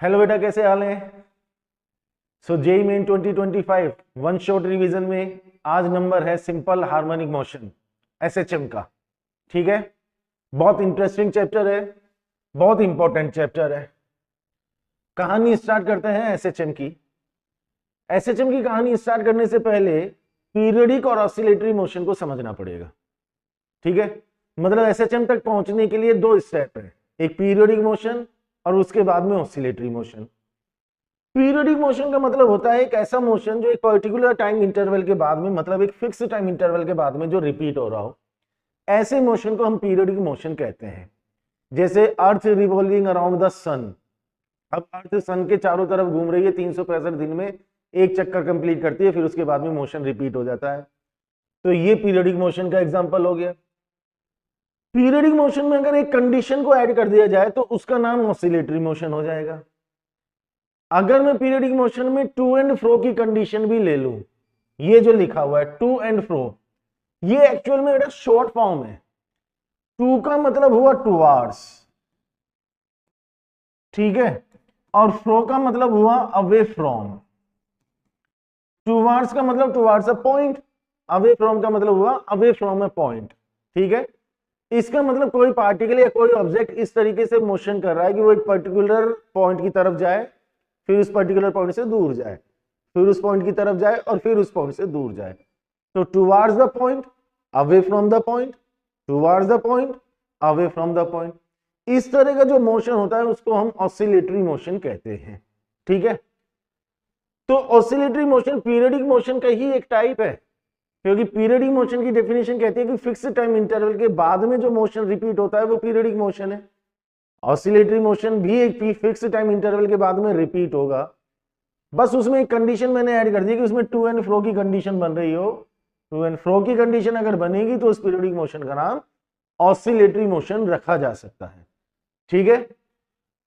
Hello बेटा, कैसे हाल है? So JEE Main 2025 one shot revision में आज नंबर है सिंपल हार्मोनिक मोशन एसएचएम का। ठीक है, बहुत इंटरेस्टिंग चैप्टर है, बहुत इंपॉर्टेंट चैप्टर है। कहानी स्टार्ट करते हैं एसएचएम की। एसएचएम की कहानी स्टार्ट करने से पहले पीरियडिक और ऑसिलेटरी मोशन को समझना पड़ेगा। ठीक है, मतलब एसएचएम तक पहुंचने के लिए दो स्टेप है, एक पीरियडिक मोशन और उसके बाद में ऑसिलेटरी मोशन। पीरियडिक मोशन का मतलब होता है एक ऐसा मोशन जो एक पर्टिकुलर टाइम इंटरवल के बाद में, मतलब एक फिक्स टाइम इंटरवल के बाद में जो रिपीट हो रहा हो, ऐसे मोशन को हम पीरियडिक मोशन कहते हैं। जैसे अर्थ रिवॉल्विंग अराउंड द सन, अब अर्थ सन के चारों तरफ घूम रही है, 365 दिन में एक चक्कर कंप्लीट करती है, फिर उसके बाद में मोशन रिपीट हो जाता है, तो ये पीरियडिक मोशन का एग्जांपल हो गया। पीरियडिक मोशन में अगर एक कंडीशन को ऐड कर दिया जाए तो उसका नाम ऑसिलेटरी मोशन हो जाएगा। अगर मैं पीरियडिक मोशन में टू एंड फ्रो की कंडीशन भी ले लूं, ये जो लिखा हुआ है टू एंड फ्रो, ये एक्चुअल में बेटा शॉर्ट फॉर्म है। टू का मतलब हुआ टुवार्ड्स, ठीक है, और फ्रो का मतलब हुआ अवे फ्रॉम। टुवार्ड्स का मतलब towards a point, away from का मतलब हुआ अवे फ्रॉम अ पॉइंट। ठीक है, इसका मतलब कोई पार्टिकल या कोई ऑब्जेक्ट इस तरीके से मोशन कर रहा है कि वो एक पर्टिकुलर पॉइंट की तरफ जाए, फिर उस पर्टिकुलर पॉइंट से दूर जाए, फिर उस पॉइंट की तरफ जाए और फिर उस पॉइंट से दूर जाए। तो towards the point, away from the point, towards the point, away from the point, इस तरह का जो मोशन होता है उसको हम ऑसिलेटरी मोशन कहते हैं। ठीक है, तो ऑसिलेटरी मोशन पीरियडिक मोशन का ही एक टाइप है, क्योंकि पीरियडिक मोशन की डेफिनेशन कहती है कि फिक्स टाइम इंटरवल के बाद में जो मोशन रिपीट होता है वो पीरियडिक मोशन है। ऑसिलेटरी मोशन भी एक फिक्स टाइम इंटरवल के बाद में रिपीट होगा, बस उसमें एक कंडीशन मैंने ऐड कर दी कि उसमें टू एंड फ्रो की कंडीशन बन रही हो। टू एंड फ्रो की कंडीशन अगर बनेगी तो उस पीरियडिक मोशन का नाम ऑसिलेटरी मोशन रखा जा सकता है। ठीक है,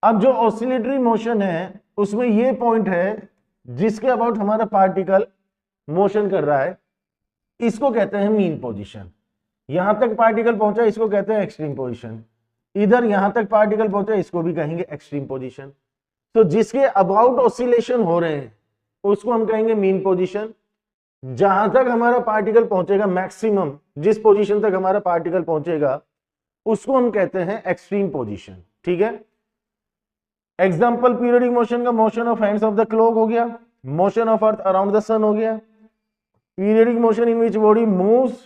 अब जो ऑसिलेटरी मोशन है उसमें ये पॉइंट है जिसके अबाउट हमारा पार्टिकल मोशन कर रहा है, इसको कहते हैं मीन पोजीशन। यहां तक पार्टिकल पहुंचा, इसको कहते हैं एक्सट्रीम पोजीशन। इधर यहां तक पार्टिकल पहुंचा, इसको भी कहेंगे एक्सट्रीम पोजीशन। तो जिसके अबाउट ऑसिलेशन हो रहे हैं उसको हम कहेंगे मीन पोजीशन। जहां तक हमारा पार्टिकल पहुंचेगा मैक्सिमम, जिस पोजीशन तक हमारा पार्टिकल पहुंचेगा उसको हम कहते हैं एक्सट्रीम पोजीशन। ठीक है, एग्जांपल पीरियडिक मोशन का motion of hands of the clock हो गया, motion of earth around the sun हो गया। Periodic motion in which body moves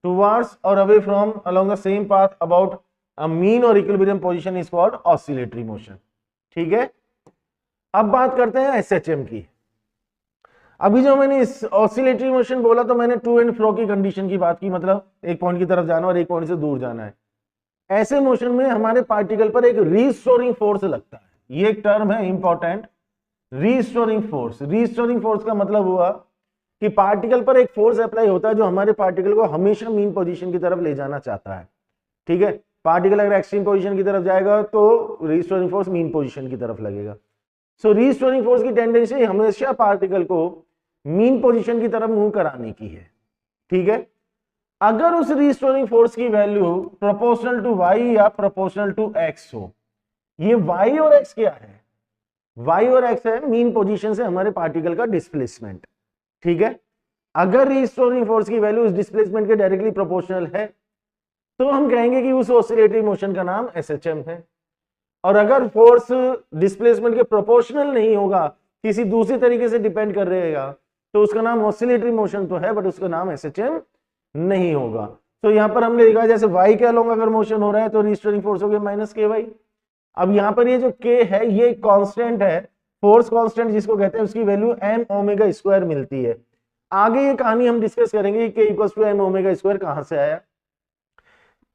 towards और away from along the same path about a mean और equilibrium position is called oscillatory motion. ठीक है, अब बात करते हैं एसएचएम की। अभी जो मैंने इस ऑसिलेटरी मोशन बोला तो मैंने टू एंड फ्रो की कंडीशन की बात की, मतलब एक पॉइंट की तरफ जाना और एक पॉइंट से दूर जाना है। ऐसे मोशन में हमारे पार्टिकल पर एक रीस्टोरिंग फोर्स लगता है, ये एक टर्म है important, restoring force. Restoring force का मतलब हुआ कि पार्टिकल पर एक फोर्स अप्लाई होता है जो हमारे पार्टिकल को हमेशा मीन पोजीशन की तरफ ले जाना चाहता है। ठीक है, पार्टिकल अगर एक्सट्रीम पोजीशन की तरफ जाएगा तो रीस्टोरिंग फोर्स मीन पोजीशन की तरफ लगेगा। सो रीस्टोरिंग फोर्स की टेंडेंसी हमेशा पार्टिकल को मीन पोजीशन की तरफ मूव कराने की है। ठीक है, अगर उस रीस्टोरिंग फोर्स की वैल्यू प्रोपोर्शनल टू वाई या प्रोपोर्शनल टू एक्स हो, ये वाई और एक्स क्या है? वाई और एक्स है मीन पोजीशन से हमारे पार्टिकल का डिस्प्लेसमेंट। ठीक है, अगर रीस्टोरिंग फोर्स की वैल्यू इस डिस्प्लेसमेंट के डायरेक्टली प्रोपोर्शनल है तो हम कहेंगे कि उस ऑसिलेटरी मोशन का नाम एसएचएम है। और अगर फोर्स डिस्प्लेसमेंट के प्रोपोर्शनल नहीं होगा, किसी दूसरे तरीके से डिपेंड कर रहेगा, तो उसका नाम ऑसिलेटरी मोशन तो है बट उसका नाम एसएचएम नहीं होगा। तो यहां पर हमने लिखा जैसे वाई के अलोंग अगर मोशन हो रहा है तो रीस्टोरिंग फोर्स हो गया माइनस के वाई। अब यहां पर ये जो के है ये कांस्टेंट है, फोर्स कांस्टेंट जिसको कहते हैं, उसकी वैल्यू एम ओमेगा स्क्वायर मिलती है। आगे ये कहानी हम डिस्कस करेंगे कि k equals to m omega square कहां से आया।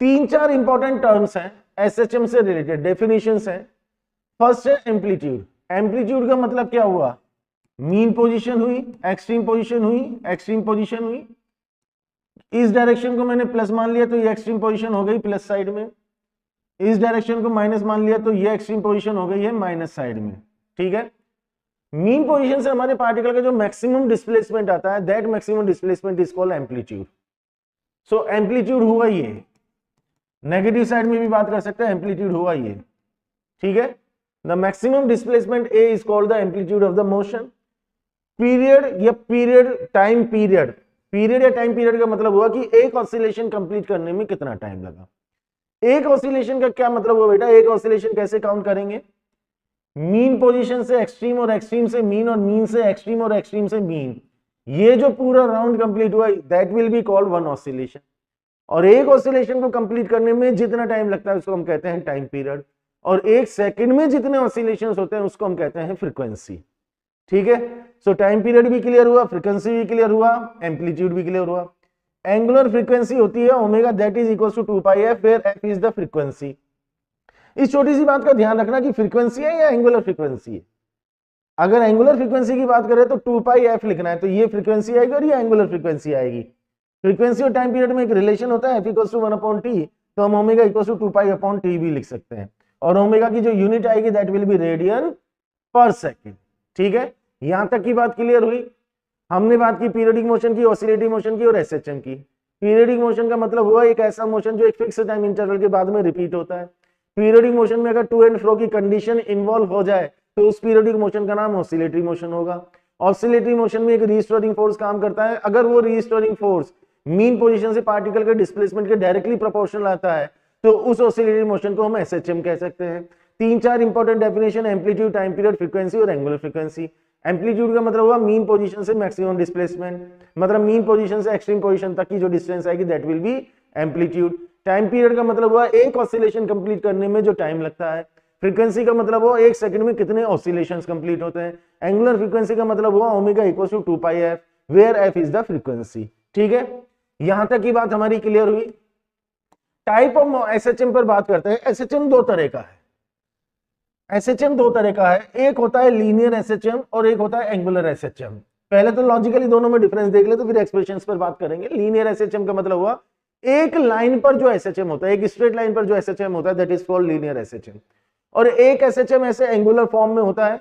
तीन चार इंपॉर्टेंट टर्म्स हैं एसएचएम से रिलेटेड, डेफिनेशंस हैं। फर्स्ट है एम्पलीट्यूड। एम्पलीट्यूड का मतलब क्या हुआ? मीन पोजीशन हुई, एक्सट्रीम पोजीशन हुई, एक्सट्रीम पोजीशन हुई। इस डायरेक्शन को मैंने प्लस मान लिया तो ये एक्सट्रीम पोजीशन हो गई प्लस साइड में, इस डायरेक्शन को माइनस मान लिया तो ये एक्सट्रीम पोजीशन हो गई है माइनस साइड में। ठीक है, मीन पोजीशन से हमारे पार्टिकल का जो मैक्सिमम डिस्प्लेसमेंट आता है, that maximum displacement is called amplitude. So amplitude हुआ ये, नेगेटिव साइड में भी बात कर सकते हैं, एम्पलीट्यूड हुआ ये। ठीक है, the maximum displacement A is called the amplitude of the motion. Period या टाइम पीरियड या टाइम पीरियड का मतलब हुआ कि एक ऑसिलेशन कंप्लीट करने में कितना टाइम लगा। एक ऑसिलेशन का क्या मतलब हुआ बेटा, एक ऑसिलेशन कैसे काउंट करेंगे, मीन पोजीशन से एक्सट्रीम और एक्सट्रीम से मीन और मीन से एक्सट्रीम और एक्सट्रीम से मीन, ये जो पूरा राउंड कंप्लीट हुआ that will be called one oscillation. और एक ऑसिलेशन को कंप्लीट करने में जितना टाइम लगता है उसको हम कहते हैं टाइम पीरियड, और एक सेकंड में जितने ऑसिलेशंस होते हैं उसको हम कहते हैं फ्रीक्वेंसी। ठीक है, सो टाइम पीरियड भी क्लियर हुआ, फ्रीक्वेंसी भी क्लियर हुआ, एम्पलीट्यूड भी क्लियर हुआ। एंगुलर फ्रीक्वेंसी होती है omega that is equal to 2πf where f is the frequency. इस छोटी सी बात का ध्यान रखना कि फ्रीक्वेंसी है या एंगुलर फ्रीक्वेंसी है। अगर एंगुलर फ्रीक्वेंसी की बात करें तो 2πf लिखना है, तो ये फ्रीक्वेंसी आएगी और ये एंगुलर फ्रीक्वेंसी आएगी। फ्रीक्वेंसी और टाइम पीरियड में एक रिलेशन होता है f इक्वल टू 1/t, तो हम ओमेगा इक्वल टू 2π/t भी लिख सकते हैं, और ओमेगा की जो यूनिट आएगी दैट विल बी रेडियन पर सेकेंड। ठीक है, यहां तक की बात क्लियर हुई। हमने बात की पीरियडिक मोशन की, ऑसिलेटरी मोशन की और एसएचएम की। पीरियडिक मोशन का मतलब हुआ एक ऐसा मोशन जो एक फिक्स टाइम इंटरवल के बाद में रिपीट होता है। पीरियडिक मोशन में अगर टू एंड फ्रो की कंडीशन इन्वॉल्व हो जाए तो उस पीरियडिक मोशन का नाम ऑसिलेटरी मोशन होगा। ऑसिलेटरी मोशन में एक रीस्टोरिंग फोर्स काम करता है, अगर वो रीस्टोरिंग फोर्स मीन पोजीशन से पार्टिकल के डिस्प्लेसमेंट के डायरेक्टली प्रोपोर्शनल आता है तो उस ऑसिलेटरी मोशन को हम एसएचएम कह सकते हैं। 3-4 important definition, amplitude, time period, frequency और एंगुलर फ्रीक्वेंसी। एम्पलीट्यूड का मतलब हुआ मीन पोजीशन से मैक्सिमम डिस्प्लेसमेंट, मतलब मीन पोजीशन से एक्सट्रीम पोजीशन तक की जो डिस्टेंस आएगी that will B amplitude. Time period का मतलब हुआ एक ऑसिलेशन कंप्लीट करने में जो टाइम लगता है। फ्रीक्वेंसी का मतलब हुआ एक सेकंड में कितने ऑसिलेशंस कंप्लीट होते हैं। एंगुलर फ्रीक्वेंसी का मतलब हुआ omega equal to 2πf where f is the frequency. ठीक है, यहां तक की बात हमारी क्लियर हुई। टाइप ऑफ एसएचएम पर बात करते हैं। एसएचएम दो तरह का है, एसएचएम दो तरह का है, एक होता है लीनियर एसएचएम और एक होता है एंगुलर एसएचएम। पहले तो लॉजिकली दोनों में डिफरेंस देख ले, तो फिर एक्सप्रेशंस पर बात करेंगे। लीनियर एसएचएम का मतलब हुआ एक लाइन पर जो एसएचएम होता है, एक स्ट्रेट लाइन पर जो एसएचएम होता है that is called linear SHM. और एक एसएचएम ऐसे एंगुलर फॉर्म में होता है,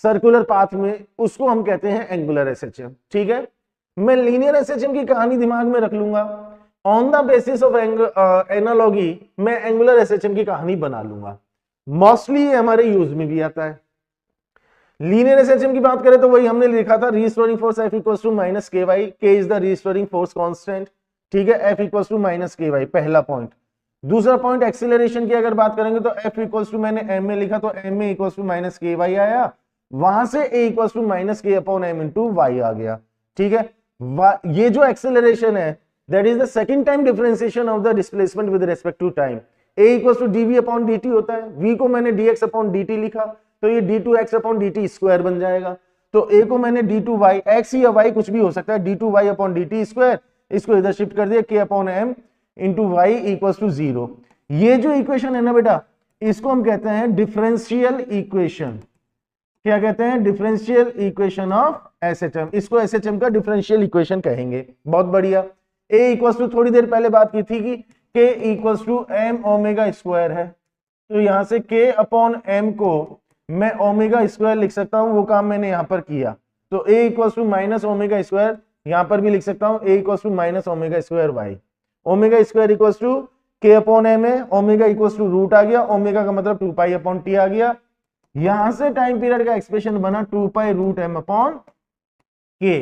सर्कुलर पाथ में, उसको हम कहते हैं एंगुलर एसएचएम। ठीक है, मैं लीनियर एसएचएम की कहानी दिमाग में रख लूंगा, on the basis of analogy मैं एंगुलर एसएचएम की कहानी बना लूंगा। मोस्टली हमारे यूज में भी आता है। लीनियर एसएचएम की बात करें तो वही हमने लिखा था, restoring force F equals to minus k y, k is the restoring force constant. ठीक है, F equals to minus k y, पहला पॉइंट। दूसरा पॉइंट एक्सीलरेशन की अगर बात करेंगे तो F इक्वल्स टू मैंने m में लिखा तो m में equals to minus k y आया, वहां से a equals to minus k upon m into y आ गया। ठीक है, ये जो एक्सीलरेशन है that is the second time differentiation of the displacement with respect to time. a equals to dv upon dt होता है, v को मैंने dx अपॉन dt लिखा तो ये d2x अपॉन dt स्क्वायर बन जाएगा। तो a को मैंने d2y, x या y कुछ भी हो सकता है, d2y अपॉन dt स्क्वायर, इसको इधर शिफ्ट कर दिया, k upon m into y equals to 0। ये जो इक्वेशन है ना बेटा, इसको हम कहते हैं डिफरेंशियल इक्वेशन। क्या कहते हैं? Differential equation of SHM. इसको एसएचएम का डिफरेंशियल इक्वेशन कहेंगे। बहुत बढ़िया। a इक्वल्स टू थोड़ी देर पहले बात की थी कि k equals to m omega square है, तो यहां से k अपॉन m को मैं ओमेगा स्क्वायर लिख सकता हूं, वो काम मैंने यहां पर किया। तो a equals to minus omega square यहां पर भी लिख सकता हूं, a equals to minus omega square y. Omega square equals to k upon m है, ओमेगा इक्वल्स टू रूट आ गया, ओमेगा का मतलब 2 पाई अपॉन t आ गया। यहां से टाइम पीरियड का एक्सप्रेशन बना 2 pi root m upon k।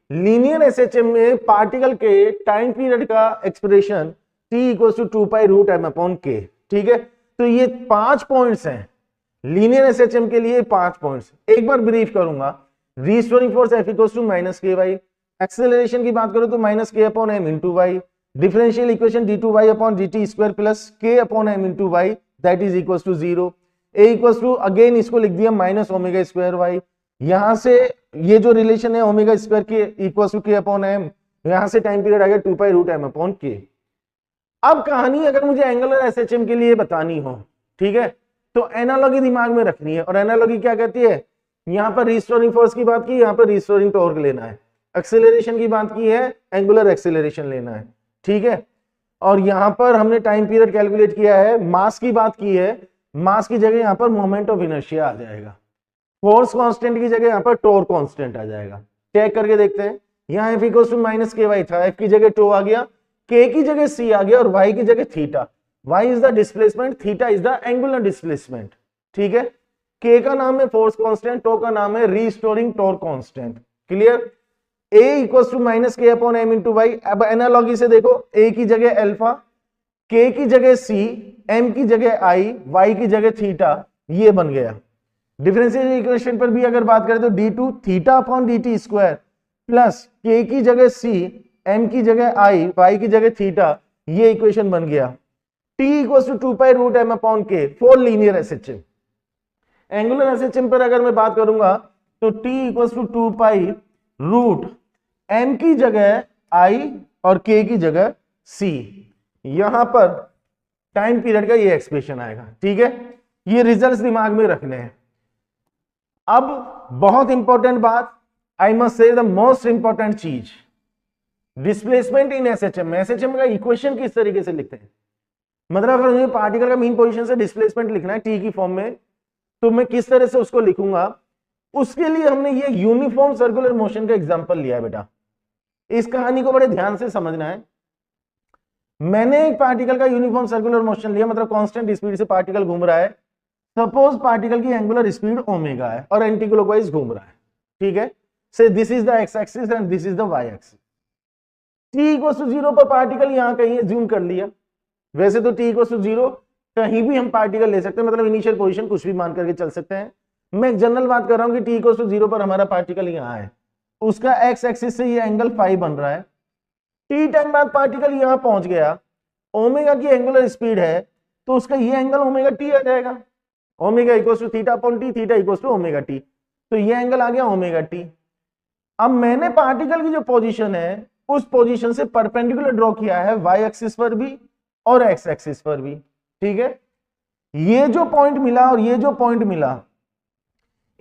Linear SHM में पार्टिकल के टाइम पीरियड का expression t equals to 2 pi root m upon k। ठीक है, तो ये 5 पॉइंट्स हैं लीनियर एसएचएम के लिए। 5 पॉइंट्स एक बार ब्रीफ करूंगा। Restoring force F equals to minus k y, acceleration की बात करूं तो minus k upon m into y, differential equation d2y upon dt square plus k upon m into y that is equals to 0। a equals to again इसको लिख दिया minus omega square Y. यहां से ये जो रिलेशन है omega square के equals to k upon m, यहां से टाइम पीरियड आ गया 2 pi root m upon k। अब कहानी अगर मुझे एंगुलर एसएचएम के लिए बतानी हो, ठीक है, तो एनालॉजी दिमाग में रखनी है। और एनालॉजी क्या कहती है? यहां पर रिस्टोरिंग फोर्स की बात की, यहां पर रिस्टोरिंग टॉर्क लेना है। एक्सेलरेशन की बात की है, एंगुलर एक्सेलरेशन लेना है। ठीक है, और यहां पर हमने टाइम पीरियड कैलकुलेट किया है, मास की बात की है, मास की जगह यहां पर मोमेंट ऑफ इनर्शिया आ जाएगा, फोर्स कांस्टेंट की जगह यहां पर टॉर्क कांस्टेंट आ जाएगा। चेक करके देखते हैं। यहां F equals to minus k Y था, F की जगह टो आ गया, K की जगह C आ गया और Y की जगह theta. Y is the displacement, theta is the angular displacement. ठीक है, के का नाम है फोर्स कांस्टेंट, टो का नाम है restoring torque constant. Clear? a equals to minus k upon m into y. अब एनालॉजी से देखो, a की जगह अल्फा, k की जगह c, m की जगह i, y की जगह थीटा, ये बन गया। डिफरेंशियल इक्वेशन पर भी अगर बात करें तो d2 theta upon dt square plus k की जगह c, m की जगह i, y की जगह थीटा, ये इक्वेशन बन गया। t equals to 2 pi root m upon k for linear SHM. Angular SHM पर अगर मैं बात करूंगा तो t equals to 2 pi root m की जगह i और k की जगह c। यहां पर टाइम पीरियड का ये एक्सप्रेशन आएगा। ठीक है, ये रिजल्ट्स दिमाग में रखने हैं। अब बहुत इंपॉर्टेंट बात, I must say the most important चीज, डिस्प्लेसमेंट इन एसएचएम। एसएचएम का इक्वेशन किस तरीके से लिखते हैं, मतलब अगर मुझे पार्टिकल का मीन पोजीशन से डिस्प्लेसमेंट लिखना है टी की फॉर्म में, तो मैं किस तरह से उसको लिखूंगा, उसके लिए हमने ये यूनिफॉर्म सर्कुलर मोशन का एग्जांपल लिया है। बेटा इस कहानी को बड़े ध्यान से समझना है। मैंने एक पार्टिकल का यूनिफॉर्म सर्कुलर मोशन लिया, मतलब कांस्टेंट स्पीड से पार्टिकल घूम रहा है। सपोज पार्टिकल की एंगुलर स्पीड ओमेगा है और एंटी क्लॉकवाइज घूम रहा है। ठीक है, so this is the x axis and this is the y axis. t equal to 0 पर पार्टिकल यहां कहीं एज्यूम कर लिया। वैसे तो t इक्वल टू 0 कहीं भी हम पार्टिकल ले सकते हैं, मतलब इनिशियल पोजीशन कुछ भी मान करके चल सकते हैं। मैं एक जनरल बात कर रहा हूं कि t इक्वल टू 0 पर हमारा पार्टिकल यहां है, उसका एक्स एक्सिस से ये एंगल फाई बन रहा है। t टाइम बाद पार्टिकल यहां पहुंच गया, ओमेगा की एंगुलर स्पीड है, तो उसका ये एंगल ओमेगा t आ जाएगा। Omega equal to theta upon t, theta equal to omega t, तो ये एंगल आ गया ओमेगा टी। अब मैंने पार्टिकल की जो पोजीशन है उस पोजीशन से परपेंडिकुलर ड्रॉ किया है वाई एक्सिस पर भी और एक्स एक्सिस पर भी। ठीक है, ये जो पॉइंट मिला और ये जो पॉइंट मिला,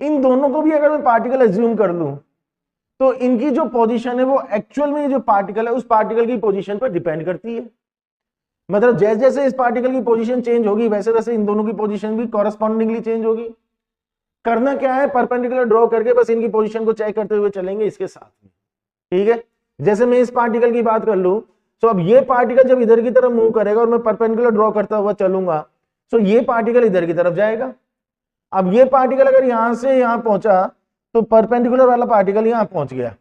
इन दोनों को भी अगर मैं पार्टिकल एज्यूम कर लूं तो इनकी जो पोजीशन है वो एक्चुअल में जो पार्टिकल है उस पार्टिकल की पोजीशन पर डिपेंड करती है। मतलब जैसे जैसे इस पार्टिकल की पोजीशन चेंज होगी वैसे वैसे इन दोनों की पोजीशन भी कॉरेस्पॉन्डिंगली चेंज होगी। करना क्या है, परपेंडिकुलर ड्रॉ करके बस इनकी पोजीशन को चेक करते हुए चलेंगे इसके साथ में। ठीक है, जैसे मैं इस पार्टिकल की बात कर लूं तो अब ये पार्टिकल जब इधर की तरफ मूव करेगा और मैं परपेंडिकुलर ड्रॉ करता हुआ चलूंगा तो ये पार्टिकल इधर की तरफ जाएगा। अब ये पार्टिकल अगर यहां से यहां पहुंचा तो परपेंडिकुलर वाला पार्टिकल यहां पहुंच गया,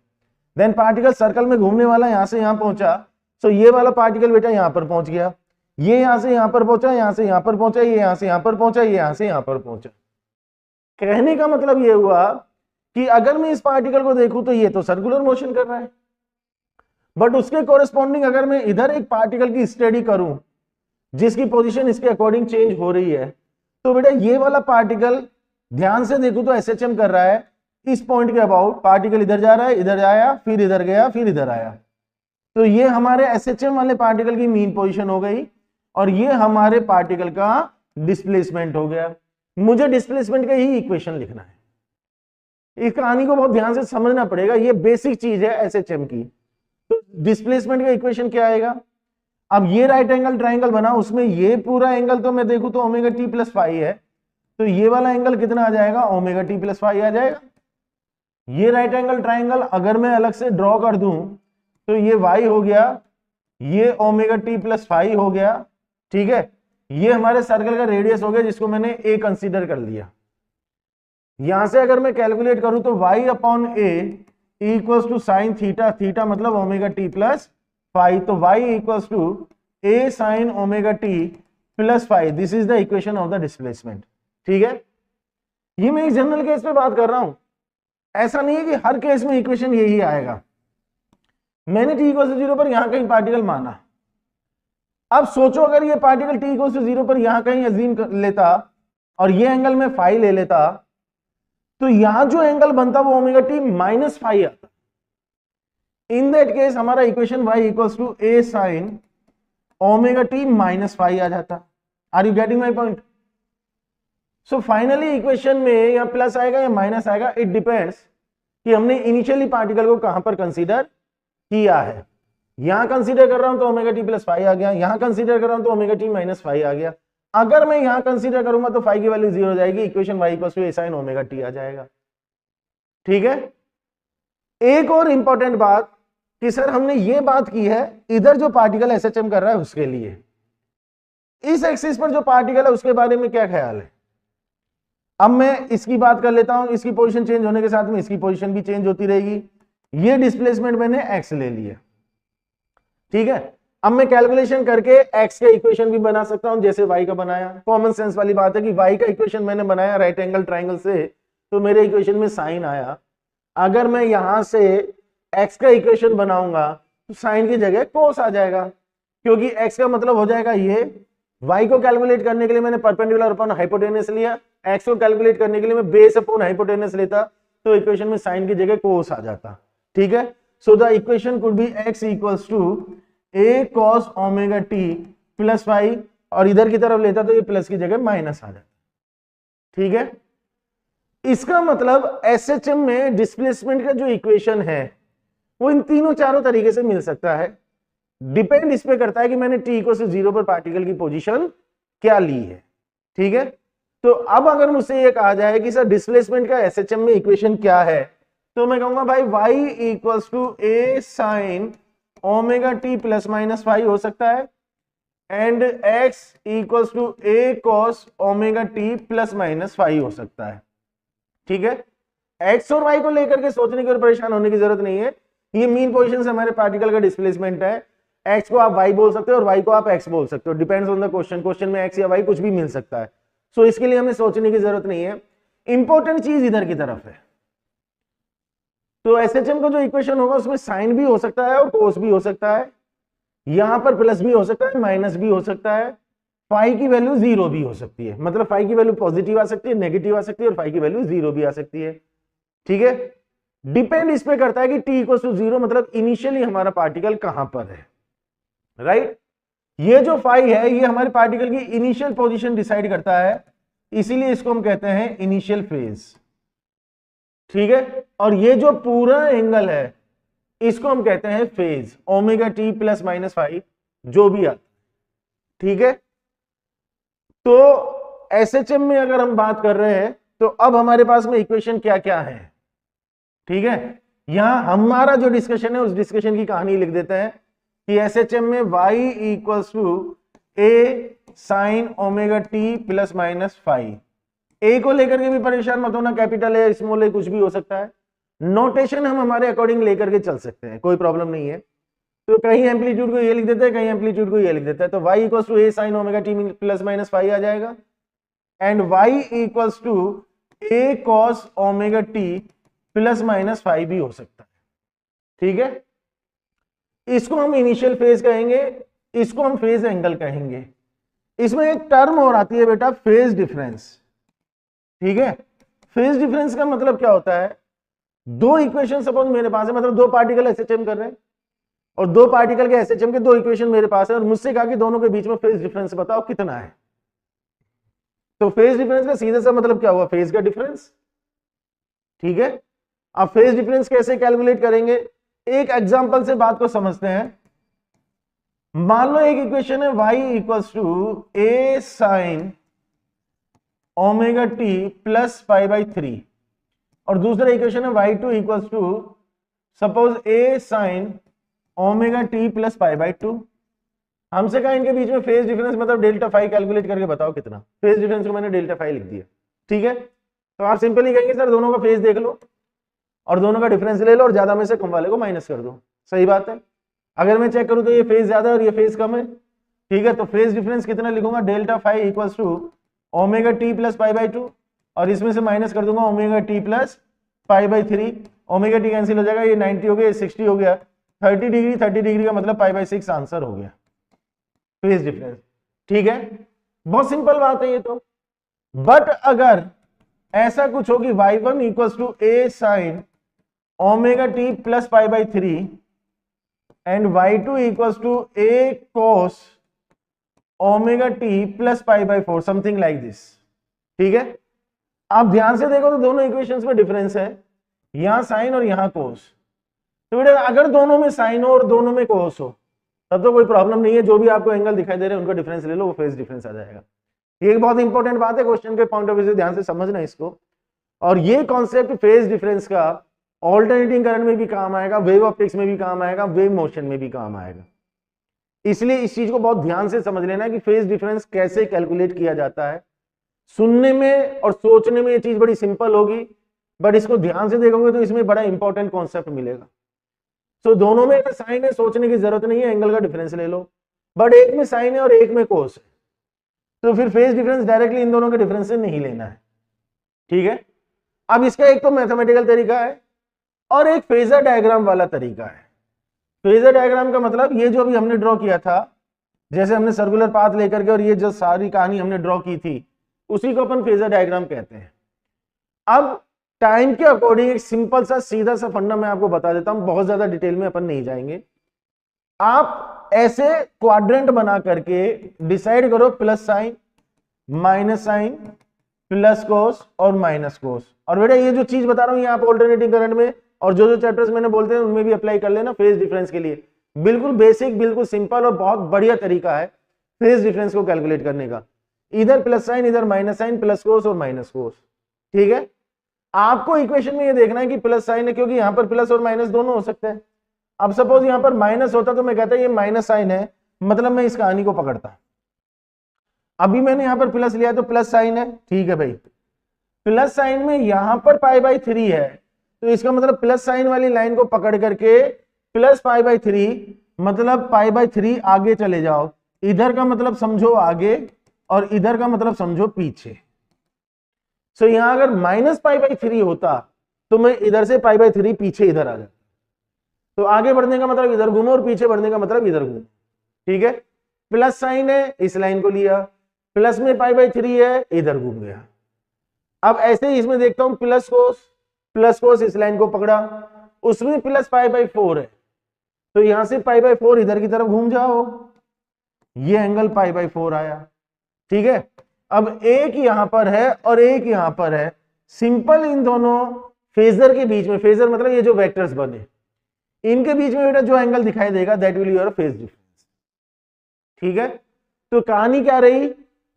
देन पार्टिकल सर्कल में घूमने वाला यहां से यहां पहुंचा, तो ये वाला पार्टिकल बेटा यहां पर पहुंच गया, ये यहां से यहां पर पहुंचा, यहां से यहां पर पहुंचा, ये यहां से यहां पर पहुंचा, ये यहां से यहां पर पहुंचा। कहने का मतलब ये हुआ कि अगर मैं इस पार्टिकल को देखूं तो ये तो सर्कुलर मोशन कर रहा है, बट उसके कोरेस्पॉन्डिंग अगर मैं इधर एक पार्टिकल की स्टडी करूं जिसकी पोजीशन इसके अकॉर्डिंग चेंज हो रही है, तो बेटा ये वाला पार्टिकल ध्यान से देखूं तो एसएचएम कर रहा है इस पॉइंट के अबाउट। पार्टिकल इधर जा रहा है, इधर आया, फिर इधर गया, फिर इधर आया, तो ये हमारे एसएचएम वाले पार्टिकल की मीन पोजीशन हो गई और ये हमारे पार्टिकल का डिस्प्लेसमेंट हो गया। मुझे डिस्प्लेसमेंट का ही इक्वेशन लिखना है। इस कहानी को बहुत ध्यान से समझना पड़ेगा, ये बेसिक चीज है एसएचएम की। तो डिस्प्लेसमेंट का इक्वेशन क्या आएगा, अब ये राइट एंगल ट्राइंगल बना, उसमें ये पूरा एंगल तो मैं देखूं तो ओमेगा टी प्लस फाई है, तो ये वाला एंगल कितना आ जाएगा, ओमेगा टी प्लस फाई आ जाएगा। ये राइट एंगल ट्राइंगल अगर मैं अलग से ड्रॉ कर दूं तो ये y हो गया, ये ओमेगा टी प्लस फाई हो गया। ठीक है, ये हमारे सर्कल का रेडियस हो गया जिसको मैंने a कंसीडर कर लिया। यहां से अगर मैं कैलकुलेट करूं तो y upon a equals to sine theta, theta मतलब ओमेगा टी प्लस फाई, तो y equals to a sine omega T plus phi. This is the equation of the displacement. ठीक है, ये मैं एक जनरल केस पे बात कर रहा हूं, ऐसा नहीं है कि हर केस में इक्वेशन यही आएगा। मैंने t इक्वल टू 0 पर यहां कहीं पार्टिकल माना, अब सोचो अगर ये पार्टिकल t इक्वल टू 0 पर यहां कहीं अज्यूम कर लेता और ये एंगल में फाई ले लेता, तो यहां जो एंगल बनता वो ओमेगा टी माइनस फाई आता। इन दैट केस हमारा equation y equals to a sine omega T minus phi आ जाता। Are you getting my point? So finally equation में या प्लस आएगा या माइनस आएगा, इट डिपेंड्स कि हमने इनिशियली पार्टिकल को कहां पर कंसीडर किया है। यहां कंसीडर कर रहा हूं तो ओमेगा टी प्लस फाई आ गया, यहां कंसीडर कर रहा हूं तो ओमेगा टी माइनस फाई आ गया। अगर मैं यहां कंसीडर करूंगा तो फाई की वैल्यू 0 हो जाएगी, equation y equal to a sin omega T आ जाएगा। ठीक है, एक और इंपॉर्टेंट बात कि सर हमने ये बात की है इधर जो पार्टिकल एसएचएम कर रहा है उसके लिए, इस एक्सिस पर जो पार्टिकल है उसके बारे में क्या ख्याल है? अब मैं इसकी बात कर लेता हूं, इसकी पोजीशन चेंज होने के साथ में इसकी पोजीशन भी चेंज होती रहेगी। ये डिस्प्लेसमेंट मैंने x ले लिया, ठीक है। अब मैं कैलकुलेशन करके x का इक्वेशन भी बना सकता हूं जैसे y का बनाया। कॉमन सेंस वाली बात है कि y का इक्वेशन मैंने बनाया राइट एंगल ट्राइंगल से, तो मेरे इक्वेशन में साइन आया। अगर मैं यहां से x का इक्वेशन बनाऊंगा तो साइन की जगह कोस आ जाएगा, क्योंकि x का मतलब हो जाएगा ये। y को कैलकुलेट करने के लिए मैंने परपेंडिकुलर अपॉन हाइपोटेनस लिया, x को कैलकुलेट करने के लिए मैं बेस अपॉन हाइपोटेनस लेता, तो इक्वेशन में साइन की जगह कोस आ जाता, ठीक है। So the equation could be x equals to a cos omega t plus y, और इधर की तरफ लेता तो ये प्लस की जगह माइनस आ जाता, ठीक है। इसका मतलब एसएचएम में डिस्प्लेसमेंट का जो इक्वेशन है वो इन तीनों चारों तरीके से मिल सकता है। डिपेंड इस पे करता है कि मैंने t को 0 पर पार्टिकल की पोजीशन क्या ली है, ठीक है। तो अब अगर मुझसे ये कहा जाए कि सर डिस्प्लेसमेंट का एसएचएम में इक्वेशन क्या है, तो मैं कहूंगा भाई y equals to a sine omega T plus minus five हो सकता है, and x equals to a cos omega T plus minus five हो सकता है, ठीक है। x और y को लेकर के सोचने की और परेशान होने की जरूरत नहीं है। ये मीन पोजीशन से हमारे पार्टिकल का डिस्प्लेसमेंट है। x को आप y बोल सकते हो और y को आप x बोल सकते हो, depends on the question. Question में x या y कुछ भी मिल सकता है, सो इसके लिए हमें सोचने की जरूरत नहीं है। इंपॉर्टेंट चीज इधर की तरफ है। तो एसएचएम का जो इक्वेशन होगा उसमें साइन भी हो सकता है और कोस भी हो सकता है, यहां पर प्लस भी हो सकता है, माइनस भी हो सकता है, फाई की वैल्यू 0 भी हो सकती है, मतलब फाई की वैल्यू पॉजिटिव आ सकती है, नेगेटिव आ सकती है, और फाई की वैल्यू 0 भी आ सकती है, ठीक है। डिपेंड इस पे करता है कि t इक्वल टू 0 मतलब इनिशियली हमारा पार्टिकल कहां पर है, राइट। ये जो फाई है ये हमारे पार्टिकल की इनिशियल पोजीशन डिसाइड करता है, इसीलिए इसको हम कहते हैं इनिशियल फेज, ठीक है। और ये जो पूरा एंगल है इसको हम कहते हैं phase, omega T plus minus five जो भी आता, ठीक है। तो एसएचएम में अगर हम बात कर रहे हैं तो अब हमारे पास में इक्वेशन क्या क्या है, ठीक है। यहां हमारा जो डिस्कशन है उस डिस्कशन की कहानी लिख देते हैं कि एसएचएम में y equals to a sine omega T plus minus five. A को लेकर के भी परेशान मत होना, कैपिटल है स्मॉल है कुछ भी हो सकता है, नोटेशन हम हमारे अकॉर्डिंग लेकर के चल सकते हैं, कोई प्रॉब्लम नहीं है। तो कहीं एम्पलीट्यूड को ये लिख देते हैं, कहीं एम्पलीट्यूड को ये लिख देता है, तो y equals to a sine omega T plus minus five आ जाएगा, and y equals to a cos omega T plus minus five भी हो सकता है, ठीक है। इसको हम इनिशियल फेज कहेंगे, इसको हम फेज एंगल कहेंगे। इसमें एक टर्म और आती है बेटा फेज डिफरेंस, ठीक है। फेज डिफरेंस का मतलब क्या होता है, दो इक्वेशन सपोज मेरे पास है, मतलब दो पार्टिकल एसएचएम कर रहे हैं और दो पार्टिकल के एसएचएम के दो इक्वेशन मेरे पास है, और मुझसे कहा कि दोनों के बीच में फेज डिफरेंस बताओ कितना है। तो फेज डिफरेंस का सीधा सा मतलब क्या हुआ, फेज का डिफरेंस, ठीक है। अब फेज डिफरेंस कैसे कैलकुलेट करेंगे, एक एग्जांपल से बात को समझते हैं। मान लो एक इक्वेशन है y equals to a sine omega T plus pi by 3, और दूसरा इक्वेशन है y2 equals to suppose a sine omega T plus pi by 2। हमसे कहा इनके बीच में फेज डिफरेंस मतलब डेल्टा फाइव कैलकुलेट करके बताओ कितना। फेज डिफरेंस को मैंने डेल्टा फाइव लिख दिया, ठीक है। तो आप सिंपली कहेंगे सर दोनों का फेज देख लो और दोनों का डिफरेंस ले लो और ज्यादा में से कम वाले को माइनस कर दो, सही बात है। अगर मैं चेक करूं तो ये फेज ज्यादा है और ये फेज कम है, ठीक है। तो फेज डिफरेंस कितना लिखूंगा, delta five equals to omega T plus pi by 2, और इसमें से माइनस कर दूंगा omega T plus pi by 3। Omega t cancel हो जाएगा, ये 90 हो गया, ये 60 हो गया, 30 डिग्री 30 डिग्री का मतलब पाई बाई 6 आंसर हो गया फेज डिफरेंस, ठीक है। बहुत सिंपल बात है ये तो। बट अगर ऐसा कुछ हो कि y1 equals to a sine omega T plus pi by 3 and y2 equals to a cos omega T plus pi by 4, something like this, ठीक है। आप ध्यान से देखो तो दोनों इक्वेशंस में डिफरेंस है, यहां साइन और यहां कोस। तो बेटा अगर दोनों में साइन हो और दोनों में कोस हो तब तो कोई प्रॉब्लम नहीं है, जो भी आपको एंगल दिखाई दे रहे हैं उनका डिफरेंस ले लो, वो फेज डिफरेंस आ जाएगा। ये एक बहुत इंपॉर्टेंट बात है, क्वेश्चन के पॉइंट ऑफ व्यू से ध्यान से समझना इसको। और ये कॉन्सेप्ट फेज डिफरेंस का ऑल्टरनेटिंग करंट में भी काम आएगा, वेव ऑप्टिक्स में भी काम आएगा, वेव मोशन में भी काम आएगा। इसलिए इस चीज को बहुत ध्यान से समझ लेना है कि फेज डिफरेंस कैसे कैलकुलेट किया जाता है। सुनने में और सोचने में ये चीज बड़ी सिंपल होगी, बट इसको ध्यान से देखोगे तो इसमें बड़ा इंपॉर्टेंट कॉन्सेप्ट मिलेगा। तो दोनों में अगर साइन है, सोचने की जरूरत नहीं है, एंगल का डिफरेंस ले लो, बट एक में साइन है और एक में कोस है, तो फिर फेज डिफरेंस डायरेक्टली इन दोनों के डिफरेंस से नहीं लेना है। ठीक है, अब इसका एक तो मैथमेटिकल तरीका है और एक फेजर डायग्राम वाला तरीका है। फेजर डायग्राम का मतलब ये जो अभी हमने ड्रॉ किया था, जैसे हमने सर्कुलर पाथ लेकर के और ये जो सारी कहानी हमने ड्रॉ की थी, उसी को अपन फेजर डायग्राम कहते हैं। अब टाइम के अकॉर्डिंग एक सिंपल सा सीधा सा फंडा मैं आपको बता देता हूं, बहुत ज्यादा डिटेल में अपन नहीं जाएंगे। आप ऐसे क्वाड्रेंट बना करके डिसाइड करो plus sine, minus sine, plus cos और माइनस कोस। और बेटा ये जो चीज बता रहा हूं ये आप ऑल्टरनेटिंग करंट में और जो चैप्टर्स मैंने बोलते हैं उनमें भी अप्लाई कर लेना फेज डिफरेंस के लिए। बिल्कुल बेसिक, बिल्कुल सिंपल और बहुत बढ़िया तरीका है फेज डिफरेंस को कैलकुलेट करने का। इधर प्लस साइन, इधर माइनस साइन, प्लस कोस और माइनस कोस। ठीक है, आपको इक्वेशन में ये देखना है कि प्लस साइन है, क्योंकि यहां पर प्लस और माइनस दोनों हो सकते हैं। अब सपोज यहां पर माइनस होता तो मैं कहता ये माइनस साइन है, मतलब मैं इस कहानी को पकड़ता। अभी मैंने यहां पर प्लस लिया तो प्लस साइन है, ठीक है भाई। प्लस साइन में यहां पर π/3 है, तो इसका मतलब प्लस साइन वाली लाइन को पकड़ करके प्लस π/3 मतलब π/3 आगे चले जाओ। इधर का मतलब समझो आगे और इधर का मतलब समझो पीछे। सो यहां अगर माइनस π/3 होता तो मैं इधर से π/3 पीछे इधर आ जाता। तो आगे बढ़ने का मतलब इधर घूमो और पीछे बढ़ने का मतलब इधर घूमो। ठीक है, प्लस साइन है, इस लाइन को लिया, प्लस में π/3 है, इधर घूम गया। अब ऐसे ही इसमें देखता हूं प्लस कोस इस लाइन को पकड़ा, उसमें प्लस π/4 है, तो यहां से π/4 इधर की तरफ घूम जाओ, ये एंगल π/4 आया। ठीक है, अब एक यहां पर है और एक यहां पर है, सिंपल इन दोनों फेजर के बीच में, फेजर मतलब ये जो वेक्टर्स बने इनके बीच में बेटा जो एंगल दिखाई देगा that will your phase difference. ठीक है, तो कहानी क्या रही,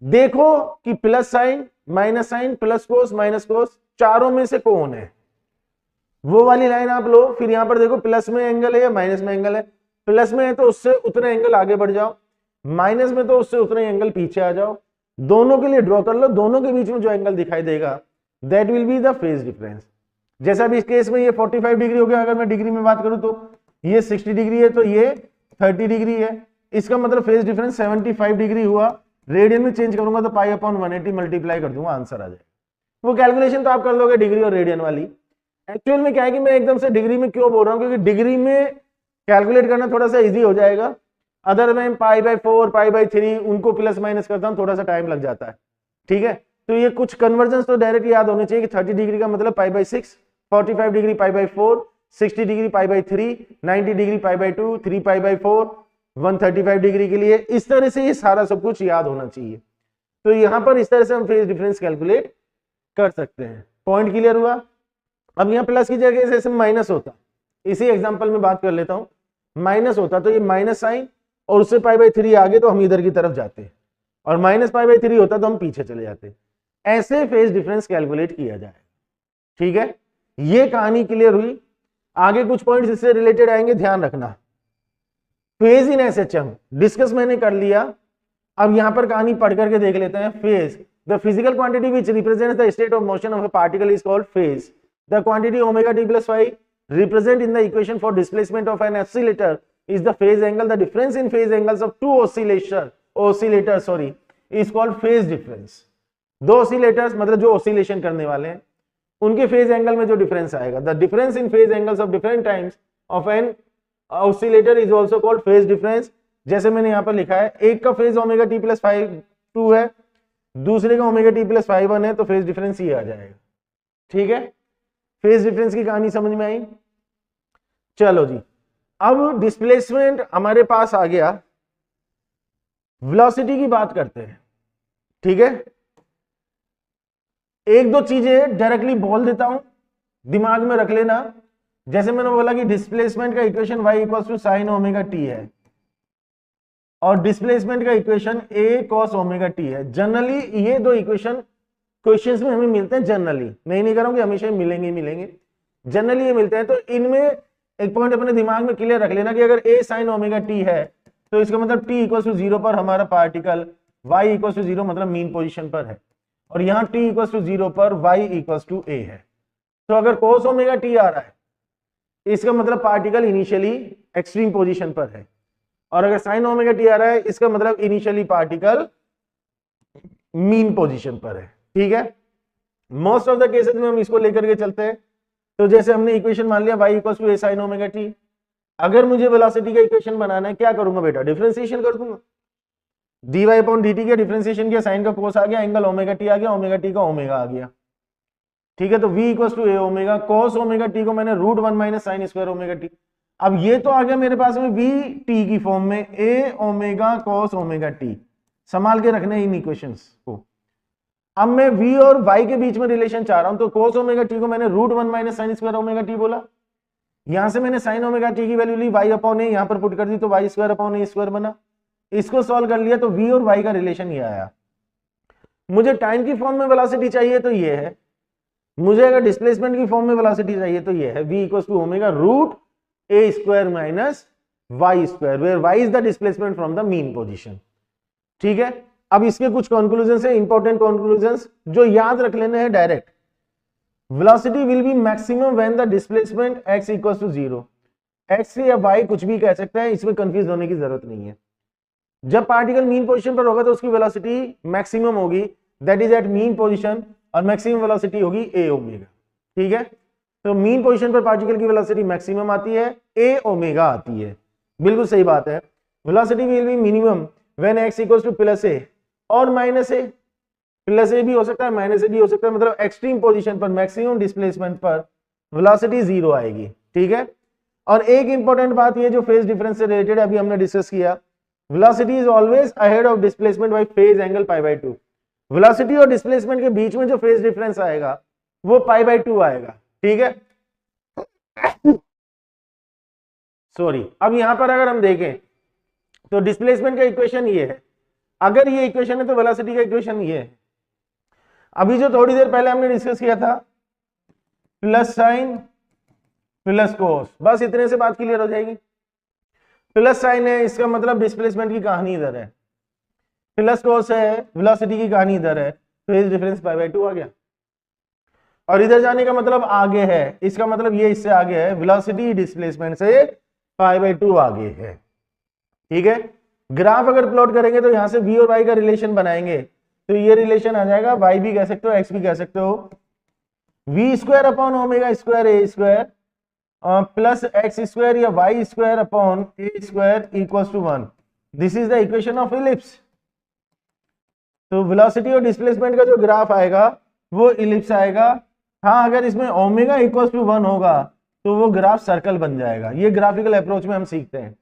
देखो कि plus sine, minus sine, plus cos, minus cos, चारों में से कौन है, वो वाली लाइन आप लो। फिर यहां पर देखो प्लस में एंगल है या माइनस में एंगल है, प्लस में है तो उससे उतने एंगल आगे बढ़ जाओ, माइनस में तो उससे उतने एंगल पीछे आ जाओ। दोनों के लिए ड्रॉ कर लो, दोनों के बीच में जो एंगल दिखाई देगा that will be the phase difference. जैसा भी इस केस में ये 45 डिग्री हो गया, अगर मैं डिग्री में बात करूं तो ये 60 डिग्री है, तो ये 30 डिग्री है, इसका मतलब फेज डिफरेंस 75 डिग्री हुआ। रेडियन में चेंज करूंगा तो π/180 मल्टीप्लाई कर दूंगा, आंसर आ जाएगा। वो कैलकुलेशन तो आप कर लोगे डिग्री और रेडियन वाली। एक्चुअल में क्या है कि मैं एकदम से डिग्री में क्यों बोल रहा हूं, क्योंकि डिग्री में कैलकुलेट करना थोड़ा सा इजी हो जाएगा। अदर में π/4, π/3 उनको प्लस माइनस करता हूं, थोड़ा सा टाइम लग जाता है। ठीक है, तो ये कुछ कन्वर्जन तो डायरेक्ट याद होने चाहिए कि 30 डिग्री का मतलब π/6, 45 डिग्री π/4, 60 डिग्री π/3, 90 डिग्री π/2, 3π/4, 135 डिग्री के लिए। इस तरह से ये सारा सब कुछ याद होना चाहिए। तो यहां पर इस तरह से हम फेज डिफरेंस कैलकुलेट कर सकते हैं। पॉइंट क्लियर हुआ। अब यहाँ प्लस की जगह जैसे माइनस होता, इसी एग्जांपल में बात कर लेता हूं, माइनस होता तो ये माइनस साइन और उससे π/3 आगे तो हम इधर की तरफ जाते, और माइनस π/3 होता तो हम पीछे चले जाते। ऐसे फेज डिफरेंस कैलकुलेट किया जाए। ठीक है, ये कहानी क्लियर हुई। आगे कुछ पॉइंट्स इससे रिलेटेड आएंगे, ध्यान रखना। फेज इन एसएचएम डिस्कस मैंने कर लिया। अब यहां पर कहानी पढ़ करके देख लेते हैं। Phase, the physical quantity which represents the state of motion of a particle is called phase. The quantity omega t plus phi represent in the equation for displacement of an oscillator is the phase angle. The difference in phase angles of two oscillators is called phase difference. दो oscillators मतलब जो oscillation करने वाले हैं उनके phase angle में जो difference आएगा, the difference in phase angles of different times of an oscillator is also called phase difference. जैसे मैंने यहां पर लिखा है, एक का फेज ओमेगा टी प्लस 5 है, दूसरे का ओमेगा टी प्लस 5 है, तो फेज डिफरेंस ये आ जाएगा। ठीक है, फेज डिफरेंस की कहानी समझ में आई। चलो जी, अब डिस्प्लेसमेंट हमारे पास आ गया, वेलोसिटी की बात करते हैं। ठीक है, एक दो चीजें डायरेक्टली बोल देता हूं, दिमाग में रख लेना। जैसे मैंने बोला कि डिस्प्लेसमेंट का equation y equals to sine omega t है और डिस्प्लेसमेंट का equation a cos omega t है। जनरली ये दो इक्वेशन क्वेश्चंस में हमें मिलते हैं। जनरली मैं नहीं कह रहा हूं कि हमेशा मिलेंगे, जनरली ये मिलते हैं। तो इनमें एक पॉइंट अपने दिमाग में क्लियर रख लेना कि अगर a साइन ओमेगा टी है तो इसका मतलब t इक्वल्स टू 0 पर हमारा पार्टिकल y इक्वल्स टू 0 मतलब मीन पोजीशन पर है, और यहाँ t इक्वल टू 0 पर y इक्वल टू a है। तो अगर cos ओमेगा t आ रहा है इसका मतलब पार्टिकल इनिशियली एक्सट्रीम पोजीशन पर है, और अगर sin ओमेगा t आ रहा है इसका मतलब इनिशियली पार्टिकल मीन पोजीशन पर है। ठीक है, मोस्ट ऑफ द केसेस में हम इसको लेकर के चलते हैं। तो जैसे हमने इक्वेशन मान लिया y equal to a sin omega t, अगर मुझे वेलोसिटी का इक्वेशन बनाना है क्या करूंगा बेटा, डिफरेंशिएशन कर दूंगा। dy अपॉन dt का डिफरेंशिएशन किया, साइन का कोस आ गया, एंगल ओमेगा t आ गया, ओमेगा t का ओमेगा आ गया। ठीक है, तो v equal to a omega, cos omega t को मैंने root 1 minus sine square omega t। अब ये तो आ गया मेरे पास में v t की फॉर्म में, a omega cos omega t। संभाल के रखने इन इक्वेशंस को। अब मैं v और y के बीच में रिलेशन चाह रहा हूं, तो cos ओमेगा t को मैंने root 1 minus sine square omega t बोला। यहां से मैंने साइन ओमेगा t की वैल्यू ली, y अपॉन a यहां पर पुट कर दी, तो y square upon a square बना। इसको सॉल्व कर लिया तो v और y का रिलेशन ये आया। मुझे टाइम की फॉर्म में वेलोसिटी चाहिए तो ये है, मुझे अगर डिस्प्लेसमेंट की फॉर्म में वेलोसिटी चाहिए तो ये है, v equal to omega root a square minus y square, where y is the displacement from the mean position. ठीक है, अब इसके कुछ कंक्लूजन है, इंपॉर्टेंट कंक्लूजन जो याद रख लेने हैं direct. Velocity will be maximum when the displacement x equal to 0। x या y कुछ भी कह सकते हैं, इसमें कंफ्यूज होने की जरूरत नहीं है। जब पार्टिकल मीन पोजीशन पर होगा तो उसकी वेलोसिटी मैक्सिमम होगी, that is at mean position, और मैक्सिमम वेलोसिटी होगी a ओमेगा। ठीक है, तो मीन पोजीशन पर पार्टिकल की वेलोसिटी मैक्सिमम आती है, a ओमेगा आती है। बिल्कुल सही बात है। Velocity will be minimum when x equals to plus a और माइनस a। प्लस a भी हो सकता है, माइनस a भी हो सकता है, मतलब एक्सट्रीम पोजीशन पर मैक्सिमम डिस्प्लेसमेंट पर वेलोसिटी 0 आएगी। ठीक है, और एक इंपॉर्टेंट बात ये जो फेज डिफरेंस से रिलेटेड अभी हमने डिस्कस किया, velocity is always ahead of displacement bye phase angle pi by 2। Velocity और डिस्प्लेसमेंट के बीच में जो फेज डिफरेंस आएगा वो पाई बाय 2 आएगा। ठीक है, सॉरी। अब यहां पर अगर हम देखें तो डिस्प्लेसमेंट का इक्वेशन ये है, अगर ये इक्वेशन है तो वेलोसिटी का इक्वेशन ये है। अभी जो थोड़ी देर पहले हमने डिस्कस किया था, प्लस साइन प्लस कोस, बस इतने से बात क्लियर हो जाएगी। प्लस साइन है इसका मतलब डिस्प्लेसमेंट की कहानी इधर है, प्लस कोस है वेलोसिटी की कहानी इधर है, फेज डिफरेंस पाई बाय 2 आ गया। और इधर जाने का मतलब आगे है, इसका मतलब ये इससे आगे है, वेलोसिटी डिस्प्लेसमेंट से पाई बाय 2 आगे है। ठीक है, ग्राफ अगर प्लॉट करेंगे तो यहां से v और y का रिलेशन बनाएंगे तो ये रिलेशन आ जाएगा, y भी कह सकते हो x भी कह सकते हो, v square upon omega square a square plus X square या Y square upon A square equals to 1। This is the equation of ellipse. तो वेलोसिटी और डिस्प्लेसमेंट का जो ग्राफ आएगा वो इलिप्स आएगा। हाँ, अगर इसमें ओमेगा इक्वल्स टू 1 होगा तो वो ग्राफ सर्कल बन जाएगा। ये ग्राफिकल अप्रोच में हम सीखते हैं।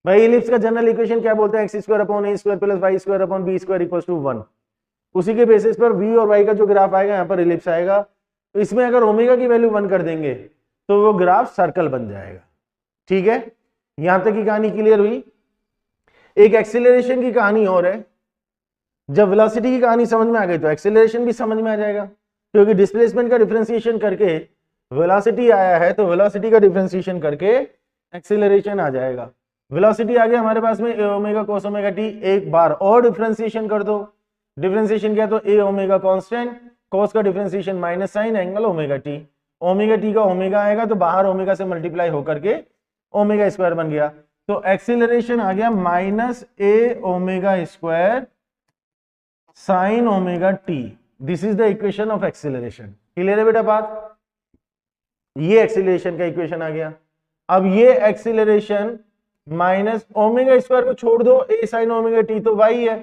भाई इलिप्स का जनरल इक्वेशन क्या बोलते हैं, x square upon A square plus y square upon b square equals to 1। उसी के बेसिस पर v और y का जो ग्राफ आएगा यहाँ पर इलिप्स आएगा। तो इसमें अगर ओमेगा की वैल्यू 1 कर देंगे तो वो ग्राफ सर्कल बन जाएगा। ठीक है, यहां तक की कहानी क्लियर हुई। एक एक्सीलरेशन की कहानी और है, जब वेलोसिटी की कहानी समझ में आ गई तो एक्सीलरेशन भी समझ में आ जाएगा, क्योंकि डिस्प्लेसमेंट का डिफरेंशिएशन करके वेलोसिटी आया है तो वेलोसिटी का डिफरेंशिएशन करके एक्सीलरेशन आ जाएगा। वेलोसिटी आ गया हमारे पास में ए ओमेगा कोस ओमेगा टी, एक बार और डिफरेंशिएशन कर दो। डिफरेंशिएशन किया तो ए ओमेगा कांस्टेंट, कोस का differentiation minus sign angle omega T, omega T का ओमेगा आएगा तो बाहर ओमेगा से मल्टीप्लाई होकर के ओमेगा स्क्वायर बन गया। तो एक्सीलरेशन आ गया minus A omega square sine omega T. This is the equation of acceleration. Clear है बेटा बात? ये एक्सीलरेशन का इक्वेशन आ गया। अब ये एक्सीलरेशन माइनस ओमेगा स्क्वायर को छोड़ दो, ए साइन ओमेगा टी तो वाई है,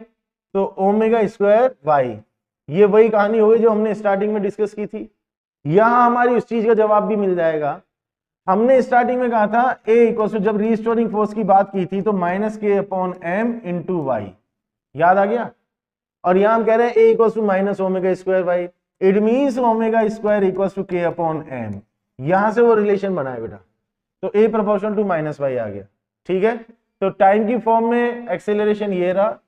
तो ओमेगा स्क्वायर वाई। ये वही कहानी हो गई जो हमने स्टार्टिंग में डिस्कस की थी। यहां हमारी उस चीज का जवाब भी मिल जाएगा। हमने स्टार्टिंग में कहा था ए इक्वल टू, जब रीस्टोरिंग फोर्स की बात की थी तो minus k upon m into Y, याद आ गया। और यहां हम कह रहे हैं a equal to minus omega square y, it means omega square equal to k upon m. यहां से वो रिलेशन बना है बेटा, तो a proportional to minus y आ गया। ठीक है, तो टाइम की फॉर्म में एक्सेलरेशन ये रहा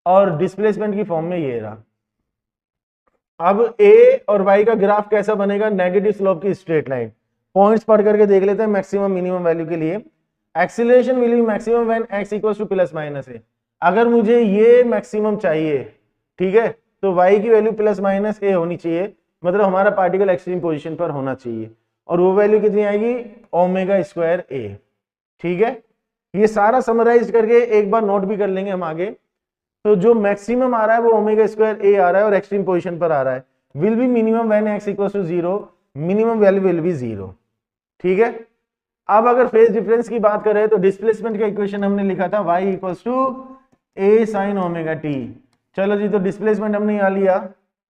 और डिस्प्लेसमेंट की फॉर्म में ये रहा। अब ए और वाई का ग्राफ कैसा बनेगा, नेगेटिव स्लोप की स्ट्रेट लाइन। पॉइंट्स पढ़ करके देख लेते हैं मैक्सिमम मिनिमम वैल्यू के लिए। Acceleration will be maximum when x equals to plus minus a. अगर मुझे ये मैक्सिमम चाहिए, ठीक है, तो y की वैल्यू प्लस माइनस a होनी चाहिए, मतलब हमारा पार्टिकल एक्सट्रीम पोजीशन पर होना चाहिए, और वो वैल्यू कितनी आएगी ओमेगा स्क्वायर a। ठीक है, ये सारा समराइज करके एक बार नोट भी कर लेंगे हम आगे। तो जो मैक्सिमम आ रहा है वो ओमेगा स्क्वायर a आ रहा है और एक्सट्रीम पोजीशन पर आ रहा है, will be minimum when x equals to 0, minimum value will be 0। ठीक है, अब अगर फेज डिफरेंस की बात करें तो डिस्प्लेसमेंट का इक्वेशन हमने लिखा था y equals to a sin omega t। चलो जी, तो डिस्प्लेसमेंट हमने यहाँ लिया,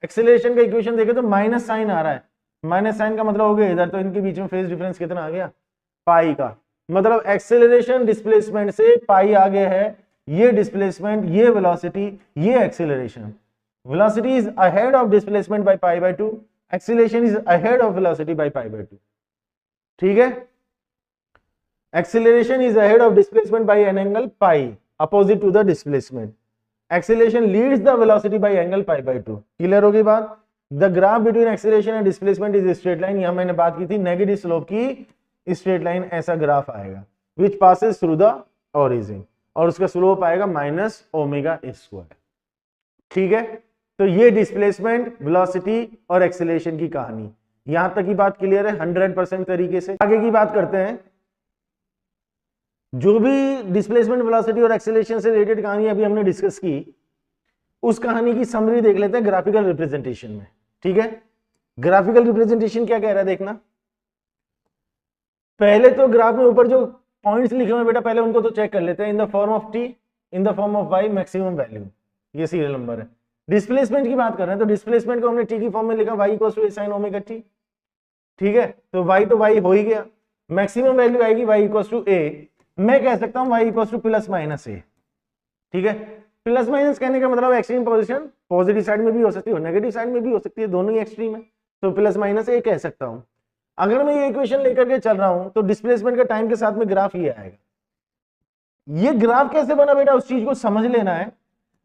एक्सेलरेशन का इक्वेशन देखे तो माइनस साइन आ रहा है, माइनस साइन का मतलब हो गया इधर, तो इनके बीच में फेज डिफरेंस कितना आ गया पाई का, मतलब एक्सेलरेशन डिस्प्लेसमेंट से पाई आगे है, ये डिस्प्लेसमेंट, ये वेलोसिटी, ये acceleration. Velocity is ahead of displacement by pi by 2, acceleration is ahead of velocity by pi by 2। ठीक है, acceleration is ahead of displacement by an angle pi opposite to the displacement, acceleration leads the velocity by angle pi by 2। Clear होगी बात? the graph between acceleration and displacement is a straight line, यहां मैंने बात की थी negative slope की straight line, ऐसा graph आएगा which passes through the origin, और उसका स्लोप आएगा माइनस ओमेगा स्क्वायर। ठीक है, तो ये डिस्प्लेसमेंट, वेलोसिटी और एक्सेलरेशन की कहानी, यहां तक की बात क्लियर है 100% तरीके से। आगे की बात करते हैं, जो भी डिस्प्लेसमेंट, वेलोसिटी और एक्सेलरेशन से रिलेटेड कहानी अभी हमने डिस्कस की, उस कहानी की समरी देख लेते हैं ग्राफिकल रिप्रेजेंटेशन में। ठीक है, ग्राफिकल रिप्रेजेंटेशन क्या कह रहा है देखना, पहले तो ग्राफ में ऊपर जो पॉइंट्स लिखे हुए बेटा पहले उनको तो चेक कर लेते हैं, in the form of t, in the form of y, maximum value, ये सीरियल नंबर है। डिस्प्लेसमेंट की बात कर रहे हैं तो डिस्प्लेसमेंट को हमने टी की फॉर्म में लिखा, y equals to a sine omega t. ठीक है, तो वाई तो वाई हो ही गया, मैक्सिमम वैल्यू आएगी वाई इक्वल्स टू ए, मैं कह सकता हूं y equals to plus minus a. ठीक है, प्लस माइनस कहने का मतलब एक्सट्रीम पोजीशन पॉजिटिव साइड में भी हो सकती है और नेगेटिव साइड में भी हो सकती है, दोनों ही एक्सट्रीम है, तो प्लस माइनस ए कह सकता हूं। अगर मैं ये इक्वेशन लेकर के चल रहा हूं तो डिस्प्लेसमेंट का टाइम के साथ में ग्राफ ये आएगा। ये ग्राफ कैसे बना बेटा, उस चीज को समझ लेना है।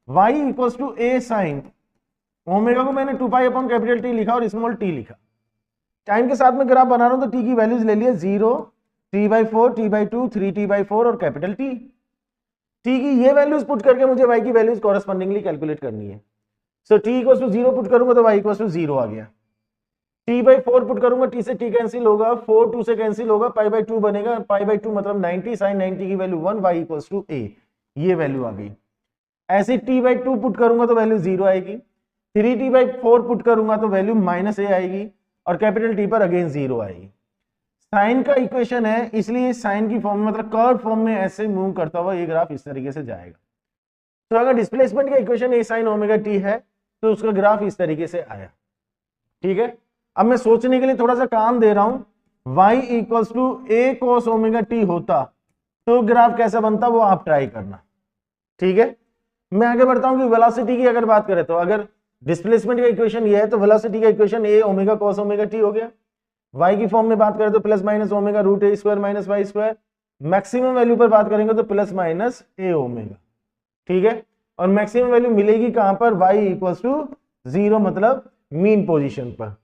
y equals to a sine omega को मैंने 2 पाई अपॉन कैपिटल टी लिखा और स्मॉल टी लिखा, टाइम के साथ में ग्राफ बना रहा हूं तो टी की वैल्यूज ले लिया 0, t/4, t/2, 3t/4 और कैपिटल टी। टी की ये वैल्यूज पुट करके मुझे y की वैल्यूज कॉरेस्पॉन्डिंगली कैलकुलेट करनी है। सो t इक्वल्स टू 0 पुट करूंगा तो y इक्वल्स टू 0 आ गया, t/4 पुट करूंगा, t से t कैंसिल होगा, 4 2 से कैंसिल होगा, π/2 बनेगा, π/2 मतलब 90, sin 90 की value 1, y equals to a, ये वैल्यू आ गई। ऐसे t/2 पुट करूंगा तो वैल्यू 0 आएगी, 3t/4 पुट करूंगा तो वैल्यू माइनस a आएगी, और कैपिटल टी पर अगेन 0 आएगी। साइन का इक्वेशन है, इसलिए साइन की फॉर्म में मतलब कर्व फॉर्म में ऐसे मूव करता हुआ ये ग्राफ इस तरीके से जाएगा। तो अगर डिस्प्लेसमेंट का इक्वेशन ए साइन ओमेगा टी है तो उसका ग्राफ इस तरीके से आया। ठीक है, अब मैं सोचने के लिए थोड़ा सा काम दे रहा हूं, y equals to a cos omega t होता तो ग्राफ कैसा बनता वो आप ट्राई करना। ठीक है, मैं आगे बढ़ता हूं कि वेलोसिटी की अगर बात करें तो अगर डिस्प्लेसमेंट का इक्वेशन ये है तो वेलोसिटी का equation a omega cos omega t हो गया। y की फॉर्म में बात करें तो plus minus omega root a square minus y square, maximum value पर बात करेंगे तो प्लस माइनस ए ओमेगा। ठीक है, और मैक्सिमम वैल्यू मिलेगी कहां पर, y इक्वल्स टू 0 मतलब मीन पोजीशन पर।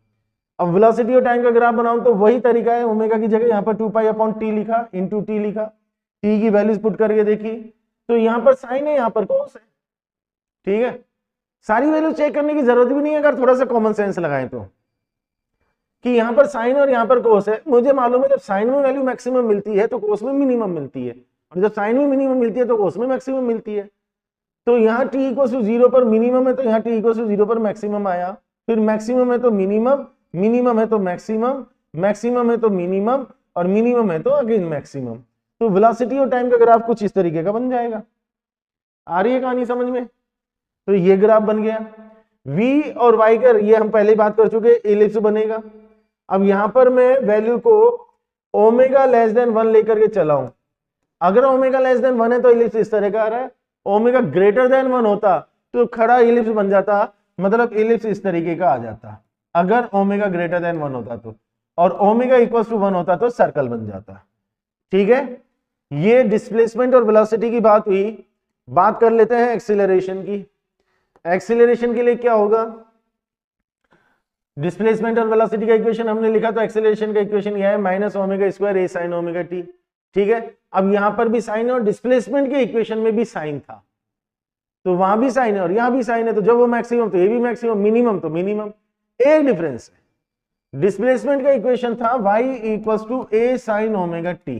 अब वेलोसिटी और टाइम का ग्राफ बनाऊं तो वही तरीका है, ओमेगा की जगह यहाँ पर 2 पाई अपॉन टी लिखा, इंटू टी लिखा, टी की वैल्यूज पुट करके देखी तो यहाँ पर साइन है, यहाँ पर कोस है। ठीक है, सारी वैल्यू चेक करने की जरूरत भी नहीं है अगर थोड़ा सा कॉमन सेंस लगाएं तो, कि यहाँ पर साइन और यहाँ पर कोस है। मुझे मालूम है जब साइन में वैल्यू मैक्सिमम मिलती है तो कोस में मिनिमम मिलती है, और जब साइन में मिनिमम मिलती है तो कोस में मैक्सिमम मिलती है। तो यहाँ t इक्वल टू 0 पर मिनिमम है तो यहाँ t इक्वल टू 0 पर मैक्सिमम आया, फिर मैक्सिमम है तो मिनिमम, मिनिमम है तो मैक्सिमम, मैक्सिमम है तो मिनिमम, और मिनिमम है तो अगेन मैक्सिमम। तो वेलोसिटी और टाइम का ग्राफ कुछ इस तरीके का बन जाएगा। आ रही है कहानी समझ में? तो ये ग्राफ बन गया, v और y का ये हम पहले बात कर चुके, एलिप्स बनेगा। अब यहां पर मैं वैल्यू को ओमेगा लेस देन 1 लेकर के चला हूं, अगर ओमेगा लेस देन 1 है तो इलिप्स इस तरह का आ रहा है, ओमेगा ग्रेटर देन 1 होता तो खड़ा इलिप्स बन जाता, मतलब इलिप्स इस तरीके का आ जाता अगर ओमेगा ग्रेटर देन 1 होता तो, और ओमेगा इक्वल टू 1 होता तो सर्कल बन जाता। ठीक है, ये डिस्प्लेसमेंट और वेलोसिटी की बात हुई। बात कर लेते हैं एक्सीलरेशन की। एक्सीलरेशन के लिए क्या होगा, डिस्प्लेसमेंट और वेलोसिटी का इक्वेशन हमने लिखा तो एक्सीलरेशन का इक्वेशन यह है माइनस ओमेगा स्क्वायर ए साइन ओमेगा टी। ठीक है, अब यहां पर भी साइन और डिस्प्लेसमेंट के इक्वेशन में भी साइन था, तो वहां भी साइन है और यहां भी साइन है, तो जब वो मैक्सिमम तो ये भी मैक्सिमम, मिनिमम तो मिनिमम, एक डिफरेंस है। डिस्प्लेसमेंट का इक्वेशन था y equal to a sine omega t,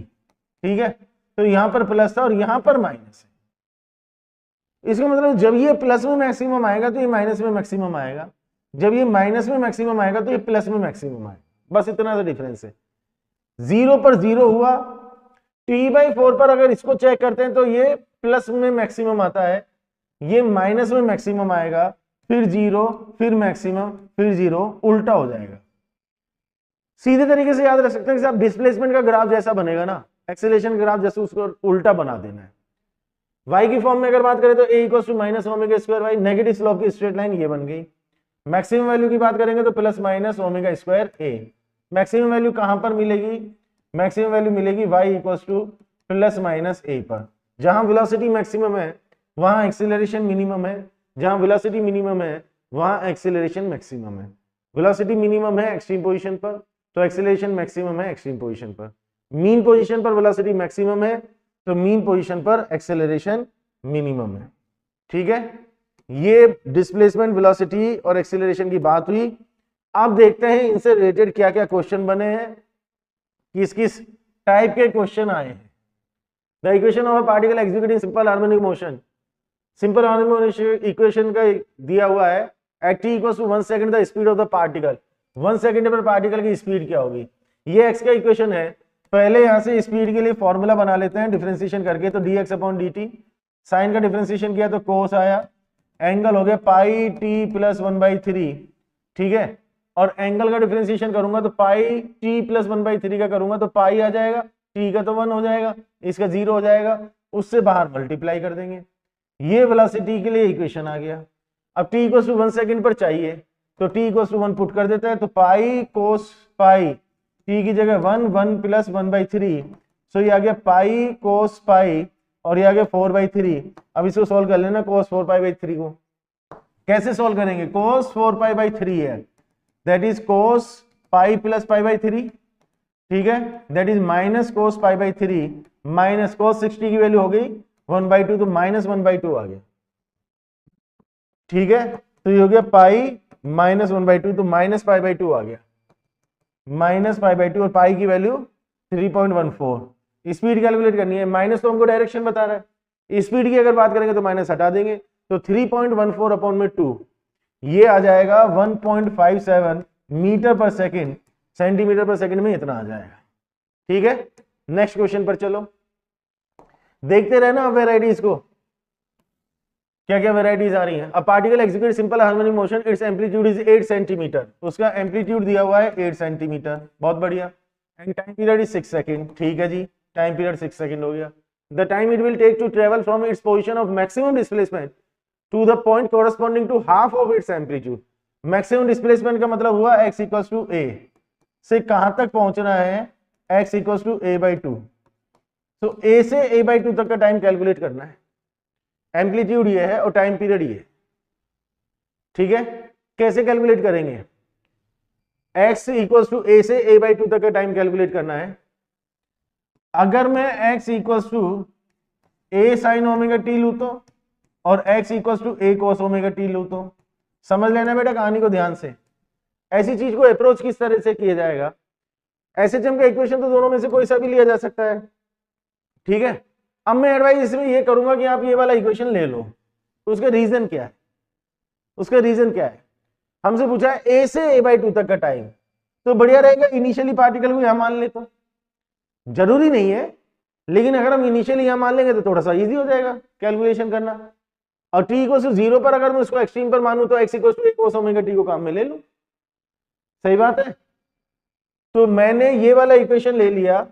ठीक है, तो यहां पर प्लस था और यहां पर माइनस है। इसका मतलब जब ये प्लस में मैक्सिमम आएगा तो ये माइनस में मैक्सिमम आएगा, जब ये माइनस में मैक्सिमम आएगा तो ये प्लस में मैक्सिमम आएगा, बस इतना सा डिफरेंस है। 0 पर 0 हुआ, t/4 पर अगर इसको चेक करते हैं तो ये प्लस में मैक्सिमम आता है, ये माइनस में मैक्सिमम आएगा, फिर 0, फिर मैक्सिमम, फिर 0, उल्टा हो जाएगा। सीधे तरीके से याद रख सकते हैं कि साहब डिस्प्लेसमेंट का ग्राफ जैसा बनेगा ना, एक्सेलरेशन ग्राफ जैसे, उसको उल्टा बना देना है। y की फॉर्म में अगर बात करें तो a equal to minus omega square y, negative slope की स्ट्रेट लाइन ये बन गई। मैक्सिमम वैल्यू की बात करेंगे तो plus minus omega square a। Maximum value कहां पर मिलेगी? मैक्सिमम वैल्यू मिलेगी y equal to plus minus a पर। जहां वेलोसिटी मैक्सिमम है वहां एक्सीलरेशन मिनिमम है, जहां वेलोसिटी मिनिमम है वहां एक्सीलरेशन मैक्सिमम है। वेलोसिटी मिनिमम है एक्सट्रीम पोजीशन पर, तो एक्सीलरेशन मैक्सिमम है एक्सट्रीम पोजीशन पर। मीन पोजीशन पर वेलोसिटी मैक्सिमम है, तो मीन पोजीशन पर एक्सेलरेशन मिनिमम है, ठीक है। ये डिस्प्लेसमेंट, वेलोसिटी और एक्सेलरेशन की बात हुई। अब देखते हैं इनसे रिलेटेड क्या क्या क्वेश्चन बने हैं, किस किस टाइप के क्वेश्चन आए हैं। The equation of a particle executing simple harmonic motion, simple harmonic equation का दिया हुआ है, at t equals to 1 second the speed of the particle. 1 second पर पार्टिकल की स्पीड क्या होगी? ये x का इक्वेशन है। पहले यहां से स्पीड के लिए फॉर्मूला बना लेते हैं डिफरेंशिएशन करके, तो dx अपॉन dt, साइन का डिफरेंशिएशन किया तो कोस आया, एंगल हो गया पाई टी प्लस 1/3, ठीक है, और एंगल का डिफरेंशिएशन करूंगा तो पाई टी प्लस 1/3 का करूंगा तो पाई आ जाएगा, टी का तो 1 हो जाएगा, इसका 0 हो जाएगा, उससे बाहर मल्टीप्लाई कर देंगे। ये वेलोसिटी के लिए इक्वेशन आ गया। अब t इक्वल टू 1 सेकंड पर चाहिए तो t इक्वल टू 1 पुट कर देता है, तो पाई कोस पाई, t की जगह 1 प्लस 1/3, सो ये आ गया पाई कोस पाई और ये आ गया 4/3। अब इसको सोल्व कर लेना, कोस 4π/3 को कैसे सोल्व करेंगे? कोस 4π/3 है, that is cos pi plus π/3, ठीक है, that is minus cos π/3 minus cos 60 की वैल्यू हो गई 1/2, तो माइनस 1/2 आ गया, ठीक है, तो ये हो गया पाई माइनस 1/2, तो माइनस π/2 आ गया, माइनस π/2, और पाई की वैल्यू 3.14। स्पीड कैलकुलेट करनी है, माइनस तो हमको डायरेक्शन बता रहा है, स्पीड की अगर बात करेंगे तो माइनस हटा देंगे, तो 3.14 अपॉन में 2, ये आ जाएगा 1.57 मीटर पर सेकंड, सेंटीमीटर पर सेकंड में इतना आ जाएगा, ठीक है। नेक्स्ट क्वेश्चन पर चलो, देखते रहना अब वेराइटीज को, क्या क्या वेराइटीज आ रही हैं। A particle execute simple harmonic motion, its amplitude is 8 centimetre, उसका एम्पलीट्यूड दिया हुआ है 8 सेंटीमीटर, बहुत बढ़िया, and time period is 6 second, ठीक है जी, टाइम पीरियड 6 सेकंड हो गया। The time it will take to travel from its position of maximum displacement to the point corresponding to half of its amplitude. Maximum displacement का मतलब हुआ x equals to a से कहां तक पहुंचना है, x इक्वल्स टू a/2, तो a से a/2 तक का टाइम कैलकुलेट करना है, एम्पलीट्यूड ये है और टाइम पीरियड ये, ठीक है। कैसे कैलकुलेट करेंगे? x इक्वल्स टू a से a/2 तक का टाइम कैलकुलेट करना है। अगर मैं x equals to a sine omega t लूं तो, और x equals to a cos omega t लूं तो, समझ लेना बेटा कहानी को ध्यान से। ऐसी चीज को अप्रोच किस तरह से किया जाएगा? एसएचएम का इक्वेशन तो दोनों में से कोई सा भी लिया जा सकता है, ठीक है। अब मैं एडवाइस इसमें ये करूंगा कि आप ये वाला इक्वेशन ले लो, तो उसका रीजन क्या है? उसका रीजन क्या है? हमसे पूछा है a से a/2 तक का टाइम, तो बढ़िया रहेगा इनिशियली पार्टिकल को यहां मान ले, तो जरूरी नहीं है, लेकिन अगर हम इनिशियली यहां मान लेंगे तो थोड़ा सा इजी हो जाएगा कैलकुलेशन करना। और t इक्वल टू 0 पर अगर मैं उसको एक्सट्रीम पर मानूं तो x equal to a cos omega t को काम में ले लूं, सही बात है। तो मैंने ये वाला इक्वेशन ले लिया।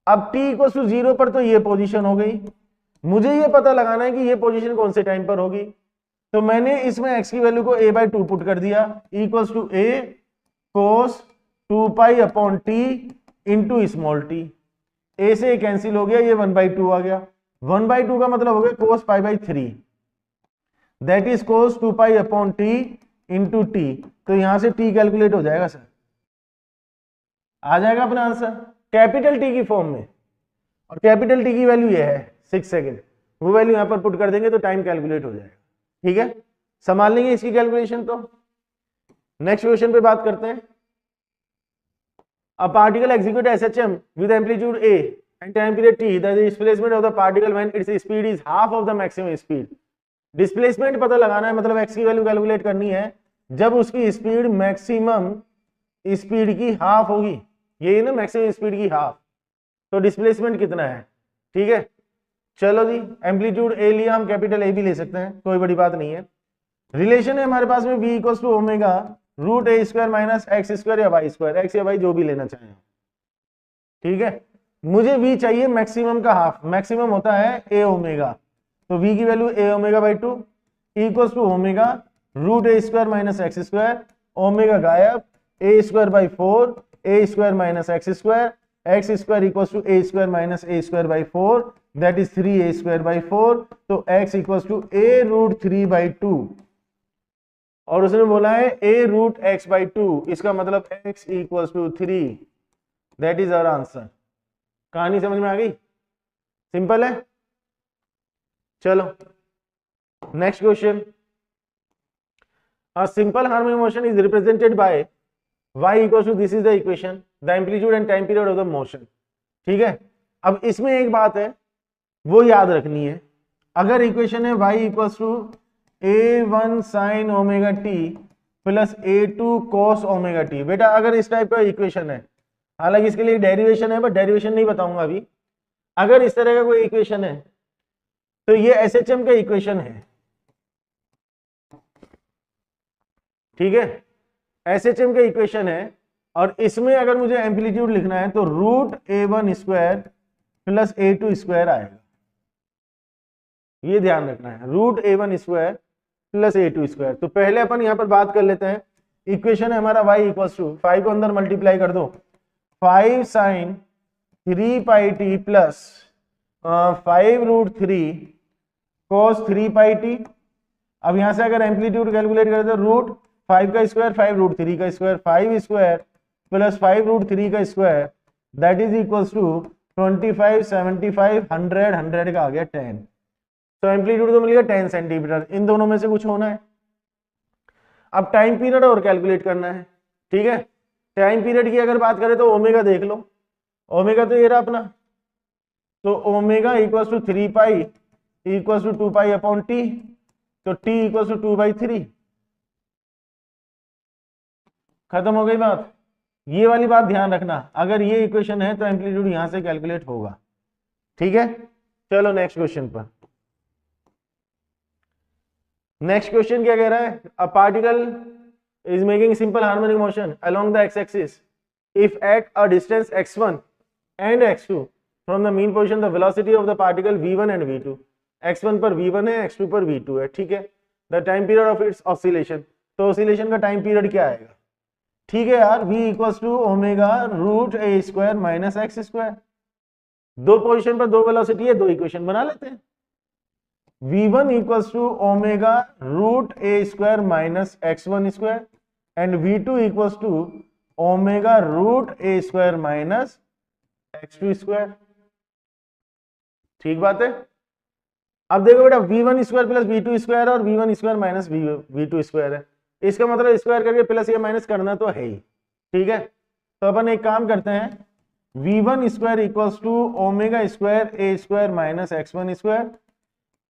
अब t इक्वल टू 0 पर तो ये पोजीशन हो गई, मुझे ये पता लगाना है कि ये पोजीशन कौन से टाइम पर होगी, तो मैंने इसमें x की वैल्यू को a/2 पुट कर दिया, equals to a cos 2π upon t into small t, a से कैंसिल हो गया, ये 1/2 आ गया, 1/2 का मतलब हो गया cos π/3, that is cos 2π upon t into t, तो यहां से t कैलकुलेट हो जाएगा सर, आ जाएगा अपना आंसर कैपिटल T की फॉर्म में, और कैपिटल T की वैल्यू ये है 6 सेकंड, वो वैल्यू यहाँ पर पुट कर देंगे तो टाइम कैलकुलेट हो जाएगा। ठीक है, संभाल लेंगे इसकी कैलकुलेशन। तो नेक्स्ट क्वेश्चन पे बात करते हैं। A particle execute SHM with amplitude A and time period t. The displacement of the particle when its speed is half of the maximum speed. Displacement पता लगाना है, मतलब x की वैल्यू कैलकुलेट करनी है जब उसकी स्पीड मैक्सिमम स्पीड की हाफ होगी। ये ना मैक्सिमम स्पीड की हाफ, तो डिस्प्लेसमेंट कितना है। ठीक है, चलो जी, एम्पलीट्यूड ए लिया, हम कैपिटल ए भी ले सकते हैं, कोई बड़ी बात नहीं है। रिलेशन है हमारे पास में v equal to omega root a square minus x square या वाई स्क्वायर, एक्स या वाई जो भी लेना चाहें। ठीक है, मुझे v चाहिए मैक्सिमम का हाफ, मैक्सिमम होता है ए ओमेगा, तो v की वैल्यू a omega by 2 equal to omega root a square minus x square, omega गायब, a square by 4 a square minus x square equal to a square minus a square by 4 that is 3 a square by 4, तो x equal to a root 3 by 2, और उसने बोला है a root x by 2, इसका मतलब x equal to 3, that is our answer. कहानी समझ में आ गई, सिंपल है। चलो next question. A simple harmonic motion is represented by y equals to, this is the equation, the amplitude and time period of the motion। ठीक है, अब इसमें एक बात है वो याद रखनी है, अगर इक्वेशन है y equals to a1 sin omega T plus a2 cos omega t, बेटा अगर इस टाइप का इक्वेशन है, हालांकि इसके लिए डेरिवेशन है बट डेरिवेशन नहीं बताऊंगा अभी, अगर इस तरह का कोई इक्वेशन है तो ये एसएचएम का इक्वेशन है। ठीक है, एसएचएम का इक्वेशन है, और इसमें अगर मुझे एम्पलीट्यूड लिखना है तो root a1 square plus a2 square आएगा, ये ध्यान रखना है, root a1 square plus a2 square. तो पहले अपन यहां पर बात कर लेते हैं, इक्वेशन है हमारा y इक्वल्स टू 5 को अंदर मल्टीप्लाई कर दो, 5 sign 3 pi T plus 5 root 3 cos 3 pi T. अब यहां से अगर एम्पलीट्यूड कैलकुलेट करें तो रूट 5 का स्क्वायर 5 रूट 3 का स्क्वायर, 5 स्क्वायर प्लस 5 रूट 3 का square that is equals to 25 75 100 100 का आ गया 10। तो एम्पलीट्यूड तो मिल गया 10 सेंटीमीटर, इन दोनों में से कुछ होना है। अब टाइम पीरियड और कैलकुलेट करना है। ठीक है, टाइम पीरियड की अगर बात करें तो ओमेगा देख लो, ओमेगा तो ये रहा अपना, तो omega equals to 3 pi equals to 2 pi upon t, तो टी इक्वल्स टू 2/3। खत्म हो गई बात। ये वाली बात ध्यान रखना, अगर ये इक्वेशन है तो एम्पलीट्यूड यहां से कैलकुलेट होगा। ठीक है, चलो नेक्स्ट क्वेश्चन पर। नेक्स्ट क्वेश्चन क्या कह रहा है, a particle is making simple harmonic motion along the x axis if at a distance x1 and x2 from the mean position the velocity of the particle v1 and v2। x1 पर v1 है, x2 पर v2 है। ठीक है, the time period of its oscillation, तो oscillation का time period क्या आएगा। ठीक है यार, v equals to omega root a square minus x square, दो पोजीशन पर दो वेलोसिटी है, दो इक्वेशन बना लेते हैं। v1 equals to omega root a square minus x1 square and v2 equals to omega root a square minus x2 square. ठीक बात है। अब देखो बेटा, v1 square plus v2 square और v1 square minus v2 square है, इसका मतलब स्क्वायर करके प्लस या माइनस करना तो है ही। ठीक है, तो अपन एक काम करते हैं, v1 square equals to omega square a square minus x1 square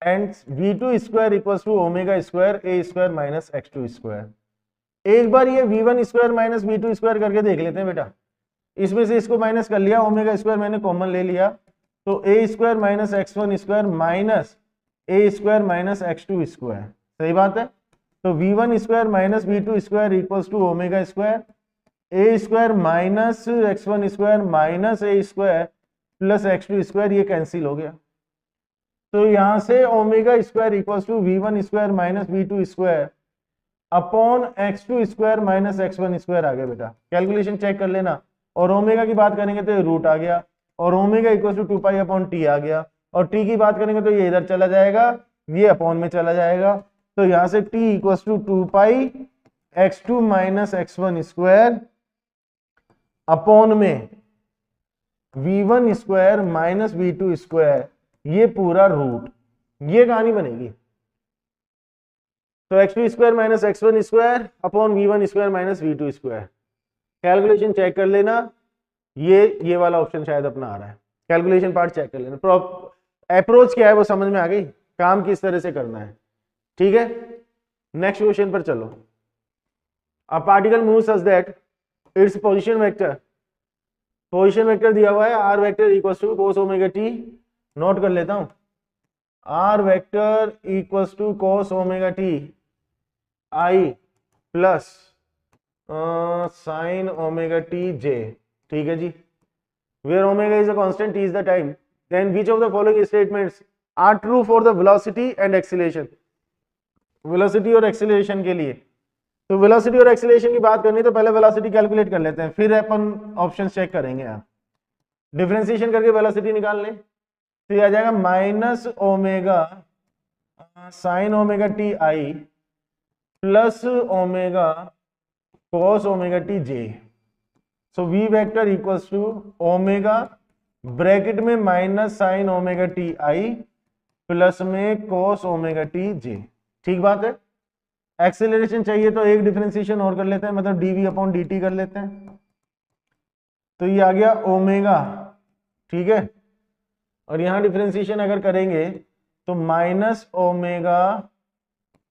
and v2 square equals to omega square a square minus x2 square. एक बार ये v1 square minus v2 square करके देख लेते हैं बेटा, इसमें से इसको माइनस कर लिया, ओमेगा स्क्वायर मैंने कॉमन ले लिया, तो a square minus x1 square minus a square minus x2 square. सही बात है, तो v1 square minus v2 square equals to omega square a square minus x1 square minus a square plus x2 square, ये cancel हो गया। तो यहां से omega square equals to v1 square minus v2 square upon x2 square minus x1 square आ गया बेटा। Calculation check कर लेना, और ओमेगा की बात करेंगे तो ये रूट आ गया, और omega equals to 2 pi upon t आ गया, और टी की बात करेंगे तो ये इधर चला जाएगा, ये अपॉन में चला जाएगा, तो यहां से t equals to 2 pi x2 minus x1 square upon में v1 square minus v2 square, ये पूरा रूट। ये कहानी बनेगी। तो x2 square minus x1 square upon v1 square minus v2 square. Calculation check कर लेना, ये वाला ऑप्शन शायद अपना आ रहा है। कैलकुलेशन पार्ट चेक कर लेना, अप्रोच क्या है वो समझ में आ गई, काम किस तरह से करना है। ठीक है, नेक्स्ट क्वेश्चन पर चलो। A particle move such that its position vector दिया हुआ है r vector equals to cos omega t, note कर लेता हूं, r vector equals to cos omega t i plus sin omega t j। ठीक है जी, where omega is a constant, t is the time, then which of the following statements are true for the velocity and acceleration। Velocity और acceleration के लिए, तो velocity और acceleration की बात करनी तो पहले वेलोसिटी कैलकुलेट कर लेते हैं, फिर अपन ऑप्शन चेक करेंगे। यहाँ डिफरेंशिएशन करके वेलोसिटी निकाल लें, तो ये आ जाएगा minus omega sine omega t i plus omega cos omega t j. So v vector equals to omega bracket में minus sine omega t i plus में कॉस ओमेगा टी जे। ठीक बात है। एक्सेलरेशन चाहिए तो एक डिफरेंशिएशन और कर लेते हैं, मतलब dv अपॉन dt कर लेते हैं, तो ये आ गया ओमेगा। ठीक है, और यहां डिफरेंशिएशन अगर करेंगे तो minus omega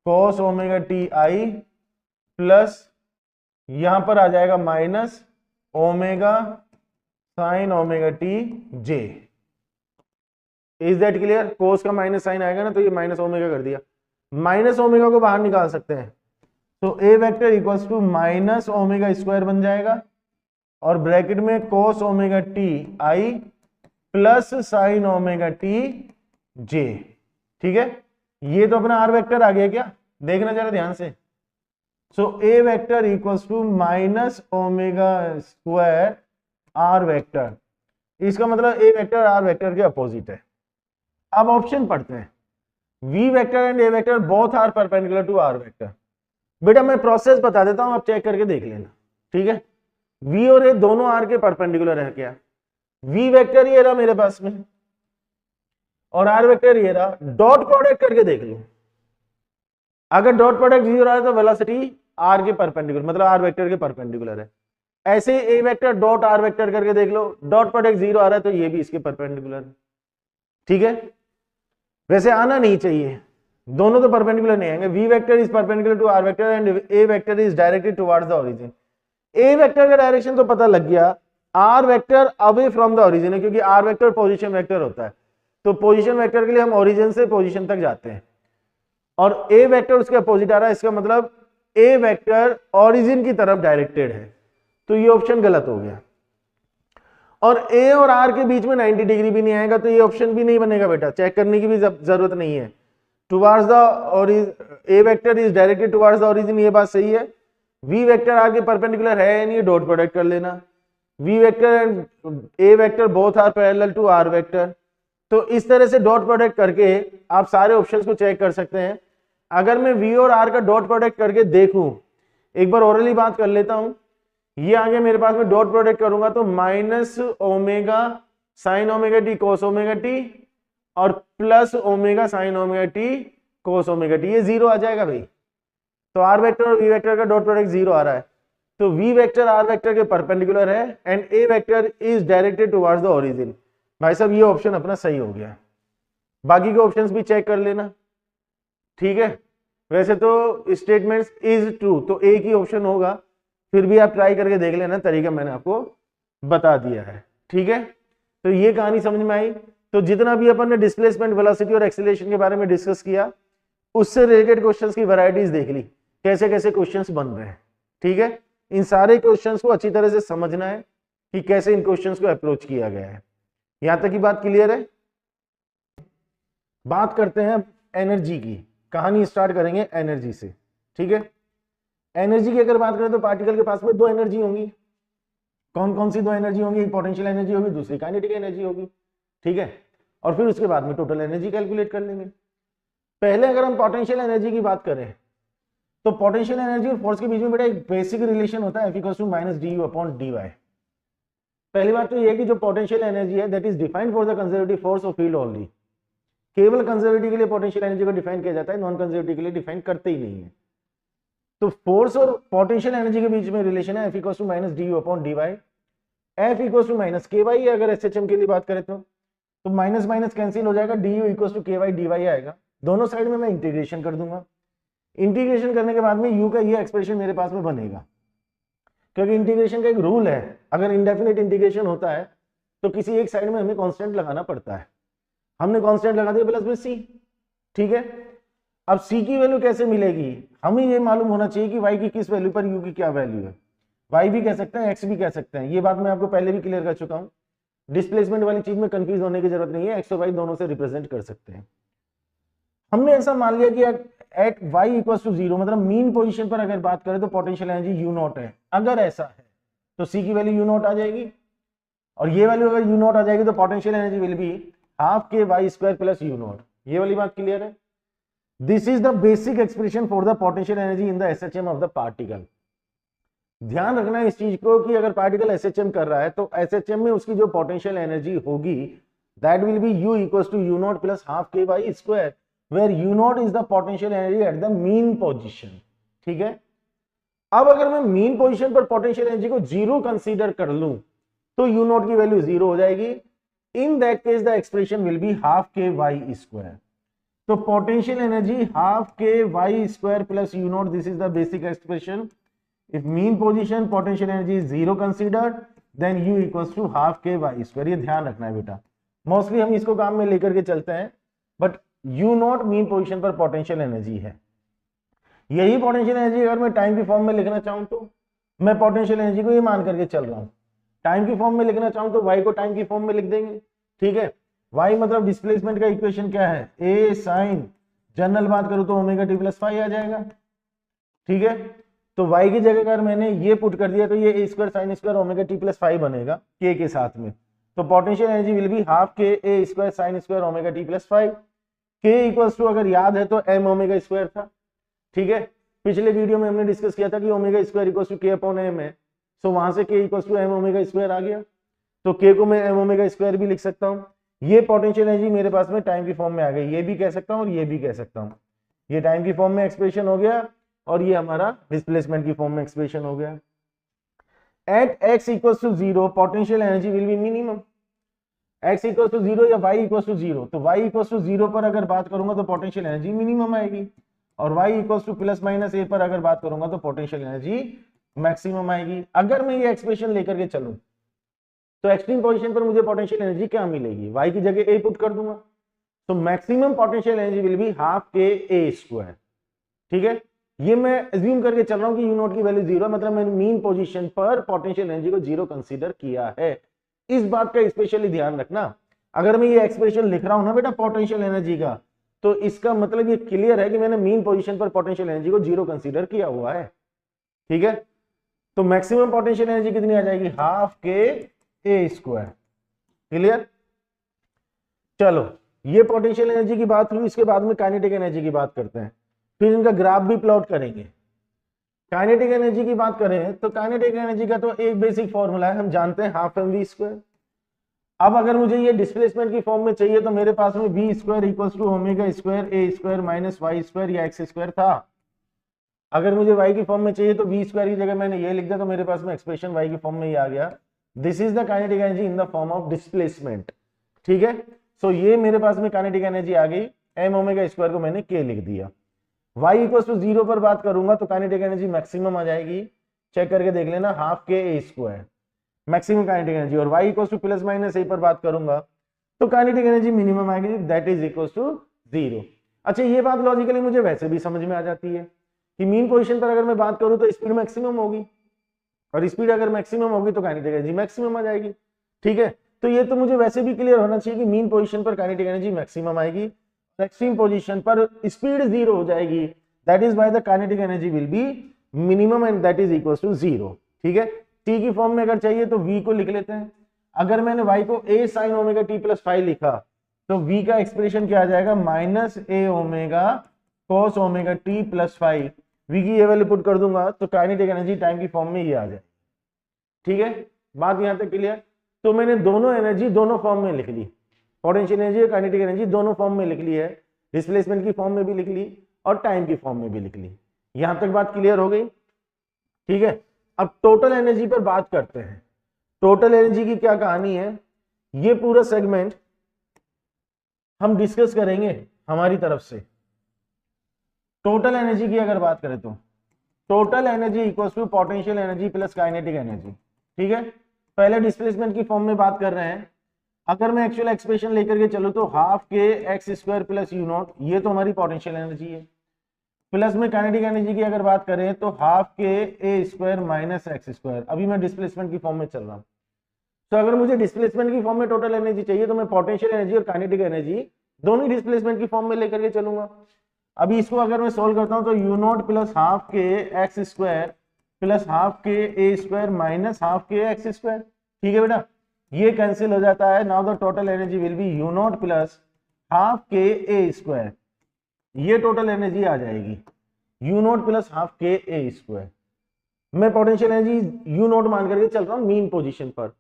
cos omega t i plus यहां पर आ जाएगा minus omega sine omega t j. Is that clear? Cos का माइनस साइन आएगा ना, तो ये माइनस ओमेगा कर दिया, माइनस ओमेगा को बाहर निकाल सकते हैं, तो a vector equals to minus omega square बन जाएगा और ब्रैकेट में cos omega t i plus sine omega t j. ठीक है, ये तो अपना आर वेक्टर आ गया क्या, देखना जरा ध्यान से। So a vector equals to minus omega square r vector, इसका मतलब ए वेक्टर आर वेक्टर के अपोजिट है। अब ऑप्शन पढ़ते हैं, v vector and a vector both are perpendicular to r vector. बेटा मैं प्रोसेस बता देता हूं, आप चेक करके देख लेना। ठीक है, v और a दोनों r के परपेंडिकुलर है क्या, v वेक्टर ये रहा मेरे पास में और r वेक्टर ये रहा, डॉट प्रोडक्ट करके देख लो। अगर डॉट प्रोडक्ट 0 आ रहा है तो वेलोसिटी r के परपेंडिकुलर, मतलब r वेक्टर के परपेंडिकुलर है। ऐसे a vector dot r vector करके देख लो, डॉट प्रोडक्ट 0 आ रहा है तो ये भी इसके परपेंडिकुलर है। ठीक है, वैसे आना नहीं चाहिए, दोनों तो परपेंडिकुलर नहीं आएंगे। v vector is perpendicular to r vector and a vector is directed towards the origin. a vector का डायरेक्शन तो पता लग गया, r vector away from the origin है, क्योंकि r वेक्टर पोजीशन वेक्टर होता है, तो पोजीशन वेक्टर के लिए हम ओरिजिन से पोजीशन तक जाते हैं, और a वेक्टर उसके अपोजिट आ रहा है, इसका मतलब a वेक्टर ओरिजिन की तरफ डायरेक्टेड है, तो ये ऑप्शन गलत हो गया। और a और r के बीच में 90 डिग्री भी नहीं आएगा, तो ये ऑप्शन भी नहीं बनेगा बेटा, चेक करने की भी जरूरत नहीं है। Towards the a vector is directed towards the origin, ये बात सही है। v वेक्टर r के परपेंडिकुलर है नहीं, डॉट प्रोडक्ट कर लेना। v vector and a vector both are parallel to r vector, तो इस तरह से डॉट प्रोडक्ट करके आप सारे ऑप्शंस को चेक कर सकते हैं। अगर मैं v और r का डॉट प्रोडक्ट करके देखूं, एक बार ओरली बात कर लेता हूं, ये आगे मेरे पास में डॉट प्रोडक्ट करूंगा तो minus omega sine omega t cos omega t और plus omega sine omega t cos omega t, ये 0 आ जाएगा भाई। तो r वेक्टर और v वेक्टर का डॉट प्रोडक्ट 0 आ रहा है, तो v वेक्टर r वेक्टर के परपेंडिकुलर है and a vector is directed towards the origin. भाई साहब ये ऑप्शन अपना सही हो गया, बाकी के ऑप्शंस भी चेक कर लेना। ठीक है, वैसे तो स्टेटमेंट्स इज ट्रू, तो एक ही ऑप्शन होगा, फिर भी आप ट्राई करके देख लेना, तरीका मैंने आपको बता दिया है। ठीक है, तो ये कहानी समझ में आई। तो जितना भी अपन ने डिस्प्लेसमेंट, वेलोसिटी और एक्सीलरेशन के बारे में डिस्कस किया, उससे रिलेटेड क्वेश्चंस की वैरायटीज देख ली, कैसे कैसे क्वेश्चंस बन रहे हैं। ठीक है, इन सारे क्वेश्चंस को अच्छी तरह से समझना है कि कैसे इन क्वेश्चंस को अप्रोच किया गया है। यहां तक की बात क्लियर है? बात करते हैं एनर्जी की, कहानी स्टार्ट करेंगे एनर्जी से। ठीक है, एनर्जी की अगर बात करें तो पार्टिकल के पास में दो एनर्जी होंगी। कौन कौन सी दो एनर्जी होंगी? एक पोटेंशियल एनर्जी होगी, दूसरी काइनेटिक एनर्जी होगी। ठीक है, और फिर उसके बाद में टोटल एनर्जी कैलकुलेट कर लेंगे। पहले अगर हम पोटेंशियल एनर्जी की बात करें तो पोटेंशियल एनर्जी और फोर्स के बीच में बेटा एक बेसिक रिलेशन होता है, F = -du अपॉन dy। पहली बात तो ये है कि जो पोटेंशियल एनर्जी है that is defined for the conservative force of field only. केवल कंजर्वेटिव के लिए पोटेंशियल एनर्जी को डिफाइन किया जाता है, नॉन कंजर्वेटिव के लिए डिफाइन करते ही नहीं है। तो फोर्स और पोटेंशियल एनर्जी के बीच में रिलेशन है F = minus d upon d y. F = minus k y, अगर SHM के लिए बात करें तो माइनस माइनस कैंसिल हो जाएगा, डी यू = के वाई डी वाई आएगा। दोनों साइड में मैं इंटीग्रेशन कर दूंगा। इंटीग्रेशन करने के बाद में यू का ये एक्सप्रेशन मेरे पास में बनेगा, क्योंकि इंटीग्रेशन का एक रूल है, अगर इंडेफिनिट इंटीग्रेशन होता है तो किसी एक साइड में हमें कांस्टेंट लगाना पड़ता है। हमने कांस्टेंट लगा दिया प्लस में सी, ठीक है। अब सी की वैल्यू कैसे मिलेगी, हमें ये मालूम होना चाहिए कि वाई की किस वैल्यू पर यू की क्या वैल्यू है। वाई भी कह सकते हैं, एक्स भी कह सकते हैं, ये बात मैं आपको पहले भी क्लियर कर चुका हूं। डिस्प्लेसमेंट वाली चीज में कंफ्यूज होने की जरूरत नहीं है, एक्स और वाई दोनों से रिप्रेजेंट कर सकते हैं। हमने ऐसा मान लिया कि एट y = 0, मतलब मीन पोजीशन पर अगर बात करें तो पोटेंशियल एनर्जी u0 है। अगर ऐसा है तो c की वैल्यू u0 आ जाएगी, और ये वैल्यू अगर u0 आ जाएगी तो potential energy will be half k y square plus u0। ये वाली बात क्लियर है। This is the basic expression for the potential energy in the SHM of the particle. ध्यान रखना है इस चीज को कि अगर पार्टिकल SHM कर रहा है तो SHM में उसकी जो पोटेंशियल एनर्जी होगी that will be u = u0 plus half k y square, where u0 is the potential energy at the mean position, ठीक है। अब अगर मैं मीन पोजीशन पर पोटेंशियल एनर्जी को 0 कंसीडर कर लूं तो u0 की वैल्यू 0 हो जाएगी। In that case the expression will be half k y square. तो potential energy half k y square plus u0, this is the basic expression. If mean position potential energy is 0 considered then u = half k y square. ये ध्यान रखना है बेटा, mostly हम इसको काम में लेकर के चलते हैं, बट u0 मीन पोजीशन पर पोटेंशियल एनर्जी है। यही पोटेंशियल एनर्जी अगर मैं टाइम की फॉर्म में लिखना चाहूं तो मैं पोटेंशियल एनर्जी को ये मान करके चल रहा हूं। टाइम की फॉर्म में लिखना चाहूं तो y को टाइम की फॉर्म में लिख देंगे, ठीक है। y मतलब डिस्प्लेसमेंट का इक्वेशन क्या है, a sin, जनरल बात करूं तो ω t + φ आ जाएगा, ठीक है। तो y की जगह अगर मैंने ये पुट कर दिया तो ये a² sin² ω t + φ बनेगा k के साथ में। तो potential energy will be half के a² sin² ω t + φ। k = अगर याद है तो m⍵² था, ठीक है। पिछले वीडियो में हमने डिस्कस किया था कि ω² = k/m है, सो वहां से k = m⍵² आ गया, तो k को मैं m⍵² भी लिख सकता हूं। ये पोटेंशियल एनर्जी मेरे पास में टाइम की फॉर्म में आ गई, ये भी कह सकता हूं और ये भी कह सकता हूं। ये टाइम की फॉर्म में एक्सप्रेशन हो गया और ये हमारा डिस्प्लेसमेंट की फॉर्म में एक्सप्रेशन हो गया। At x = 0 potential energy will be minimum. x = 0 या y = 0, तो y = 0 पर अगर बात करूंगा तो पोटेंशियल एनर्जी मिनिमम आएगी, और y = +- a पर अगर बात करूंगा तो पोटेंशियल एनर्जी मैक्सिमम आएगी। अगर मैं ये एक्सप्रेशन लेकर के चलूं तो एक्सट्रीम पोजीशन पर मुझे पोटेंशियल एनर्जी क्या मिलेगी, y की जगह a पुट कर दूंगा, तो maximum potential energy will be half के a², ठीक है। ये मैं अज्यूम करके चल रहा हूं कि u0 की वैल्यू 0 है, मतलब मैंने मीन पोजीशन पर पोटेंशियल एनर्जी को 0 कंसीडर किया है। इस बात का स्पेशली ध्यान रखना, अगर मैं ये एक्सप्रेशन लिख रहा हूं ना बेटा पोटेंशियल एनर्जी का, तो इसका मतलब ये क्लियर है कि मैंने मीन पोजीशन पर पोटेंशियल एनर्जी को 0 कंसीडर किया हुआ है, ठीक है। तो मैक्सिमम पोटेंशियल एनर्जी कितनी आ जाएगी, हाफ के a², क्लियर। चलो ये पोटेंशियल एनर्जी की बात हुई, इसके बाद में काइनेटिक एनर्जी की बात करते हैं, फिर इनका ग्राफ भी प्लॉट करेंगे। काइनेटिक एनर्जी की बात करें तो काइनेटिक एनर्जी का तो एक बेसिक फॉर्मूला है, हम जानते हैं हाफ mv²। अब अगर मुझे ये डिस्प्लेसमेंट की फॉर्म में चाहिए तो मेरे पास में v² = ω² a² - y² या x² था। अगर मुझे y की फॉर्म में चाहिए तो v² की जगह मैंने ये लिख दिया, तो मेरे पास में एक्सप्रेशन y की फॉर्म में ये आ गया। This is the kinetic energy in the form of displacement, ठीक है। सो ये मेरे पास में काइनेटिक एनर्जी आ गई, m⍵² को मैंने k लिख दिया। y = 0 पर बात करूंगा तो काइनेटिक एनर्जी मैक्सिमम आ जाएगी, चेक करके देख लेना, हाफ के a² मैक्सिमम काइनेटिक एनर्जी, और y = +- a पर बात करूंगा तो काइनेटिक एनर्जी मिनिमम आएगी, दैट इज इक्वल टू 0। अच्छा ये बात लॉजिकली मुझे वैसे भी समझ में आ जाती है कि मीन पोजीशन पर अगर मैं बात करूं तो स्पीड मैक्सिमम होगी, और स्पीड अगर मैक्सिमम होगी तो काइनेटिक एनर्जी मैक्सिमम आ जाएगी, ठीक है। तो ये तो मुझे वैसे भी क्लियर होना चाहिए कि मीन पोजीशन पर काइनेटिक एनर्जी मैक्सिमम आएगी, एक्सट्रीम पोजीशन पर स्पीड 0 हो जाएगी, that is why the kinetic energy will be minimum and that is equal to 0, ठीक है। t की फॉर्म में अगर चाहिए तो v को लिख लेते हैं। अगर मैंने y को a sin ω t + φ लिखा तो v का एक्सप्रेशन क्या आ जाएगा, -a cos ω t + φ। v की ये वैल्यू पुट कर दूंगा तो काइनेटिक एनर्जी टाइम की फॉर्म में ये आ जाए, ठीक है। बात यहां तक क्लियर। तो मैंने दोनों एनर्जी दोनों फॉर्म में लिख ली, पोटेंशियल एनर्जी और काइनेटिक एनर्जी दोनों फॉर्म में लिख ली है, डिस्प्लेसमेंट की फॉर्म में भी लिख ली और टाइम की फॉर्म में भी लिख ली। यहां तक बात क्लियर हो गई, ठीक है। अब टोटल एनर्जी पर बात करते हैं। टोटल एनर्जी की क्या कहानी है, ये पूरा सेगमेंट हम डिस्कस करेंगे हमारी तरफ से। टोटल एनर्जी की अगर बात करें तो total energy equals to potential energy plus kinetic energy, ठीक है। पहले डिस्प्लेसमेंट की फॉर्म में बात कर रहे हैं। अगर मैं एक्चुअल एक्सप्रेशन लेकर के चलूं तो half k x square plus you not, ये तो हमारी पोटेंशियल एनर्जी है, प्लस में काइनेटिक एनर्जी की अगर बात करें तो half k a square minus x square. अभी मैं डिस्प्लेसमेंट की फॉर्म में चल रहा हूं, तो अगर मुझे डिस्प्लेसमेंट की फॉर्म में टोटल एनर्जी चाहिए तो मैं पोटेंशियल एनर्जी और काइनेटिक एनर्जी दोनों डिस्प्लेसमेंट की फॉर्म में लेकर के चलूंगा। अभी इसको अगर मैं सोल्व करता हूं तो you not plus half k x square plus half k a square minus half k x square, ठीक है बेटा, ये कैंसिल हो जाता है। Now the total energy will B you not plus half k a square, ये total energy आ जाएगी you not plus half k a square. मैं पोटेंशियल एनर्जी यू नॉट मान करके चल रहा हूं मीन पोजीशन पर।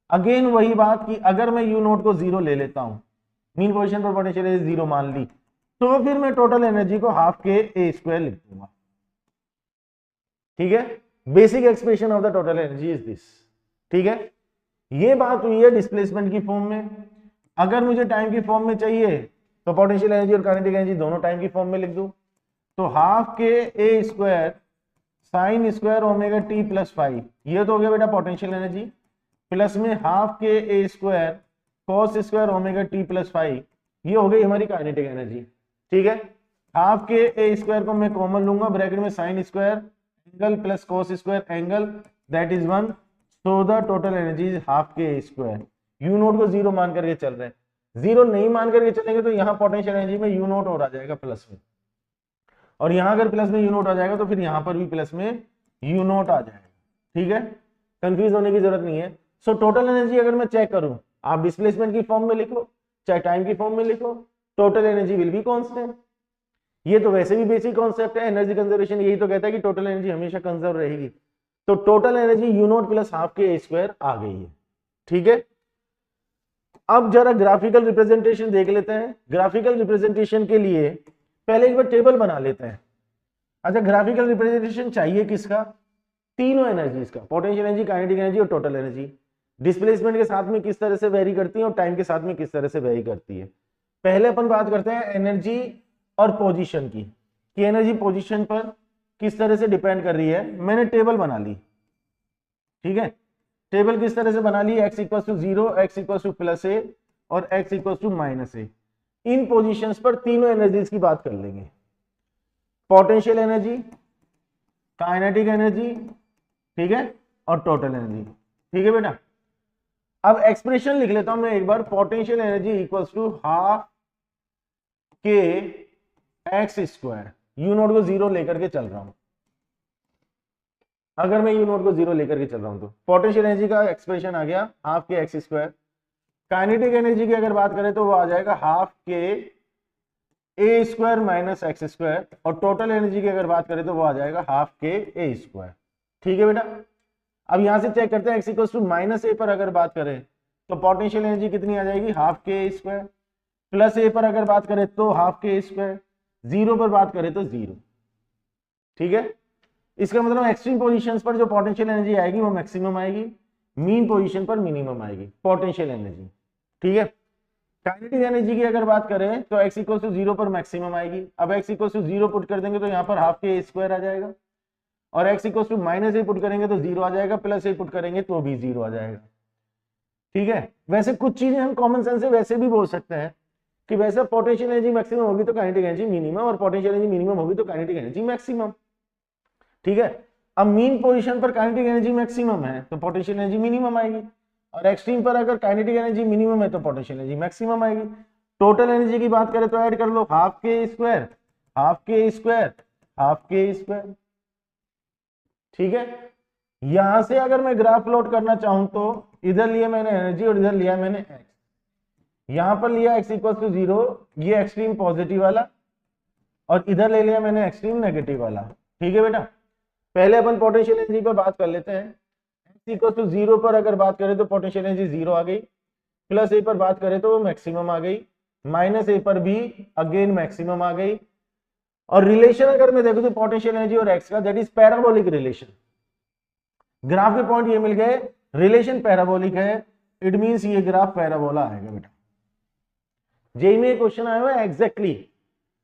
अगेन वही बात कि अगर मैं यू नॉट को जीरो ले लेता हूं, मीन पोजीशन पर पोटेंशियल एनर्जी जीरो मान ली, तो फिर मैं टोटल एनर्जी को हाफ के ए स्क्वायर लिख दूंगा, ठीक है। Basic expression of the total energy is this, ठीक है। ये बात हुई है डिस्प्लेसमेंट की फॉर्म में। अगर मुझे टाइम की फॉर्म में चाहिए तो पोटेंशियल एनर्जी और काइनेटिक एनर्जी दोनों टाइम की फॉर्म में लिख दूं, तो half k a square sine square omega T plus 5, ये तो हो गया बेटा पोटेंशियल एनर्जी, प्लस में half k a square cos square omega T plus 5, ये हो गई हमारी काइनेटिक एनर्जी, ठीक है। हाफ के ए स्क्वायर को मैं कॉमन लूंगा, ब्रैकेट में sine square angle plus cos square angle, that is 1, so the total energy is half के स्क्वायर। यू नोट को जीरो मान करके चल रहे हैं, जीरो नहीं मान करके चलेंगे तो यहाँ पोटेंशियल एनर्जी में यू नोट और आ जाएगा प्लस में, और यहाँ अगर प्लस में यू नोट आ जाएगा तो फिर यहाँ पर भी प्लस में यू नोट आ जाएगा, ठीक है। कंफ्यूज होने की जरूरत नहीं है। सो टोटल एनर्जी अगर मैं चेक करूं, आप डिस्प्लेसमेंट की फॉर्म में लिखो चाहे टाइम की फॉर्म में लिखो, total energy will be constant. ये तो वैसे भी बेसिक कॉन्सेप्ट है, एनर्जी कंजर्वेशन यही तो कहता है कि टोटल एनर्जी हमेशा कंजर्व रहेगी। तो total energy you not plus half k a square आ गई है, ठीक है। अब जरा ग्राफिकल रिप्रेजेंटेशन देख लेते हैं। ग्राफिकल रिप्रेजेंटेशन के लिए पहले एक बार टेबल बना लेते हैं। अच्छा, ग्राफिकल रिप्रेजेंटेशन चाहिए किसका? तीनों एनर्जीज का, पोटेंशियल एनर्जी, काइनेटिक एनर्जी और टोटल एनर्जी। डिस्प्लेसमेंट के साथ में किस तरह से वेरी करती है और टाइम के साथ में किस तरह से वेरी करती है। पहले अपन बात करते हैं एनर्जी और पोजीशन की, कि एनर्जी पोजीशन पर किस तरह से डिपेंड कर रही है। मैंने टेबल बना ली, ठीक है। टेबल किस तरह से बना ली? x equal to 0, x equal to plus a और x equal to minus a. इन पोजीशंस पर तीनों एनर्जीज की बात कर लेंगे, पोटेंशियल एनर्जी, काइनेटिक एनर्जी, ठीक है, और टोटल एनर्जी, ठीक है बेटा। अब एक्सप्रेशन लिख लेता हूं मैं एक बार। Potential energy equals to half k x square, u naught को जीरो लेकर के चल रहा हूं। अगर मैं यू नोट को जीरो लेकर के चल रहा हूं तो पोटेंशियल एनर्जी का एक्सप्रेशन आ गया half k x square. Kinetic energy की अगर बात करें तो वो आ जाएगा half k a square minus x square, और टोटल एनर्जी की अगर बात करें तो वो आ जाएगा हाफ के ए स्क्वायर, ठीक है बेटा। अब यहां से चेक करते हैं, एक्स इक्वल टू माइनस ए पर अगर बात करें तो पोटेंशियल एनर्जी कितनी आ जाएगी? Half k a square. Plus ए पर अगर बात करें तो half k a square. Zero पर बात करें तो जीरो, ठीक है। इसका मतलब एक्सट्रीम पोजीशंस पर जो पोटेंशियल एनर्जी आएगी वो मैक्सिमम आएगी, मीन पोजीशन पर मिनिमम आएगी पोटेंशियल एनर्जी, ठीक है। काइनेटिक एनर्जी की अगर बात करें तो x इक्वल टू 0 पर मैक्सिमम आएगी। अब x इक्वल टू 0 पुट कर देंगे तो यहाँ पर हाफ के ए स्क्वायर आ जाएगा, और x equal to minus a put करेंगे तो 0 आ जाएगा, प्लस ए पुट करेंगे तो भी 0 आ जाएगा, ठीक है। वैसे कुछ चीजें हम कॉमन सेंस से वैसे भी बोल सकते हैं कि वैसे पोटेंशियल एनर्जी मैक्सिमम होगी तो काइनेटिक एनर्जी मिनिमम, और पोटेंशियल एनर्जी मिनिमम होगी तो काइनेटिक एनर्जी मैक्सिमम, ठीक है। अब मीन पोजीशन पर काइनेटिक एनर्जी मैक्सिमम है तो पोटेंशियल एनर्जी मिनिमम आएगी, और एक्सट्रीम पर अगर काइनेटिक एनर्जी मिनिमम है तो पोटेंशियल एनर्जी मैक्सिमम आएगी। टोटल एनर्जी की बात करें तो ऐड कर लो हाफ के स्क्वायर, हाफ के स्क्वायर, हाफ के स्क्वायर, ठीक है। यहां से अगर मैं ग्राफ प्लॉट करना चाहूं तो इधर लिया मैंने एनर्जी और इधर लिया मैंने एक्स। यहां पर लिया x इक्वल टू 0, ये एक्सट्रीम पॉजिटिव वाला, और इधर ले लिया मैंने एक्सट्रीम नेगेटिव वाला, ठीक है बेटा। पहले अपन पोटेंशियल एनर्जी पर बात कर लेते हैं। x इक्वल टू 0 पर अगर बात करें तो पोटेंशियल एनर्जी 0 आ गई, प्लस ए पर बात करें तो वो मैक्सिमम आ गई, माइनस ए पर भी अगेन मैक्सिमम आ गई। और रिलेशन अगर मैं देखूं तो पोटेंशियल एनर्जी और एक्स का, that is parabolic relation. Graph के पॉइंट ये मिल गए, रिलेशन पैराबोलिक है, इट मींस ये ग्राफ पैराबोला आएगा बेटा। जेई में क्वेश्चन आया हुआ है एग्जैक्टली,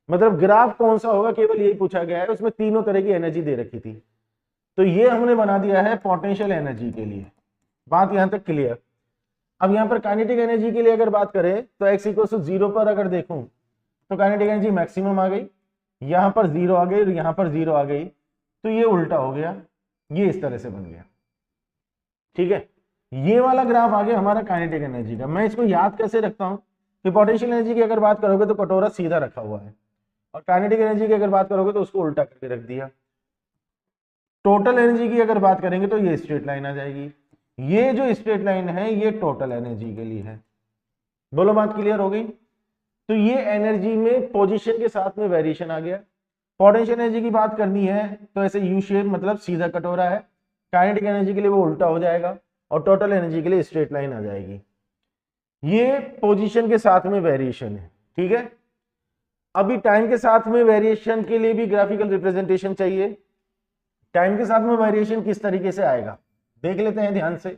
मतलब ग्राफ कौन सा होगा केवल यही पूछा गया है, उसमें तीनों तरह की एनर्जी दे रखी थी, तो ये हमने बना दिया है पोटेंशियल एनर्जी के लिए। बात यहां तक क्लियर। अब यहां पर काइनेटिक एनर्जी के लिए अगर बात करें तो x = 0 पर अगर देखूं तो काइनेटिक एनर्जी मैक्सिमम आ गई, यहां पर 0 आ गई और यहां पर 0 आ गई, तो ये उल्टा हो गया, ये इस तरह से बन गया। ठीक है, ये वाला ग्राफ आ गया हमारा काइनेटिक एनर्जी का। मैं इसको याद कैसे रखता हूं कि पोटेंशियल एनर्जी की अगर बात करोगे तो कटोरा सीधा रखा हुआ है, और काइनेटिक एनर्जी की अगर बात करोगे तो उसको उल्टा करके रख दिया। टोटल एनर्जी की अगर बात करेंगे तो ये स्ट्रेट लाइन आ जाएगी, ये जो स्ट्रेट लाइन है ये टोटल एनर्जी के लिए है। बोलो बात क्लियर हो गई। तो ये एनर्जी में पोजीशन के साथ में वेरिएशन आ गया। पोटेंशियल एनर्जी की बात करनी है तो ऐसे यू शेप, मतलब सीधा कटोरा है, काइनेटिक एनर्जी के लिए वो उल्टा हो जाएगा, और टोटल एनर्जी के लिए स्ट्रेट लाइन आ जाएगी। ये पोजीशन के साथ में वेरिएशन है। ठीक है, अभी टाइम के साथ में वेरिएशन के लिए भी ग्राफिकल रिप्रेजेंटेशन चाहिए। टाइम के साथ में वेरिएशन किस तरीके से आएगा देख लेते हैं ध्यान से।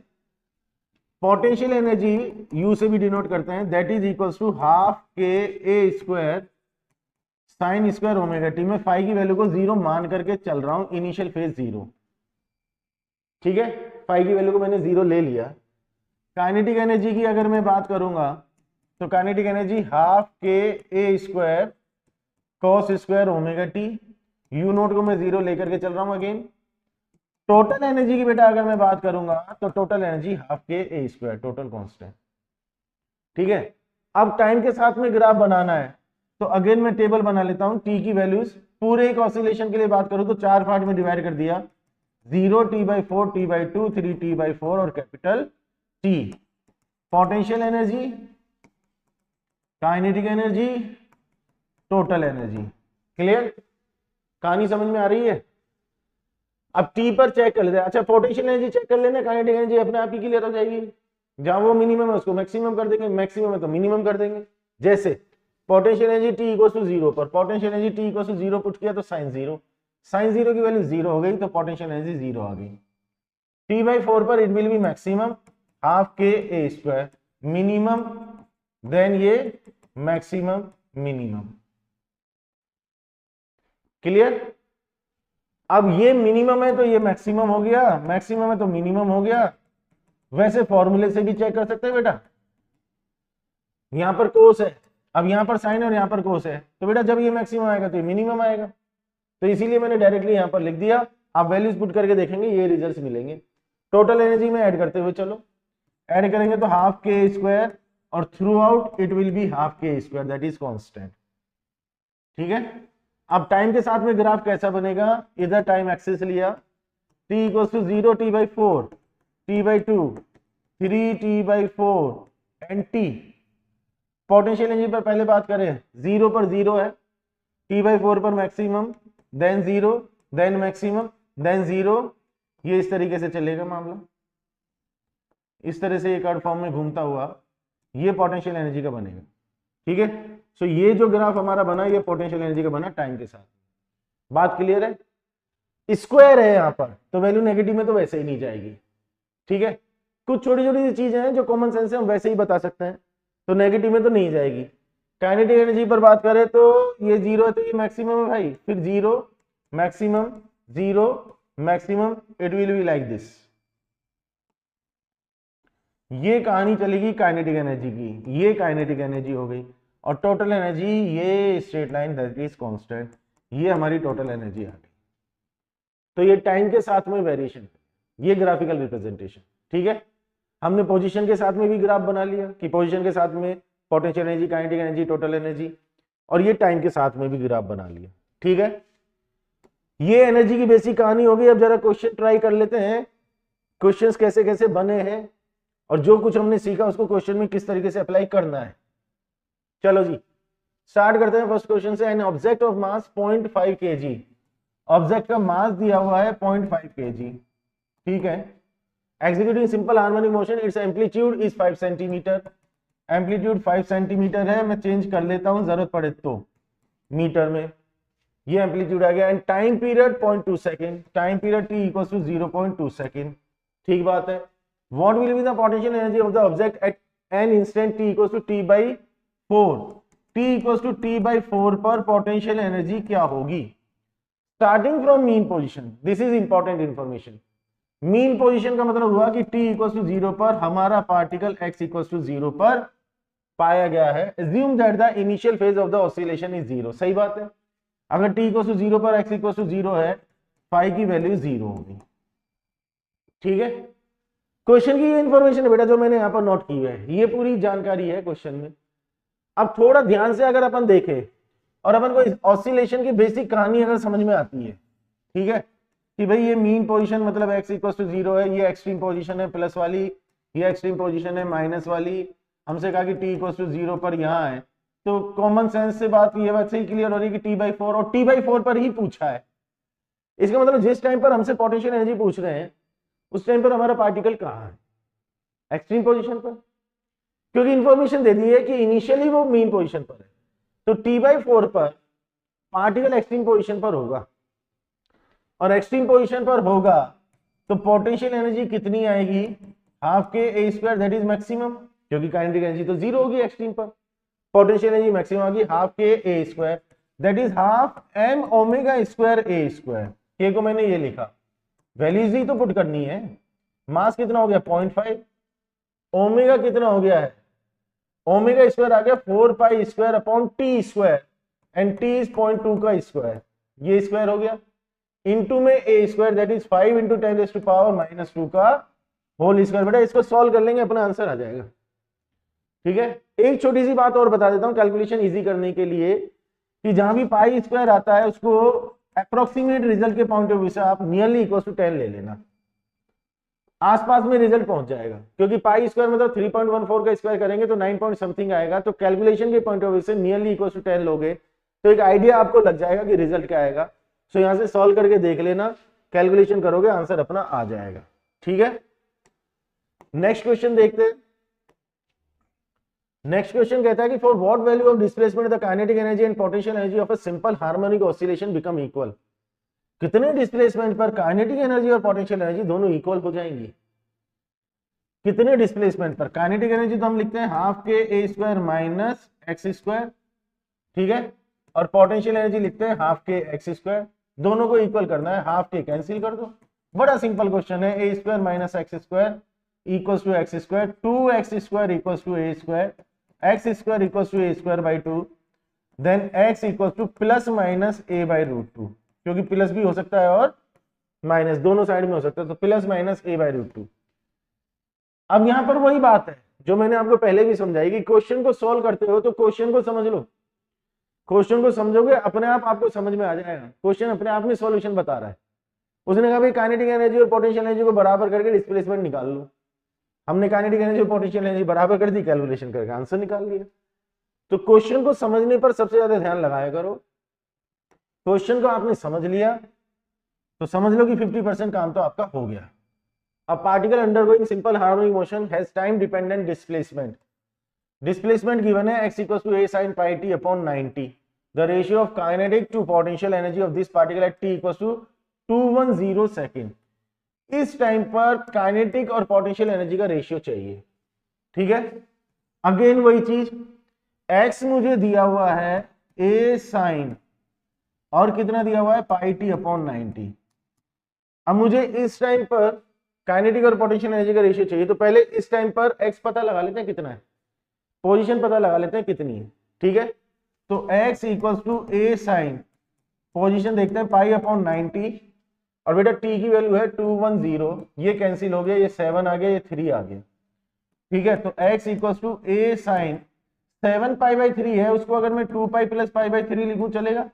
पोटेंशियल एनर्जी यू से भी डिनोट करते हैं, that is equals to half k a square sine square omega t. में फाई की वैल्यू को 0 मान करके चल रहा हूं, इनिशियल फेज 0। ठीक है, फाई की वैल्यू को मैंने 0 ले लिया। काइनेटिक एनर्जी की अगर मैं बात करूंगा तो kinetic energy half k a square cos square omega t, u naught को मैं 0 लेकर के चल रहा हूं अगेन। टोटल एनर्जी की बेटा अगर मैं बात करूंगा तो total energy half k a square, total constant. ठीक है, अब टाइम के साथ में ग्राफ बनाना है तो अगेन मैं टेबल बना लेता हूं। टी की वैल्यूज पूरे एक ऑसिलेशन के लिए बात करूं तो 4 पार्ट में डिवाइड कर दिया, 0 T/4 T/2 3 T/4 और capital T. Potential energy, kinetic energy, total energy. Clear, कहानी समझ में आ रही है। अब टी पर चेक कर लेते हैं। अच्छा, पोटेंशियल एनर्जी चेक कर लेना, काइनेटिक एनर्जी अपने आप ही क्लियर हो जाएगी। जहां वो मिनिमम है उसको मैक्सिमम कर देंगे, मैक्सिमम है तो मिनिमम कर देंगे। जैसे potential energy t equal to 0 पर, potential energy t equal to 0 put किया तो साइन 0, साइन 0 की वैल्यू 0 हो गई तो पोटेंशियल एनर्जी 0 आ गई। T/4 पर it will be maximum half k a square, minimum then ये मैक्सिमम मिनिमम। क्लियर। अब ये मिनिमम है तो ये मैक्सिमम हो गया, मैक्सिमम है तो मिनिमम हो गया। वैसे फॉर्मूले से भी चेक कर सकते हैं बेटा, यहां पर कोस है, अब यहां पर साइन और यहां पर कोस है, तो बेटा जब ये मैक्सिमम आएगा तो ये मिनिमम आएगा, तो इसीलिए मैंने डायरेक्टली यहां पर लिख दिया। आप वैल्यूज पुट करके देखेंगे ये रिजल्ट्स मिलेंगे। टोटल एनर्जी में ऐड करते हुए चलो, ऐड करेंगे तो हाफ के स्क्वायर और through out it will be half के स्क्वायर, दैट इज कांस्टेंट। ठीक है, अब टाइम के साथ में ग्राफ कैसा बनेगा, इधर टाइम एक्सिस लिया, t = 0 T/4 T/2 3 T/4 and t। Potential energy पर पहले बात करें, 0 पर 0 है, T/4 पर maximum, then 0, then maximum, then 0। ये इस तरीके से चलेगा मामला, इस तरह से एक कर्व फॉर्म में घूमता हुआ ये पोटेंशियल एनर्जी का बनेगा। ठीक है, सो ये जो ग्राफ हमारा बना ये पोटेंशियल एनर्जी का बना टाइम के साथ। बात क्लियर है। स्क्वायर है यहाँ पर तो वैल्यू नेगेटिव में तो वैसे ही नहीं जाएगी। ठीक है, कुछ छोटी छोटी सी चीजें हैं जो कॉमन सेंस है हम वैसे ही बता सकते हैं, तो नेगेटिव में तो नहीं जाएगी। काइनेटिक एनर्जी पर बात करें तो ये 0 है तो ये मैक्सिमम है भाई, फिर 0 maximum 0 maximum, it will be like this. ये कहानी चलेगी काइनेटिक एनर्जी की, ये काइनेटिक एनर्जी हो गई, और टोटल एनर्जी ये straight line that is constant, ये हमारी टोटल एनर्जी आ गई। तो ये टाइम के साथ में वेरिएशन, ये ग्राफिकल रिप्रेजेंटेशन। ठीक है, हमने पोजीशन के साथ में भी ग्राफ बना लिया कि पोजीशन के साथ में potential energy, kinetic energy, total energy, और ये टाइम के साथ में भी ग्राफ बना लिया। ठीक है, ये एनर्जी की बेसिक कहानी होगी। अब जरा क्वेश्चन ट्राई कर लेते हैं, क्वेश्चंस कैसे कैसे बने हैं और जो कुछ हमने सीखा उसको क्वेश्चन में किस तरीके से अप्लाई करना है। चलो जी स्टार्ट करते हैं फर्स्ट क्वेश्चन से। An object of mass 0.5 kg, object का मास दिया हुआ है 0.5 kg। ठीक है, executing simple harmonic motion, its amplitude is 5 centimeter, amplitude 5 centimetre है, मैं चेंज कर लेता हूं जरूरत पड़े तो मीटर में, ये एम्पलीट्यूड आ गया। And time period 0.2 second, time period t equals to 0.2 second, ठीक बात है। What will be the potential energy of the object at an instant t equals to t/4, t equals to t/4 पर potential energy क्या होगी? Starting from mean position, this is important information. Mean position का मतलब हुआ कि t equals to 0 पर हमारा particle x equals to 0 पर पाया गया है। assume that the initial phase of the oscillation is 0, सही बात है। अगर t इक्वल्स टू 0 पर x इक्वल्स टू 0 है, फाई की वैल्यू 0 होगी, ठीक है। क्वेश्चन की ये इंफॉर्मेशन है बेटा जो मैंने यहाँ पर नोट की है, ये पूरी जानकारी है क्वेश्चन में। अब थोड़ा ध्यान से अगर अपन देखें और अपन को ऑसिलेशन की बेसिक कहानी अगर समझ में आती है, ठीक है, कि भाई ये मीन पोजीशन मतलब x इक्वल टू 0 है, ये एक्सट्रीम पोजीशन है प्लस वाली, ये एक्सट्रीम पोजीशन है माइनस वाली, हमसे कहा कि t इक्वल टू 0 पर यहाँ है, तो कॉमन सेंस से बात ये बात सही क्लियर हो रही है कि t/4, और t/4 पर ही पूछा है। इसका मतलब जिस टाइम पर हमसे पोटेंशियल एनर्जी पूछ रहे हैं उस टाइम पर हमारा पार्टिकल कहाँ है? एक्सट्रीम पोजीशन पर, क्योंकि इंफॉर्मेशन दे दी है कि इनिशियली वो मीन पोजीशन पर है, तो t/4 पर पार्टिकल एक्सट्रीम पोजीशन पर होगा, और एक्सट्रीम पोजीशन पर होगा तो पोटेंशियल एनर्जी कितनी आएगी? Half k a square, that is maximum, क्योंकि काइनेटिक एनर्जी तो 0 होगी एक्सट्रीम पर, पोटेंशियल एनर्जी मैक्सिमम होगी half k a square, that is half m omega square a square. K को मैंने ये लिखा, वैल्यूज ही तो पुट करनी है। मास कितना हो गया? 0.5, ओमेगा कितना हो गया है? ओमेगा स्क्वायर आ गया 4 pi square upon T square, and T is 0.2 का स्क्वायर, ये स्क्वायर हो गया, इनटू में ए स्क्वायर दैट इज 5 इंटू 10⁻⁻2 का होल स्क्वायर। बेटा इसको सॉल्व कर लेंगे, अपना आंसर आ जाएगा, ठीक है। एक छोटी सी बात और बता देता हूं कैलकुलेशन इजी करने के लिए, कि जहां भी पाई स्क्वायर आता है उसको अप्रोक्सीमेट रिजल्ट के पॉइंट ऑफ व्यू से आप नियरली इक्वल टू 10 ले लेना, आसपास में रिजल्ट पहुंच जाएगा, क्योंकि पाई स्क्वायर मतलब 3.14 का स्क्वायर करेंगे तो 9 पॉइंट समथिंग आएगा, तो कैलकुलेशन के पॉइंट ऑफ व्यू से नियरली इक्वल टू 10 लोगे तो एक आइडिया आपको लग जाएगा कि रिजल्ट क्या आएगा। सो यहां से सॉल्व करके देख लेना, कैलकुलेशन करोगे आंसर अपना आ जाएगा, ठीक है। नेक्स्ट क्वेश्चन देखते हैं। नेक्स्ट क्वेश्चन कहता है कि for what value of displacement the kinetic energy and potential energy of a simple harmonic oscillation become equal. कितने डिस्प्लेसमेंट पर काइनेटिक एनर्जी और पोटेंशियल एनर्जी दोनों इक्वल हो जाएंगी? कितने डिस्प्लेसमेंट पर? काइनेटिक एनर्जी तो हम लिखते हैं half k a square minus x square, ठीक है, और पोटेंशियल एनर्जी लिखते हैं हाफ के एक्स स्क्वायर। दोनों को इक्वल करना है, हाफ के कैंसिल कर दो, बड़ा सिंपल क्वेश्चन है। A square minus x square equals to x square, 2x square equals to a square, x square equals to a square by 2, then x equals to plus minus a by √2, क्योंकि plus भी हो सकता है और minus दोनों side में हो सकता है, तो प्लस माइनस a बाई √2। अब यहां पर वही बात है जो मैंने आपको पहले भी समझाई कि क्वेश्चन को सॉल्व करते हो तो क्वेश्चन को समझ लो, क्वेश्चन को समझोगे अपने आप आपको समझ में आ जाएगा, क्वेश्चन अपने आप में सॉल्यूशन बता रहा है। उसने कहा भाई काइनेटिक एनर्जी और पोटेंशियल एनर्जी को बराबर करके डिस्प्लेसमेंट निकाल लो, हमने काइनेटिक एनर्जी और पोटेंशियल एनर्जी बराबर कर दी, कैलकुलेशन करके आंसर निकाल लिया। तो क्वेश्चन को समझने पर सबसे ज्यादा ध्यान लगाया करो। क्वेश्चन को आपने समझ लिया तो समझ लो कि 50% काम तो आपका हो गया। अब particle undergoing simple harmonic motion has time dependent displacement. Displacement given है x equals to a sin pi t upon 90। The ratio of kinetic to potential energy of this particle at t equals to 210 second. इस time पर kinetic और potential energy का ratio चाहिए, ठीक है। Again वही चीज, x मुझे दिया हुआ है a sin और कितना दिया हुआ है पाई t अपॉन 90। अब मुझे इस टाइम पर काइनेटिक और पोटेंशियल एनर्जी का रेशियो चाहिए, तो पहले इस टाइम पर x पता लगा लेते हैं कितना है, पोजीशन पता लगा लेते हैं कितनी है, ठीक है। तो x equals to a sin, position देखते हैं पाई अपॉन 90, और बेटा t की वैल्यू है 210, ये कैंसिल हो गया, ये 7 आ गया, ये 3 आ गया, ठीक है। तो x equals to a sin 7 pi by 3 है, उसको अगर मैं 2 पाई प्लस पाई बाई 3 लिखूं चलेगा,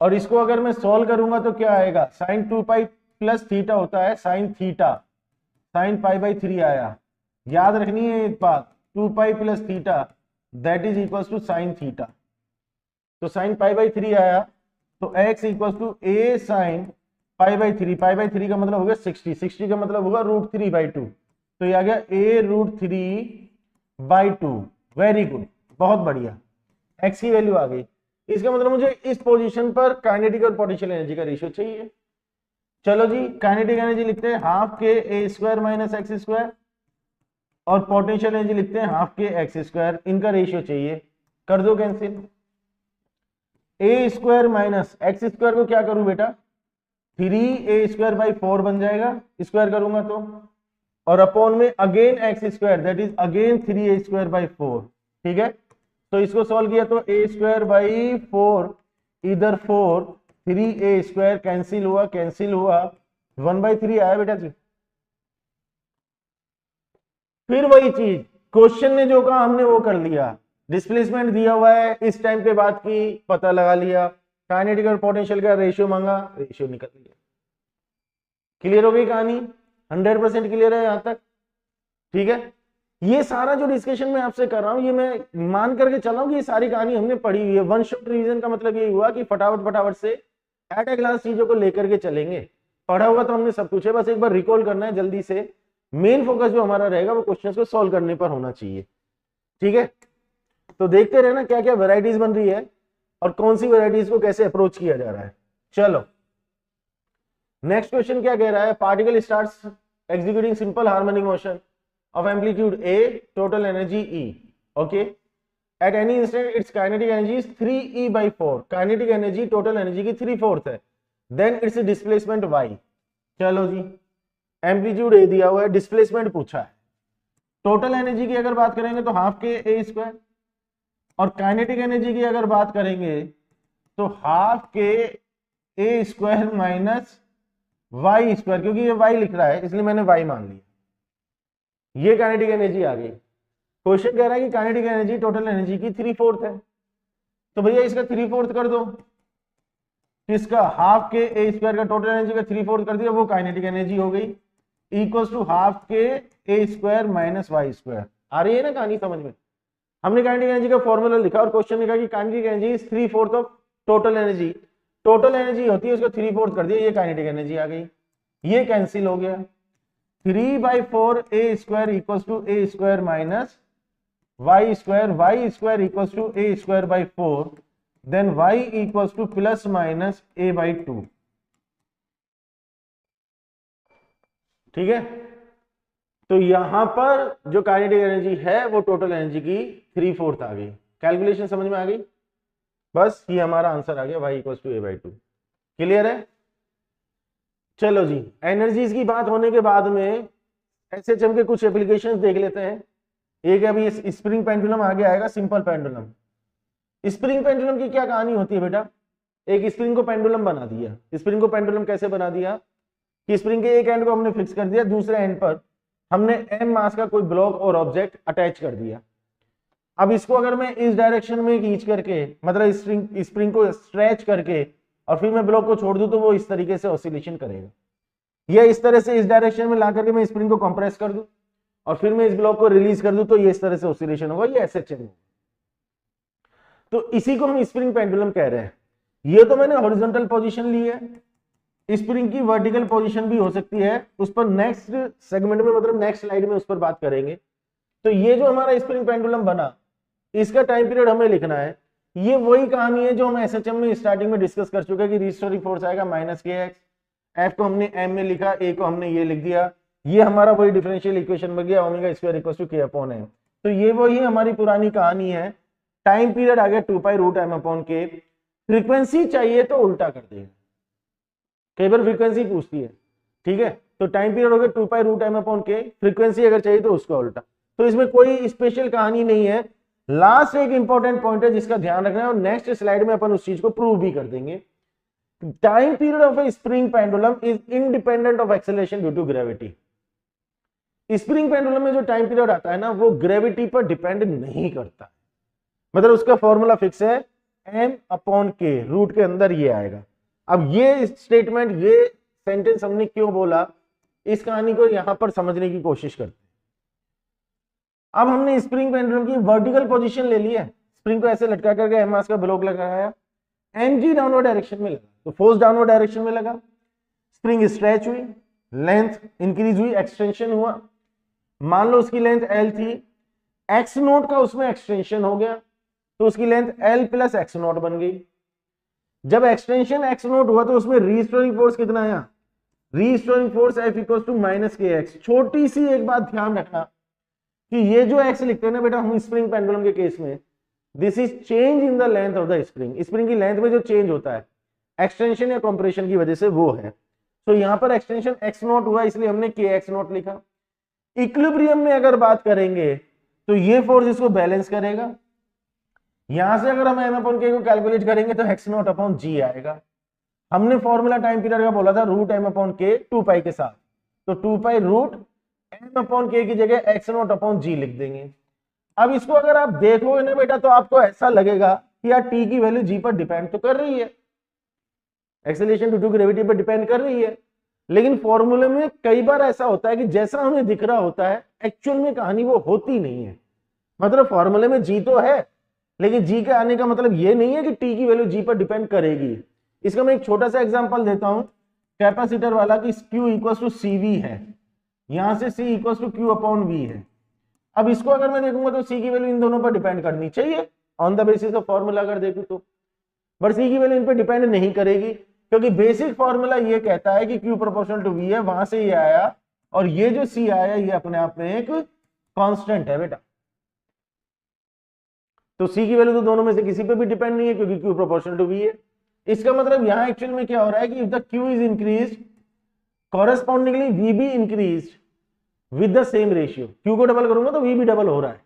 और इसको अगर मैं सॉल्व करूंगा तो क्या आएगा, साइन 2 पाई प्लस थीटा होता है sine theta, sine pi by 3 आया। याद रखनी है एक बात, 2 pi plus theta that is equals to sine theta. तो साइन पाई बाई 3 आया, तो x equals to a sine pi by 3, pi by 3 का मतलब हो गया 60, 60 का मतलब होगा √3/2, तो ये आ गया a √3 बाई 2। वेरी गुड, बहुत बढ़िया, x की वैल्यू आ गई। इसका मतलब मुझे इस पोजीशन पर काइनेटिक और पोटेंशियल एनर्जी का रेशियो चाहिए। चलो जी, काइनेटिक एनर्जी लिखते हैं half k a square minus x square, और पोटेंशियल एनर्जी लिखते हैं हाफ के एक्स स्क्वायर, इनका रेशियो चाहिए। कर दो कैंसिल। ए स्क्वायर माइनस एक्स स्क्वायर को क्या करूं बेटा, 3a स्क्वायर बाई 4 बन जाएगा, स्क्वायर करूंगा तो, और अपॉन में again x square that is again 3a square by 4। ठीक है, तो इसको सॉल्व किया तो a स्क्वायर बाई 4 इधर 4, 3a स्क्वायर कैंसिल हुआ, 1/3 आया बेटा जी। फिर वही चीज क्वेश्चन ने जो कहा हमने वो कर लिया, डिस्प्लेसमेंट दिया हुआ है, इस टाइम पे बात की, पता लगा लिया, काइनेटिक और पोटेंशियल का रेशियो मांगा, रेशियो निकल लिया। क्लियर हो गई कहानी, 100% क्लियर है यहां तक। ठीक है, ये सारा जो डिस्कशन मैं आपसे कर रहा हूं, ये मैं मान करके चल रहा हूं कि ये सारी कहानी हमने पढ़ी हुई है। वन शॉट रिवीजन का मतलब ये हुआ कि फटाफट से एट ए ग्लास चीजों को लेकर के चलेंगे। पढ़ा हुआ तो हमने सब कुछ है, बस एक बार रिकॉल करना है जल्दी से। मेन फोकस जो हमारा रहेगा वो क्वेश्चंस को सॉल्व करने पर होना चाहिए। ठीक है, तो देखते रहना क्या क्या वेराइटीज बन रही है और कौन सी वेराइटीज को कैसे अप्रोच किया जा रहा है। चलो नेक्स्ट क्वेश्चन क्या कह रहा है, particle starts executing simple harmonic motion of amplitude a, total energy E, okay, at any instant it's kinetic energy is 3e/4, kinetic energy total energy की 3/4 है, देन इट्स डिस्प्लेसमेंट y। चलो जी, amplitude a दिया हुआ है, displacement पूछा है, total energy की अगर बात करेंगे तो हाफ के a स्क्वायर, और काइनेटिक एनर्जी की अगर बात करेंगे तो हाफ के a square minus y square, क्योंकि ये y लिख रहा है इसलिए मैंने y मान लिया। ये काइनेटिक एनर्जी आ गई। क्वेश्चन कह रहा है कि काइनेटिक एनर्जी टोटल एनर्जी की 3/4 है, तो भैया इसका 3/4 कर दो, किसका, हाफ के ए स्क्वायर का टोटल एनर्जी का 3/4 कर दिया, वो काइनेटिक एनर्जी हो गई, equals to half k a square minus y square. आ रही है ना कहानी समझ में। हमने काइनेटिक एनर्जी का फॉर्मूला लिखा और क्वेश्चन ने कहा कि kinetic energy is 3/4 of total energy, total energy होती है उसको 3/4 कर दिया, ये काइनेटिक एनर्जी आ गई, ये कैंसिल हो गया। 3/4 a square equals to a square minus y square equals to a square by 4, then y equals to plus minus a/2। ठीक है, तो यहां पर जो काइनेटिक एनर्जी है वो टोटल एनर्जी की 3/4 आ गई। कैलकुलेशन समझ में आ गई, बस ये हमारा आंसर आ गया, y equals to a/2। Clear है। चलो जी, एनर्जीज की बात होने के बाद में एसएचएम के कुछ एप्लीकेशंस देख लेते हैं। एक अभी स्प्रिंग पेंडुलम आगे आएगा, सिंपल पेंडुलम। स्प्रिंग पेंडुलम की क्या कहानी होती है बेटा, एक स्प्रिंग को पेंडुलम बना दिया। स्प्रिंग को पेंडुलम कैसे बना दिया कि स्प्रिंग के एक एंड को हमने फिक्स कर दिया, दूसरे एंड पर हमने m मास का कोई ब्लॉक और ऑब्जेक्ट अटैच कर दिया। अब इसको अगर मैं इस डायरेक्शन में खींच करके, मतलब स्प्रिंग को स्ट्रेच करके और फिर मैं ब्लॉक को छोड़ दूं तो वो इस तरीके से ऑसिलेशन करेगा, या इस तरह से इस डायरेक्शन में ला करके मैं स्प्रिंग को कंप्रेस कर दूं और फिर मैं इस ब्लॉक को रिलीज कर दूं तो ये इस तरह से ऑसिलेशन होगा, ये एसएचएम होगा। तो इसी को हम स्प्रिंग पेंडुलम कह रहे हैं। ये तो मैंने हॉरिजॉन्टल पोजीशन ली है, स्प्रिंग की वर्टिकल पोजीशन भी हो सकती है, उस पर नेक्स्ट सेगमेंट में, मतलब नेक्स्ट स्लाइड में उस पर बात करेंगे। तो ये जो हमारा स्प्रिंग पेंडुलम बना, इसका टाइम पीरियड हमें लिखना है। ये वही कहानी है जो हम एसएचएम में स्टार्टिंग में डिस्कस कर चुके हैं कि रिस्टोरिंग फोर्स आएगा -kx, एफ को हमने एम में लिखा, ए को हमने ये लिख दिया, ये हमारा वही डिफरेंशियल इक्वेशन बन गया, omega square equals to k/m। तो ये वही हमारी पुरानी कहानी है। टाइम पीरियड आ गया 2π√m/k। फ्रीक्वेंसी चाहिए तो उल्टा कर देगा, कई बार फ्रीक्वेंसी पूछती है, ठीक है। तो टाइम पीरियड हो गया 2π√m/k, फ्रीक्वेंसी अगर चाहिए तो उसका उल्टा। तो इसमें कोई स्पेशल कहानी नहीं है। लास्ट एक इंपॉर्टेंट पॉइंट है जिसका ध्यान रखना है, और नेक्स्ट स्लाइड में अपन उस चीज को प्रूव भी कर देंगे। Time period of a spring pendulum is independent of acceleration due to gravity. Spring pendulum में जो टाइम पीरियड आता है ना, वो ग्रेविटी पर डिपेंड नहीं करता, मतलब उसका फॉर्मूला फिक्स है m/k, रूट के अंदर ये आएगा। अब ये स्टेटमेंट, ये सेंटेंस हमने क्यों बोला, इस कहानी को यहां पर समझने की कोशिश करते हैं। अब हमने स्प्रिंग पेंडुलम की वर्टिकल पोजीशन ले ली है, स्प्रिंग को ऐसे लटका करके m मास का ब्लॉक लगाया, एनर्जी डाउनवर्ड डायरेक्शन में लगा, तो फोर्स डाउनवर्ड डायरेक्शन में लगा, स्प्रिंग स्ट्रेच हुई, लेंथ इंक्रीज हुई, एक्सटेंशन हुआ। मान लो उसकी लेंथ l थी, एक्स नोट का उसमें एक्सटेंशन हो गया तो उसकी length L plus x note बन गई। जब एक्सटेंशन एक्स नोट हुआ तो उसमें रीस्टोरिंग फोर्स कितना आया, restoring force F equal to minus k x. छोटी सी एक बात ध्यान रखना कि ये जो एक्स लिखते हैं ना बेटा हम स्प्रिंग पेंडुलम के केस में, this is change in the length of the spring. Spring की लेंथ में जो चेंज होता है एक्सटेंशन या कंप्रेशन की वजह से वो है। तो यहां पर एक्सटेंशन एक्स नोट हुआ इसलिए हमने के एक्स नोट लिखा। इक्विलिब्रियम में अगर बात करेंगे तो ये फोर्स इसको बैलेंस करेगा। यहां से अगर हम एम अपॉन के को कैलकुलेट करेंगे तो एक्स नोट अपॉन जी आएगा। हमने फॉर्मूला टाइम पीरियड का बोला था रूट एम अपॉन के 2 पाई के साथ, तो 2 पाई रूट एम अपॉन के की जगह एक्स नोट अपॉन जी लिख देंगे। अब इसको अगर आप देखोगे ना बेटा तो आपको ऐसा लगेगा कि यार टी की वैल्यू जी पर डिपेंड तो कर रही है, एक्सेलरेशन ड्यू टू ग्रेविटी पर डिपेंड कर रही है, लेकिन फॉर्मूले में कई बार ऐसा होता है कि जैसा हमें दिख रहा होता है एक्चुअल में कहानी वो होती नहीं है। मतलब फॉर्मूले में जी तो है लेकिन जी के आने का मतलब ये नहीं है कि टी की वैल्यू जी पर डिपेंड करेगी। इसका मैं एक छोटा सा एग्जांपल देता हूं कैपेसिटर वाला कि Q इक्वल टू CV है, यहां से C equal to Q upon V है। अब इसको अगर मैं देखूंगा तो C की वैल्यू इन दोनों पर डिपेंड करनी चाहिए on the basis of formula अगर देखूं तो, बट C की वैल्यू इन पर डिपेंड नहीं करेगी क्योंकि बेसिक फॉर्मूला ये कहता है कि Q प्रोपोर्शनल टू V है, वहां से ये आया और ये जो C आया ये अपने आप में एक कांस्टेंट है बेटा। तो C की वैल्यू तो दोनों में से किसी पे भी डिपेंड नहीं है क्योंकि Q प्रोपोर्शनल टू V है। इसका मतलब यहां एक्चुअल में क्या हो रहा है कि if the Q is increased correspondingly V भी increased with the same ratio. Q को डबल करूंगा तो V भी डबल हो रहा है,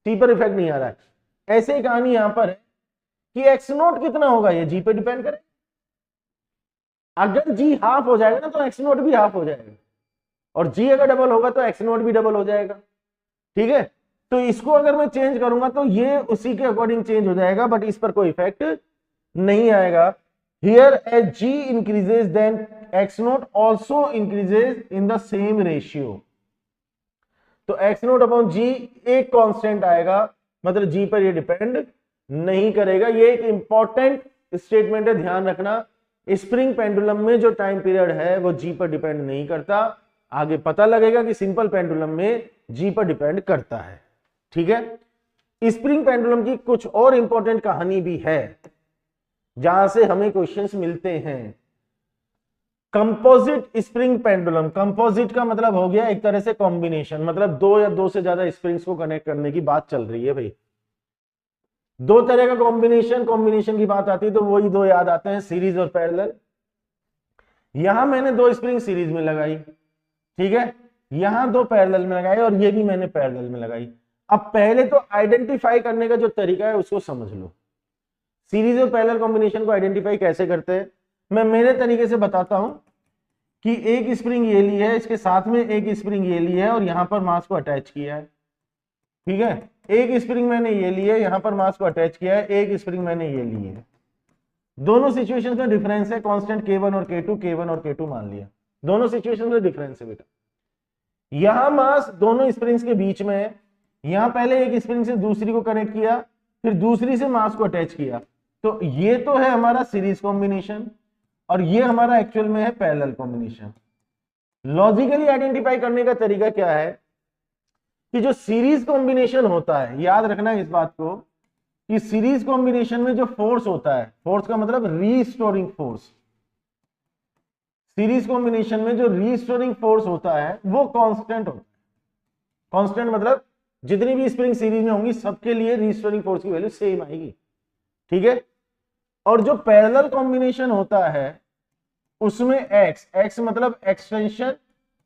C पर इफेक्ट नहीं आ रहा है। ऐसे ही कहानी यहां पर है कि एक्स नोट कितना होगा ये G पे डिपेंड करे। अगर G हाफ हो जाएगा ना तो एक्स नोट भी हाफ हो जाएगा और G अगर डबल होगा तो एक्स नोट भी डबल हो जाएगा। ठीक है, तो इसको अगर मैं चेंज करूंगा तो ये उसी के अकॉर्डिंग चेंज हो जाएगा बट इस पर कोई इफेक्ट नहीं आएगा। Here as G increases then x naught also increases in the same ratio. तो एक्स नोट अपॉन जी एक कांस्टेंट आएगा, मतलब G पर ये डिपेंड नहीं करेगा। ये एक इंपॉर्टेंट स्टेटमेंट है, ध्यान रखना। स्प्रिंग पेंडुलम में जो टाइम पीरियड है वो G पर डिपेंड नहीं करता। आगे पता लगेगा कि सिंपल पेंडुलम में G पर डिपेंड करता है। ठीक है, स्प्रिंग पेंडुलम की कुछ और इंपॉर्टेंट कहानी भी है जहां से हमें क्वेश्चंस मिलते हैं। कंपोजिट स्प्रिंग पेंडुलम, कंपोजिट का मतलब हो गया एक तरह से कॉम्बिनेशन, मतलब दो या दो से ज्यादा स्प्रिंग्स को कनेक्ट करने की बात चल रही है भाई। दो तरह का कॉम्बिनेशन की बात आती है तो वही दो याद आते हैं, सीरीज और पैरेलल। यहां मैंने दो स्प्रिंग सीरीज में लगाई, ठीक है, यहां दो पैरेलल में लगाई और ये भी मैंने पैरेलल में लगाई। अब पहले तो आइडेंटिफाई करने का जो तरीका है उसको समझ लो। सीरीज और पैरेलल कॉम्बिनेशन को आइडेंटिफाई कैसे करते हैं, मैं मेरे तरीके से बताता हूं कि एक स्प्रिंग ये ली है, इसके साथ में एक स्प्रिंग ये ली है और यहां पर मास को अटैच किया है। ठीक है, एक स्प्रिंग मैंने ये ली है, यहां पर मास को अटैच किया है, एक स्प्रिंग मैंने ये ली है। दोनों सिचुएशंस में डिफरेंस है, कांस्टेंट K1 और K2, K1 और K2 मान लिया। दोनों सिचुएशंस में डिफरेंस है बेटा। यहां मास दोनों स्प्रिंग्स के बीच में है, यहां पहले एक स्प्रिंग से दूसरी को कनेक्ट किया, फिर दूसरी से मास को अटैच किया। तो ये तो है हमारा सीरीज कॉम्बिनेशन और ये हमारा एक्चुअल में है पैरेलल कॉम्बिनेशन। लॉजिकली आइडेंटिफाई करने का तरीका क्या है कि जो सीरीज कॉम्बिनेशन होता है, याद रखना इस बात को कि सीरीज कॉम्बिनेशन में जो फोर्स होता है, फोर्स का मतलब रीस्टोरिंग फोर्स, सीरीज कॉम्बिनेशन में जो रीस्टोरिंग फोर्स होता है वो कांस्टेंट होता है। कांस्टेंट मतलब जितनी भी स्प्रिंग सीरीज में होंगी सबके लिए रीस्टोरिंग फोर्स की वैल्यू सेम आएगी। ठीक है, और जो पैरेलल कॉम्बिनेशन होता है उसमें एक्स मतलब एक्सटेंशन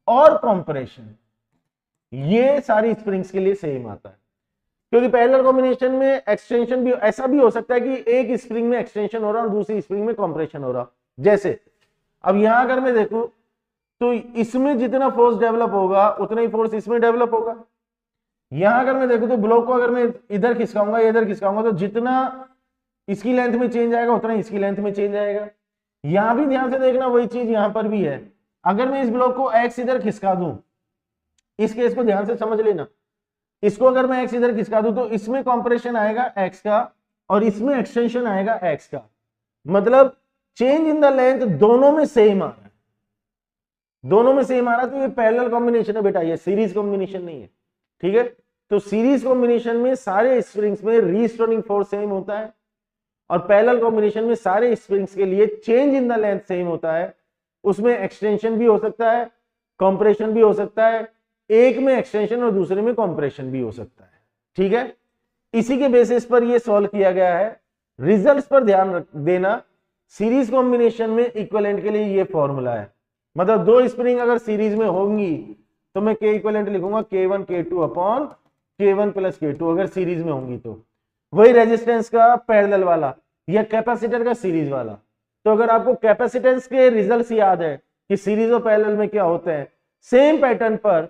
और कंप्रेशन, ये सारी स्प्रिंग्स के लिए सेम आता है। क्योंकि पैरेलल कॉम्बिनेशन में एक्सटेंशन भी ऐसा भी हो सकता है कि एक स्प्रिंग में एक्सटेंशन हो रहा और दूसरी स्प्रिंग में कंप्रेशन हो रहा। जैसे अब यहां अगर मैं देखूं तो इसमें जितना फोर्स डेवलप होगा उतना ही फोर्स इसमें डेवलप होगा। यहां अगर मैं देखूं तो ब्लॉक को अगर मैं इधर खिसकाऊंगा इधर खिसकाऊंगा तो जितना इसकी लेंथ में चेंज आएगा उतना इसकी लेंथ में चेंज आएगा। यहां भी ध्यान से देखना वही चीज यहां पर भी है। अगर मैं इस ब्लॉक को एक्स इधर खिसका दूं, इस केस को ध्यान से समझ लेना, इसको अगर मैं एक्स इधर खिसका दूं तो इसमें कंप्रेशन आएगा एक्स का और इसमें एक्सटेंशन आएगा एक्स का, मतलब चेंज इन द लेंथ दोनों में सेम आ रहा है, दोनों में सेम आ रहा है। तो ये पैरेलल कॉम्बिनेशन है बेटा, ये सीरीज कॉम्बिनेशन नहीं है। ठीक है, तो सीरीज कॉम्बिनेशन में सारे स्प्रिंग्स में रीस्टोरिंग फोर्स सेम होता है और पैरेलल कॉम्बिनेशन में सारे स्प्रिंग्स के लिए change in the length same होता है। उसमें एक्सटेंशन भी हो सकता है, कंप्रेशन भी हो सकता है, एक में एक्सटेंशन और दूसरे में कंप्रेशन भी हो सकता है। ठीक है, इसी के बेसिस पर यह सॉल्व किया गया है। रिजल्ट्स पर ध्यान देना, सीरीज कॉम्बिनेशन में इक्विवेलेंट के लिए ये फॉर्मूला है, मतलब दो स्प्रिंग अगर सीरीज में होंगी तो मैं के इक्विवेलेंट लिखूंगा K1 K2 upon K1 plus K2 अगर सीरीज में होंगी तो। वही रेजिस्टेंस का पैरेलल वाला या कैपेसिटर का सीरीज वाला। तो अगर आपको कैपेसिटेंस के रिजल्ट्स याद है कि सीरीज और पैरेलल में क्या होते हैं, सेम पैटर्न पर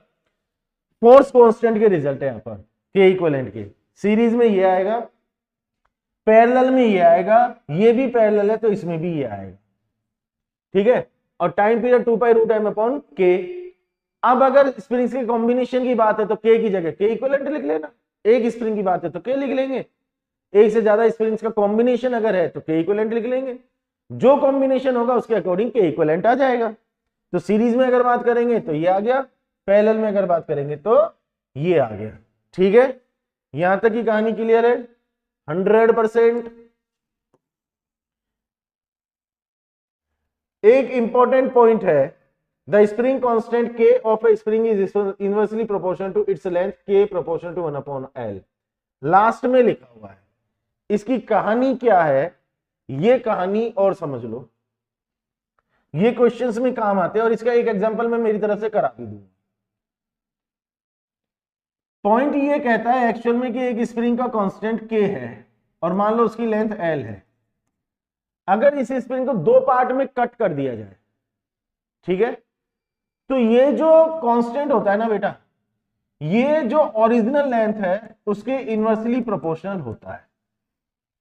फोर्स कांस्टेंट के रिजल्ट है यहाँ पर के इक्विवेलेंट के। सीरीज में ये आएगा, पैरेलल में ये आएगा, ये भी पैरेलल है तो इसमें भी ये आएगा। ठीक है, और टाइम पीरियड 2π√m/K। अब अगर स्प्रिंग्स के कॉम्बिनेशन की बात है तो K की जगह K इक्विवेलेंट लिख लेना, एक स्प्रिंग की बात है तो K लिख लेंगे, एक से ज्यादा स्प्रिंग्स का कॉम्बिनेशन अगर है तो K इक्विवेलेंट लिख लेंगे, जो कॉम्बिनेशन होगा उसके अकॉर्डिंग K इक्विवेलेंट आ जाएगा। तो सीरीज में अगर बात करेंगे तो ये आ गया, पैरेलल में अगर बात करेंगे तो ये आ गया। ठीक है, यहां तक की कहानी क्लियर है 100%। एक इंपॉर्टेंट पॉइंट है, the spring constant K of a spring is inversely proportional to its length K proportional to 1/L। Last में लिखा हुआ है। इसकी कहानी क्या है, ये कहानी और समझ लो, ये क्वेश्चंस में काम आते हैं और इसका एक एग्जांपल मैं मेरी तरफ से करा भी दूंगा। पॉइंट ये कहता है एक्चुअल में कि एक स्प्रिंग का कांस्टेंट K है और मान लो उसकी लेंथ L है। अगर इस स्प्रिंग को दो पार्ट में कट कर दिया जाए, ठीक है, तो ये जो कांस्टेंट होता है ना बेटा, ये जो ओरिजिनल लेंथ है उसके इनवर्सली प्रोपोर्शनल होता है।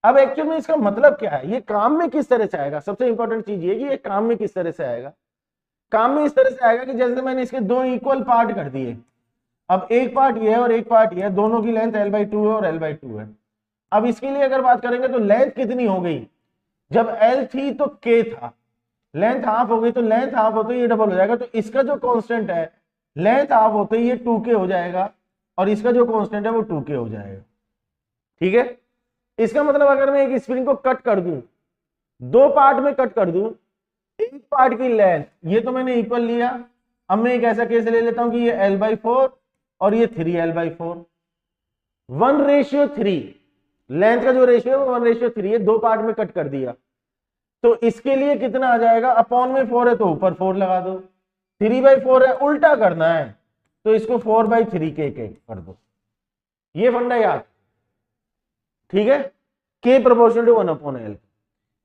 अब एक्चुअल में इसका मतलब क्या है, ये काम में किस तरह से आएगा, सबसे इंपॉर्टेंट चीज ये कि ये काम में किस तरह से आएगा। काम में इस तरह से आएगा कि जैसे मैंने इसके दो इक्वल पार्ट कर दिए, अब एक पार्ट ये है और एक पार्ट ये है, दोनों की लेंथ L/2 है और L/2 है। अब इसके लिए अगर बात करेंगे तो लेंथ कितनी हो गई, जब L थी तो K था, लेंथ हाफ हो गई तो लेंथ हाफ होते ही ये डबल हो जाएगा, तो इसका जो कांस्टेंट है लेंथ हाफ होते ही ये 2K हो जाएगा और इसका जो कांस्टेंट है वो 2K हो जाएगा। ठीक है, इसका मतलब अगर मैं एक स्प्रिंग को कट कर दूं, दो पार्ट में कट कर दूं, एक पार्ट की लेंथ ये तो मैंने इक्वल लिया, अब मैं एक ऐसा केस ले लेता हूं कि ये L/4 और ये 3L/4, 1:3, लेंथ का जो रेशियो है वो 1:3 है, दो पार्ट में कट कर दिया, तो इसके लिए कितना आ जाएगा, अपॉन में 4 है तो ऊपर 4 लगा दो, 3/4 है उल्टा करना है तो इसको 4/3K कर दो, ये फंडा याद। ठीक है, K प्रोपोर्शनल टू 1/L।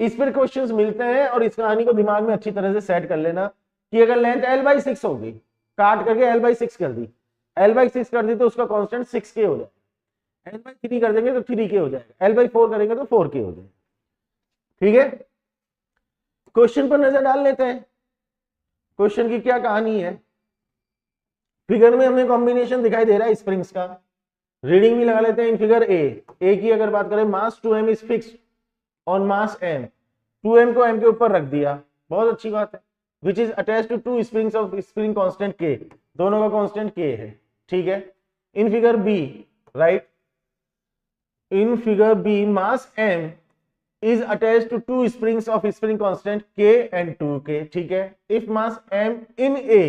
इस पर क्वेश्चंस मिलते हैं और इस कहानी को दिमाग में अच्छी तरह से सेट कर लेना कि अगर लेंथ L/6 हो गई, काट करके L/6 कर दी, L/6 कर दी तो उसका कांस्टेंट 6K हो जाएगा, L/3 कर देंगे तो 3K हो जाएगा, L/4 करेंगे तो 4K हो जाएगा। ठीक है, क्वेश्चन पर नजर डाल लेते हैं, क्वेश्चन की क्या कहानी है। फिगर में हमें कॉम्बिनेशन दिखाई दे रहा है स्प्रिंग्स का, रीडिंग भी लगा लेते हैं। इन फिगर ए की अगर बात करें, मास 2m is fixed on mass m, 2m को m के ऊपर रख दिया, बहुत अच्छी बात है, which is attached to two springs of spring constant K, दोनों का कांस्टेंट K है। ठीक है, in figure B, right, in figure B mass m is attached to two springs of spring constant K and 2K। ठीक है, if mass m in A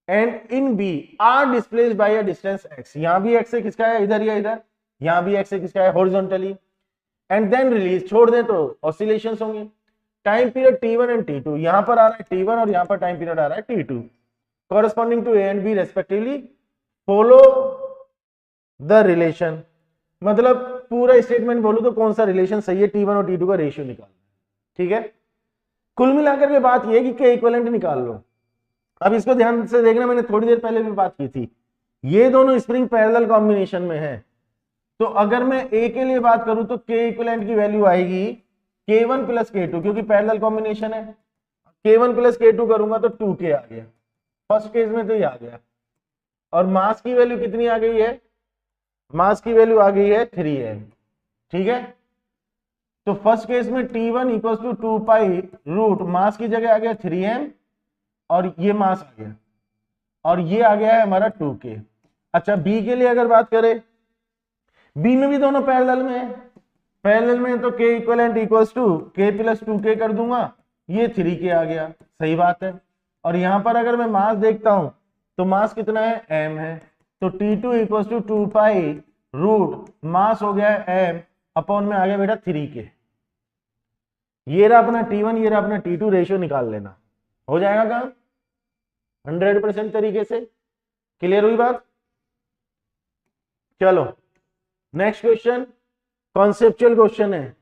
and in B are displaced by a distance x, यहां भी x से खिसका है इधर या इधर, यहां भी x से खिसका है horizontally, and then release, छोड़ दें तो oscillations होंगे। Time period T1 and T2, यहां पर आ रहा है T1 और यहां पर टाइम पीरियड आ रहा है T2, corresponding to A and B respectively, follow the relation। मतलब पूरा स्टेटमेंट बोलूं तो कौन सा रिलेशन सही है, T1 और T2 का रेशियो निकाल। ठीक है, कुल मिलाकर के बात ये है कि K इक्विवेलेंट निकाल लो। अब इसको ध्यान से देखना, मैंने थोड़ी देर पहले भी बात की थी, ये दोनों स्प्रिंग पैरेलल कॉम्बिनेशन में है, तो अगर मैं A के लिए बात करूं तो K इक्विवेलेंट की वैल्यू आएगी K1 + K2, क्योंकि पैरेलल कॉम्बिनेशन है, K1 + K2 करूंगा तो 2K आ गया, फर्स्ट केस में तो ये आ गया। और मास की वैल्यू कितनी आ गई है, मास की वैल्यू आ गई है 3m। ठीक है, तो फर्स्ट केस में T1 = 2π√, मास की जगह आ गया 3m और ये मास आ गया और ये आ गया है हमारा 2K। अच्छा बी के लिए अगर बात करें, बी में भी दोनों पैरेलल में है, पैरेलल में तो के इक्वलेंट इक्वल्स टू के प्लस 2k कर दूंगा, ये 3k आ गया, सही बात है। और यहां पर अगर मैं मास देखता हूं तो मास कितना है, m है, तो T2 equals to 2 pi root mass हो गया m अपॉन में आ गया बेटा 3k। ये रहा अपना T1, ये रहा अपना T2, रेशियो निकाल लेना, हो जाएगा काम 100% तरीके से। क्लियर हुई बात? चलो नेक्स्ट क्वेश्चन, कॉन्सेप्चुअल क्वेश्चन है।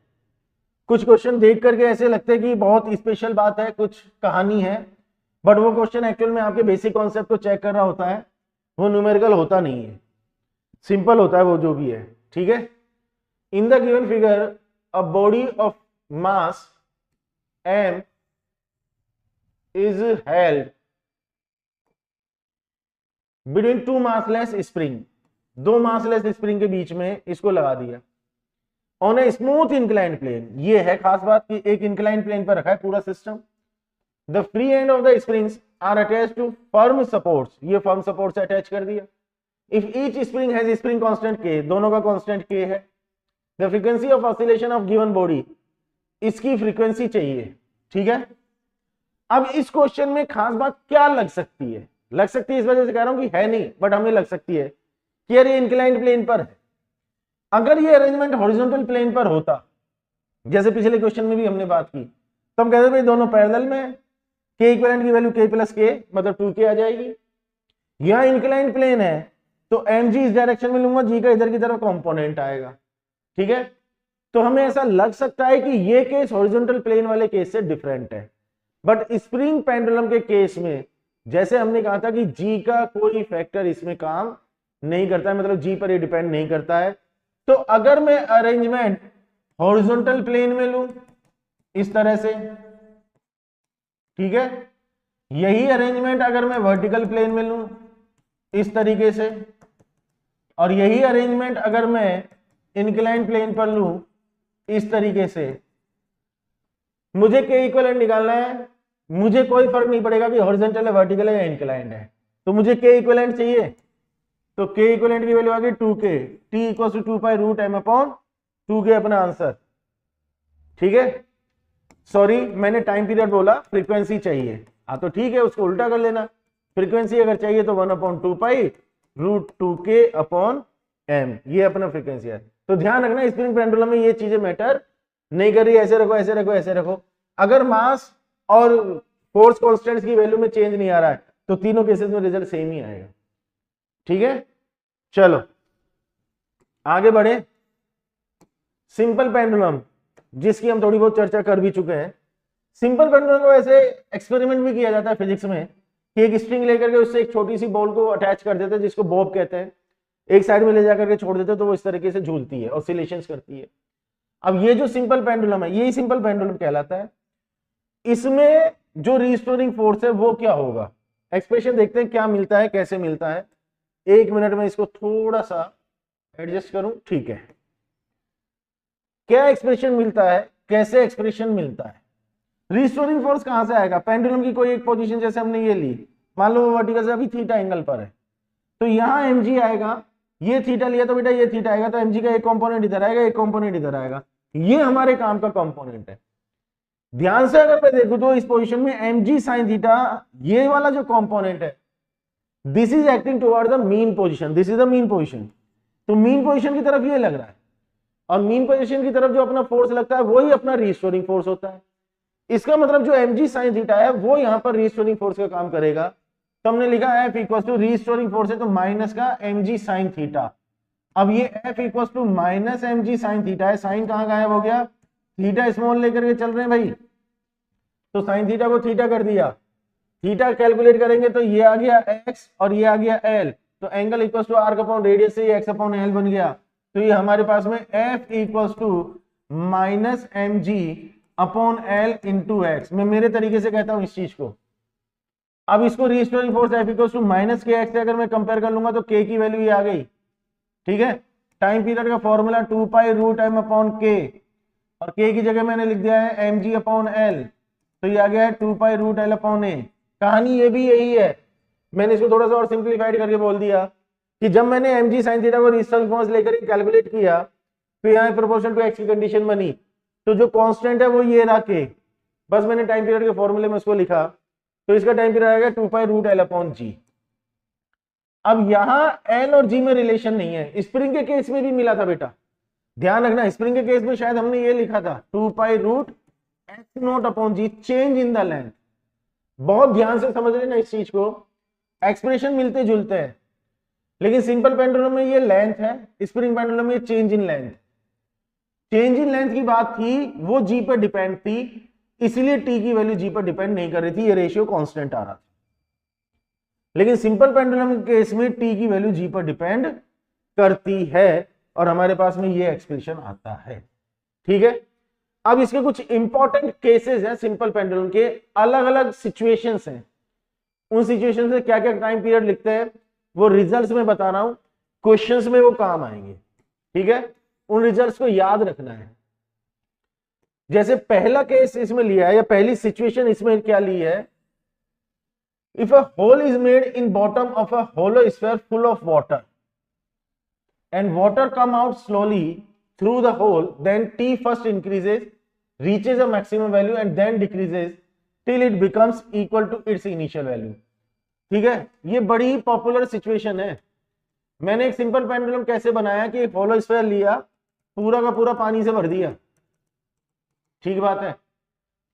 कुछ क्वेश्चन देख करके ऐसे लगते हैं कि बहुत स्पेशल बात है, कुछ कहानी है, बट वो क्वेश्चन एक्चुअल में आपके बेसिक कॉन्सेप्ट को चेक कर रहा होता है, वो न्यूमेरिकल होता नहीं है, सिंपल होता है वो जो भी है, ठीक है। In the given figure a body of mass m is held between two massless spring, दो मासलेस स्प्रिंग के बीच में इसको लगा दिया on a smooth inclined plane. ये है खास बात कि एक इंक्लाइंड प्लेन पर रखा है पूरा system. The free end of the springs are attached to firm supports, ये फर्म सपोर्ट से अटैच कर दिया। If each spring has spring constant k, दोनों का कांस्टेंट k है। The frequency of oscillation of given body, इसकी frequency चाहिए, ठीक है। अब इस क्वेश्चन में खास बात क्या लग सकती है, लग सकती है इस वजह से कह रहा हूं कि है नहीं, बट हमें लग सकती है कि यार ये इंक्लाइंड प्लेन पर है। अगर ये अरेंजमेंट हॉरिजॉन्टल प्लेन पर होता, जैसे पिछले क्वेश्चन में भी हमने बात की, तो हम कहते भाई दोनों पैरेलल में, के इक्विवेलेंट की वैल्यू k प्लस k मतलब 2k आ जाएगी। यह इंक्लाइंड प्लेन है तो mg इस डायरेक्शन में लूंगा, g का इधर की तरफ कंपोनेंट आएगा, ठीक है। तो हमें ऐसा लग सकता है कि ये केस हॉरिजॉन्टल प्लेन वाले केस से डिफरेंट है, बट स्प्रिंग पेंडुलम के केस में जैसे हमने कहा था कि g का कोई फैक्टर इसमें काम नहीं करता है, मतलब g पर ये डिपेंड नहीं करता है। तो अगर मैं अरेंजमेंट हॉरिजॉन्टल प्लेन में लूं इस तरह से, ठीक है, यही अरेंजमेंट अगर मैं वर्टिकल प्लेन में लूं इस तरीके से, और यही अरेंजमेंट अगर मैं इंक्लाइंड प्लेन पर लूं इस तरीके से, मुझे के इक्विवेलेंट निकालना है। मुझे कोई फर्क नहीं पड़ेगा कि हॉरिजॉन्टल है, वर्टिकल है या इंक्लाइंड है, तो मुझे के इक्विवेलेंट चाहिए। तो के इक्विवेलेंट की वैल्यू आ गई 2k, t equals to 2 pi root m upon 2k अपना आंसर, ठीक है। सॉरी मैंने टाइम पीरियड बोला, फ्रीक्वेंसी चाहिए, हाँ तो ठीक है, उसको उल्टा कर लेना, फ्रीक्वेंसी अगर चाहिए तो 1 upon 2 pi root 2k upon m, ये अपना फ्रीक्वेंसी है। तो ध्यान रखना स्प्रिंग पेंडुलम में ये चीजें मैटर नहीं कर रही, ऐसे रखो ऐसे रखो ऐसे रखो। अगर मास और फोर्स कांस्टेंट्स की वैल्यू में चेंज नहीं आ रहा है तो तीनों केसेस में रिजल्ट सेम ही आएगा, ठीक है। चलो आगे बढ़े। सिंपल पेंडुलम, जिसकी हम थोड़ी बहुत चर्चा कर भी चुके हैं। सिंपल पेंडुलम को ऐसे एक्सपेरिमेंट भी किया जाता है फिजिक्स में कि एक स्ट्रिंग लेकर के उससे एक छोटी सी बॉल को अटैच कर देते हैं, जिसको बॉब कहते हैं, एक साइड में ले जाकर के छोड़ देते हैं तो वो इस तरीके से झूलती है, ऑसिलेशंस करती है। अब ये जो सिंपल पेंडुलम है, यही सिंपल पेंडुलम कहलाता है। इसमें जो रिस्टोरिंग फोर्स है वो क्या होगा, एक्सप्रेशन देखते हैं क्या मिलता है, कैसे मिलता है। एक मिनट में इसको थोड़ा सा एडजस्ट करूं, ठीक है। क्या एक्सप्रेशन मिलता है, कैसे एक्सप्रेशन मिलता है। रिस्टोरिंग फोर्स कहां से आएगा, पेंडुलम की कोई एक पोजीशन जैसे हमने ये ली, मान लो वो वर्टिकल से अभी थीटा एंगल पर है, तो यहां mg आएगा, ये थीटा लिया तो बेटा ये थीटा आएगा, तो mg का एक कंपोनेंट इधर आएगा, एक कंपोनेंट इधर आएगा, ये हमारे काम का कंपोनेंट है। ध्यान से अगर मैं देखूं तो इस पोजीशन में mg sin थीटा, ये वाला जो कंपोनेंट है, this is acting toward the mean position, this is the mean position. तो मीन पोजीशन की तरफ ये लग रहा है, और मीन पोजीशन की तरफ जो अपना फोर्स लगता है वही अपना रिस्टोरिंग फोर्स होता है। इसका मतलब जो mg sin थीटा है वो यहां पर रिस्टोरिंग फोर्स का काम करेगा। तो हमने लिखा F equals to restoring force है तो माइनस का mg sin थीटा। अब ये F equals to minus mg sin theta है, साइन कहां गायब हो गया, थीटा स्मॉल लेकर के चल रहे हैं भाई, तो sin थीटा को थीटा कर दिया, थीटा कैलकुलेट करेंगे तो ये आ गया x और ये आ गया l, तो angle equals to arc upon radius से x अपॉन l बन गया। तो ये हमारे पास में F equals to minus mg upon l into x. मैं मेरे तरीके से कहता हूं इस चीज को। अब इसको restoring force F equals to minus k x से अगर मैं कंपेयर कर लूंगा तो k की वैल्यू ये आ गई, ठीक है। टाइम पीरियड का formula 2 pi root m upon k, और k की जगह मैंने लिख दिया है mg अपॉन l, तो ये आ गया है 2 pi root l upon a। कहानी ये भी यही है, मैंने इसको थोड़ा सा और सिंप्लीफाइड करके बोल दिया कि जब मैंने एम जी साइन थीटा को रेजिस्टेंस फॉर्स लेकर कैलकुलेट किया तो यहाँ प्रोपोर्शनल टू एक्स की कंडीशन बनी, तो जो कांस्टेंट है वो ये रहा के, बस मैंने टाइम पीरियड के फॉर्मूले में उसको लिखा, तो इसका टाइम पीरियड आएगा 2 pi root l upon g. अब यहां एल और जी में रिलेशन नहीं है, स्प्रिंग के केस में भी मिला था बेटा, ध्यान रखना, स्प्रिंग के केस में शायद हमने ये लिखा था 2 pi root x naught upon g, change in the length. बहुत ध्यान से समझ लेना इस चीज को, एक्सप्रेशन मिलते जुलते हैं, लेकिन सिंपल पेंडुलम में ये लेंथ है, स्प्रिंग पेंडुलम में change in length. Change in length की बात थी वो जी पर डिपेंड थी, इसलिए टी की वैल्यू जी पर डिपेंड नहीं कर रही थी, ये रेशियो कांस्टेंट आ रहा था। लेकिन सिंपल पेंडुलम के केस में टी की वैल्यू जी पर डिपेंड करती है और हमारे पास में ये एक्सप्रेशन आता है। ठीक है, अब इसके कुछ इंपॉर्टेंट केसेस हैं सिंपल पेंडुलम के, अलग अलग सिचुएशंस हैं, उन सिचुएशन में क्या क्या टाइम पीरियड लिखते हैं वो रिजल्ट्स में बता रहा हूं, क्वेश्चंस में वो काम आएंगे। ठीक है, उन रिजल्ट्स को याद रखना है। जैसे पहला केस इसमें लिया है या पहली सिचुएशन इसमें क्या ली है, if a hole is made in bottom of a hollow sphere full of water and water come out slowly through the hole, then T first increases, reaches a maximum value and then decreases till it becomes equal to its initial value। ठीक है, ये बड़ी popular situation है। मैंने एक simple pendulum कैसे बनाया कि एक होलो स्फीयर लिया, पूरा का पूरा पानी से भर दिया, ठीक बात है।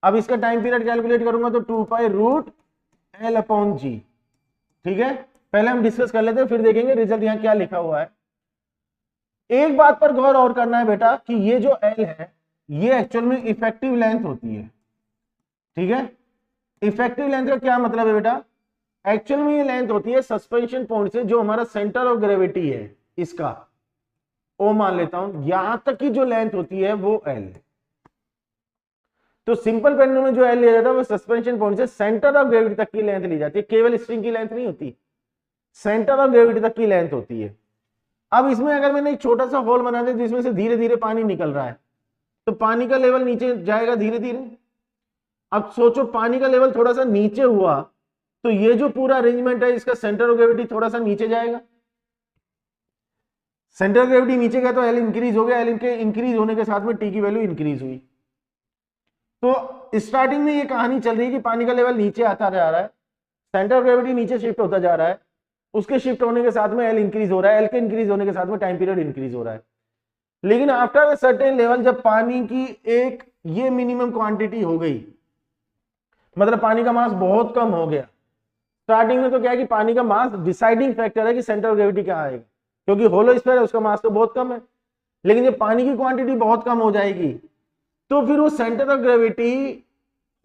अब इसका टाइम पीरियड कैलकुलेट करूंगा तो 2 पाई रूट एल अपॉन जी। ठीक है, पहले हम डिस्कस कर लेते हैं फिर देखेंगे रिजल्ट यहाँ क्या लिखा हुआ है। एक बात पर गौर और करना है बेटा कि ये जो एल है ये एक्चुअल में इफेक्टिव लेंथ होती है। ठीक है, इफेक्टिव लेंथ का क्या मतलब है बेटा, एक्चुअल में ये लेंथ होती है सस्पेंशन पॉइंट से जो हमारा सेंटर ऑफ ग्रेविटी है इसका ओ मान लेता हूं, यहां तक की जो लेंथ होती है वो एल। तो सिंपल पेंडुलम में जो एल लिया जाता है वो सस्पेंशन पॉइंट से सेंटर ऑफ ग्रेविटी तक की लेंथ ली जाती है, केवल स्ट्रिंग की लेंथ नहीं होती, सेंटर ऑफ ग्रेविटी तक की लेंथ होती है। अब इसमें अगर मैंने एक छोटा सा होल बना दिया जिसमें से धीरे धीरे पानी निकल रहा है तो पानी का लेवल नीचे जाएगा धीरे धीरे। अब सोचो पानी का लेवल थोड़ा सा नीचे हुआ तो ये जो पूरा अरेंजमेंट है इसका सेंटर ऑफ ग्रेविटी थोड़ा सा नीचे जाएगा, सेंटर ऑफ ग्रेविटी नीचे गया तो एल इंक्रीज हो गया, एल के इंक्रीज होने के साथ में टी की वैल्यू इंक्रीज हुई। तो स्टार्टिंग में ये कहानी चल रही है कि पानी का लेवल नीचे आता जा रहा है, सेंटर ऑफ ग्रेविटी नीचे शिफ्ट होता जा रहा है, उसके शिफ्ट होने के साथ में एल इंक्रीज हो रहा है, एल के इंक्रीज होने के साथ में टाइम पीरियड इंक्रीज हो रहा है। लेकिन आफ्टर अ सर्टेन लेवल जब पानी की एक ये मिनिमम क्वांटिटी हो गई, मतलब पानी का मास बहुत कम हो गया, स्टार्टिंग में तो क्या है कि पानी का मास डिसाइडिंग फैक्टर है कि सेंटर ऑफ ग्रेविटी कहाँ आएगा, क्योंकि होलो स्फीयर है उसका मास तो बहुत कम है। लेकिन जब पानी की क्वांटिटी बहुत कम हो जाएगी तो फिर वो centre of gravity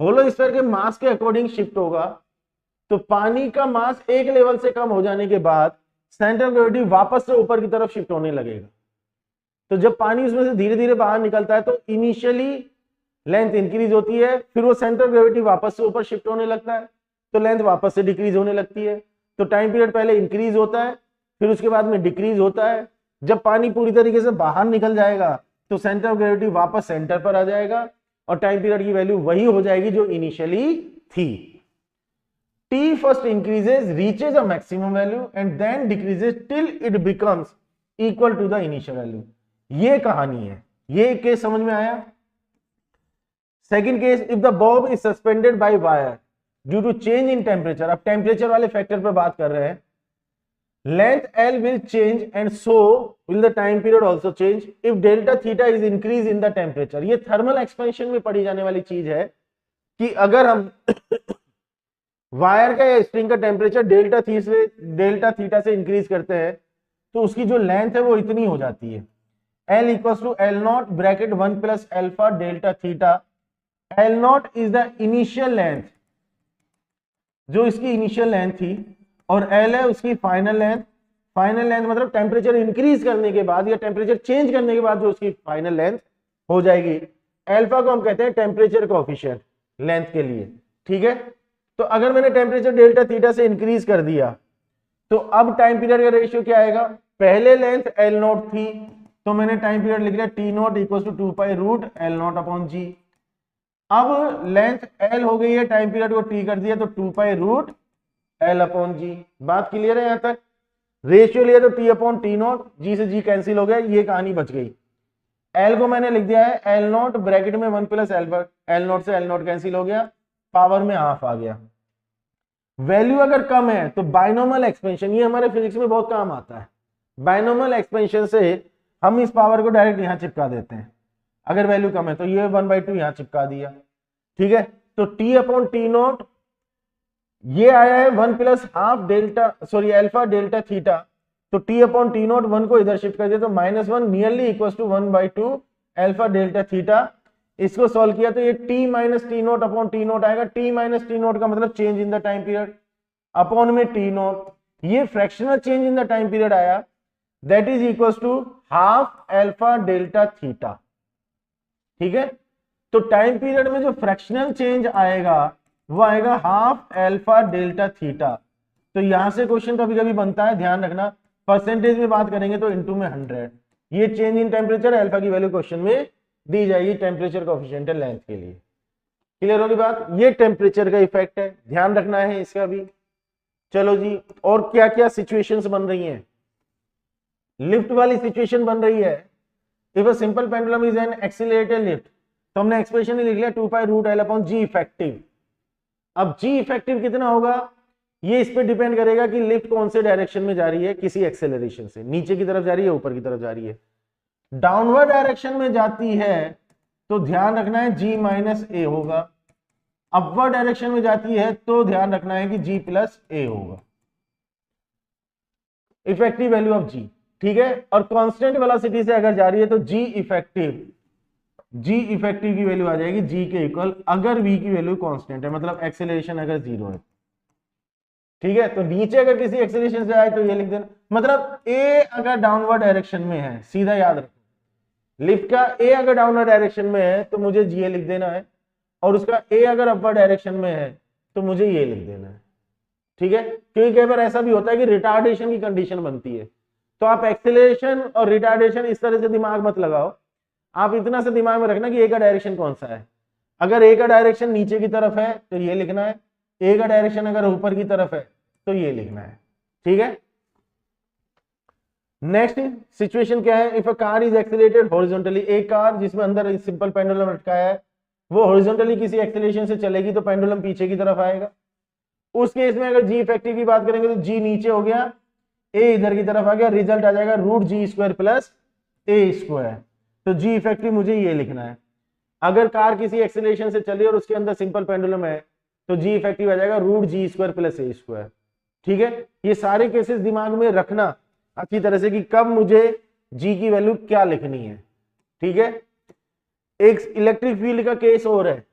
hollow sphere के मास के अकॉर्डिंग शिफ्ट होगा, तो पानी का मास एक लेवल से कम हो जाने के बाद सेंटर ऑफ ग्रेविटी वापस से ऊपर की तरफ शिफ्ट होने लगेगा। तो जब पानी उसमें से धीरे धीरे बाहर निकलता है तो इनिशियली लेंथ इंक्रीज होती है, फिर वो सेंटर ऑफ ग्रेविटी वापस से ऊपर शिफ्ट होने लगता है तो लेंथ वापस से डिक्रीज होने लगती है। तो टाइम पीरियड पहले इंक्रीज होता है फिर उसके बाद में डिक्रीज होता है। जब पानी पूरी तरीके से बाहर निकल जाएगा तो सेंटर ऑफ ग्रेविटी वापस सेंटर पर आ जाएगा और टाइम पीरियड की वैल्यू वही हो जाएगी जो इनिशियली थी। T first increases, reaches a maximum value and then decreases till it becomes equal to the initial value। ये कहानी है, ये केस समझ में आया। Second case, if the bob is suspended by wire due to change in temperature. अब temperature वाले factor पर बात कर रहे हैं। Length L will change and so will the time period also change if delta theta is increase in the temperature। ये thermal expansion में पढ़ी जाने वाली चीज है कि अगर हम वायर का या स्ट्रिंग का टेम्परेचर डेल्टा थीटा से इंक्रीज करते हैं तो उसकी जो लेंथ है वो इतनी हो जाती है, L equals to L naught bracket 1 plus alpha delta theta. L naught is the initial length, जो इसकी इनिशियल लेंथ थी, और L है उसकी फाइनल लेंथ। फाइनल लेंथ मतलब टेम्परेचर इंक्रीज करने के बाद या टेम्परेचर चेंज करने के बाद जो उसकी फाइनल लेंथ हो जाएगी। अल्फा को हम कहते हैं टेम्परेचर कोएफिशिएंट लेंथ के लिए। ठीक है, तो अगर मैंने टेम्परेचर डेल्टा थीटा से इंक्रीज कर दिया तो अब टाइम पीरियड का रेशियो क्या आएगा, पहले लेंथ एल नॉट थी तो मैंने टाइम पीरियड लिख लिया t naught equal to 2 pi root l naught upon g. अब लेंथ एल हो गई है, टाइम पीरियड को टी कर दिया तो 2 पाई रूट एल अपॉन जी। बात क्लियर है यहां तक। रेशियो लिया तो टी अपॉन टी नॉट, जी से जी कैंसिल हो गया, ये कहानी बच गई। एल को मैंने लिख दिया है एल नॉट ब्रैकेट में 1 प्लस एल, एल नॉट से एल नॉट कैंसिल हो गया, पावर में हाफ आ गया। वैल्यू अगर कम है तो बाइनोमियल एक्सपेंशन, ये हमारे फिजिक्स में बहुत काम आता है, बाइनोमियल एक्सपेंशन से हम इस पावर को डायरेक्ट यहां चिपका देते हैं। अगर वैल्यू कम है तो ये 1/2 यहां चिपका दिया, ठीक है। तो टी अपॉन टी नॉट ये आया है 1 plus half delta sorry alpha delta theta, तो टी अपॉन टी नॉट 1 को इधर शिफ्ट कर दिया तो -1 nearly equal to 1/2 alpha delta theta. इसको सॉल्व किया तो ये t minus t naught upon t naught आएगा, टी माइनस टी नॉट का मतलब change in the time period upon में टी नॉट, ये fractional change in the time period आया, that is equal to half alpha delta theta, ठीक है। तो time period में जो फ्रैक्शनल चेंज आएगा वो आएगा हाफ अल्फा डेल्टा थीटा। तो यहां से क्वेश्चन कभी कभी बनता है, ध्यान रखना, परसेंटेज में बात करेंगे तो इनटू में 100, ये चेंज इन टेम्परेचर अल्फा की वैल्यू क्वेश्चन में दी जाएगी टेम्परेचर कोएफिशिएंट लेंथ के लिए। क्लियर होगी बात, ये टेम्परेचर का इफेक्ट है, ध्यान रखना है इसका भी। चलो जी, और क्या क्या सिचुएशंस बन रही हैं। लिफ्ट वाली सिचुएशन बन रही है, if a simple pendulum is an accelerated lift, तो हमने एक्सप्रेशन लिख लिया 2π√L अपॉन जी इफेक्टिव। अब जी इफेक्टिव कितना होगा ये इस पे डिपेंड करेगा कि लिफ्ट कौन से डायरेक्शन में जा रही है, किसी एक्सेलरेशन से, नीचे की तरफ जा रही है ऊपर की तरफ जा रही है। डाउनवर्ड डायरेक्शन में जाती है तो ध्यान रखना है जी माइनस ए होगा, अपवर्ड डायरेक्शन में जाती है तो ध्यान रखना है कि जी प्लस ए होगा, इफेक्टिव वैल्यू ऑफ जी, ठीक है। और कांस्टेंट वेलोसिटी से अगर जा रही है तो जी इफेक्टिव की वैल्यू आ जाएगी जी के इक्वल, अगर v की वैल्यू कांस्टेंट है, मतलब एक्सेलरेशन अगर 0 है, ठीक है। तो नीचे अगर किसी एक्सेलरेशन से आए तो ये लिख देना, मतलब ए अगर डाउनवर्ड डायरेक्शन में है, सीधा याद रखो, लिफ्ट का ए अगर डाउनवर्ड डायरेक्शन में है तो मुझे जी लिख देना है, और उसका ए अगर अपवर्ड डायरेक्शन में है तो मुझे ये लिख देना है, ठीक है। क्योंकि कई बार ऐसा भी होता है कि रिटार्डेशन की कंडीशन बनती है, तो आप एक्सेलरेशन और रिटार्डेशन इस तरह से दिमाग मत लगाओ, आप इतना से दिमाग में रखना कि ए का डायरेक्शन कौन सा है। अगर ए का डायरेक्शन नीचे की तरफ है तो ये लिखना है, ए का डायरेक्शन अगर ऊपर की तरफ है तो ये लिखना है, ठीक है। नेक्स्ट सिचुएशन क्या है, if a car is accelerated horizontally, एक कार जिसमें अंदर सिंपल पेंडुलम लटकाया है वो हॉरिजॉन्टली किसी एक्सेलरेशन से चलेगी तो पेंडुलम पीछे की तरफ आएगा। उस केस में अगर जी इफेक्टिव की बात करेंगे तो जी नीचे हो गया, ए इधर की तरफ आ गया, रिजल्ट आ जाएगा √g² प्लस a²। तो जी इफेक्टिव मुझे ये लिखना है। अगर कार किसी एक्सेलरेशन से चली और उसके अंदर सिंपल पेंडुलम है तो जी इफेक्टिव आ जाएगा √g² प्लस a², ठीक है। ये सारे केसेस दिमाग में रखना अच्छी तरह से कि कब मुझे जी की वैल्यू क्या लिखनी है, ठीक है। एक इलेक्ट्रिक फील्ड का केस और है,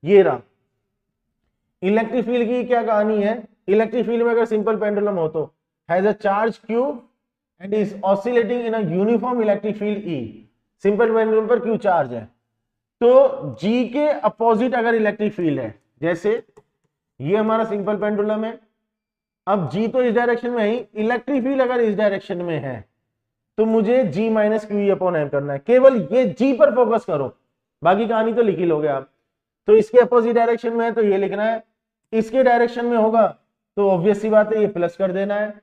ये रहा। इलेक्ट्रिक फील्ड की क्या कहानी है, इलेक्ट्रिक फील्ड में अगर सिंपल पेंडुलम हो तो has a charge q and is oscillating in a uniform electric field E, simple pendulum पर q चार्ज है, तो g के अपोजिट अगर इलेक्ट्रिक फील्ड है, जैसे ये हमारा सिंपल पेंडुलम है, अब g तो इस डायरेक्शन में है, इलेक्ट्रिक फील्ड अगर इस डायरेक्शन में है तो मुझे g minus QE upon m करना है। केवल ये g पर फोकस करो, बाकी कहानी तो लिख ही लोगे आप। तो इसके अपोजिट डायरेक्शन में है तो ये लिखना है, इसके डायरेक्शन में होगा तो ऑब्वियस सी बात है ये प्लस कर देना है,